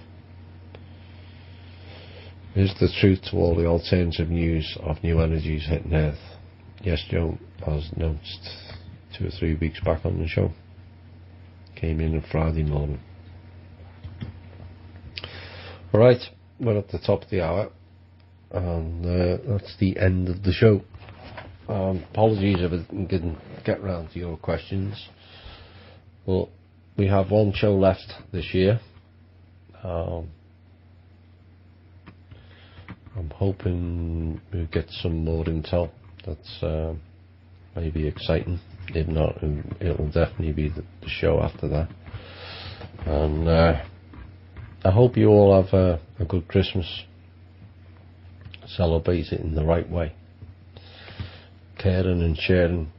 Is the truth to all the alternative news of new energies hitting Earth? Yes, Joe, as announced 2 or 3 weeks back on the show. Came in on Friday morning. Alright, we're at the top of the hour, and that's the end of the show. Apologies if I didn't get round to your questions, but we have one show left this year. I'm hoping we'll get some more intel that's maybe exciting. If not, it'll definitely be the show after that. And I hope you all have a good Christmas. Celebrate it in the right way. Caring and sharing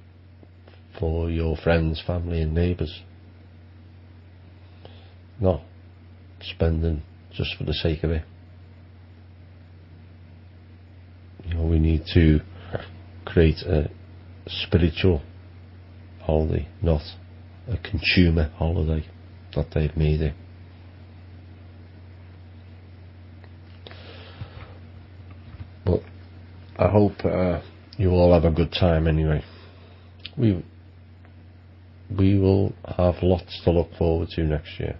for your friends, family and neighbours. Not spending just for the sake of it. You know, we need to create a spiritual holiday, not a consumer holiday that they've made it. But I hope you all have a good time anyway. We will have lots to look forward to next year.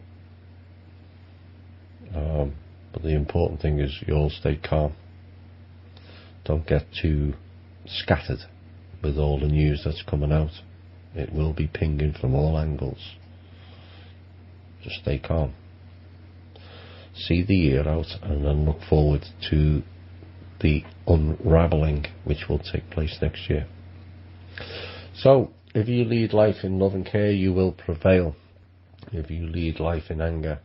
But the important thing is you all stay calm. Don't get too scattered with all the news that's coming out. It will be pinging from all angles. Just stay calm. See the year out and then look forward to the unravelling which will take place next year. So, if you lead life in love and care, you will prevail. If you lead life in anger,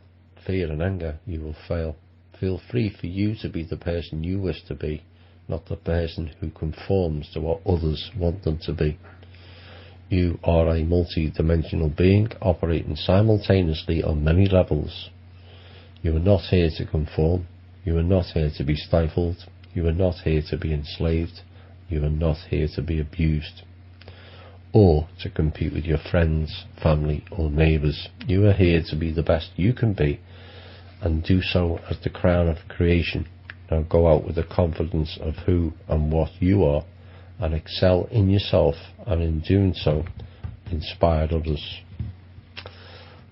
fear and anger, you will fail. Feel free for you to be the person you wish to be, not the person who conforms to what others want them to be. You are a multi-dimensional being operating simultaneously on many levels. You are not here to conform. You are not here to be stifled. You are not here to be enslaved. You are not here to be abused or to compete with your friends, family or neighbours. You are here to be the best you can be and do so as the crown of creation. Now go out with the confidence of who and what you are and excel in yourself, and in doing so inspire others.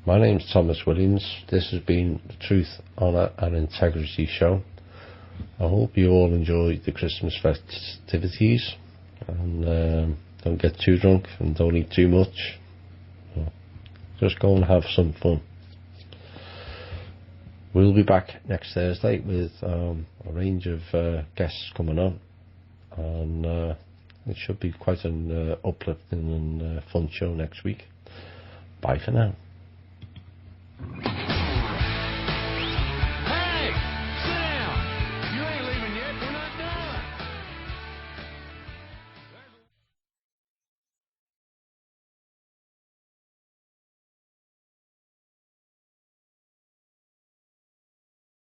My name's Thomas Williams. This has been the Truth, Honour and Integrity show. I hope you all enjoyed the Christmas festivities, and don't get too drunk and don't eat too much. Just go and have some fun. We'll be back next Thursday with a range of guests coming on, and it should be quite an uplifting and fun show next week. Bye for now.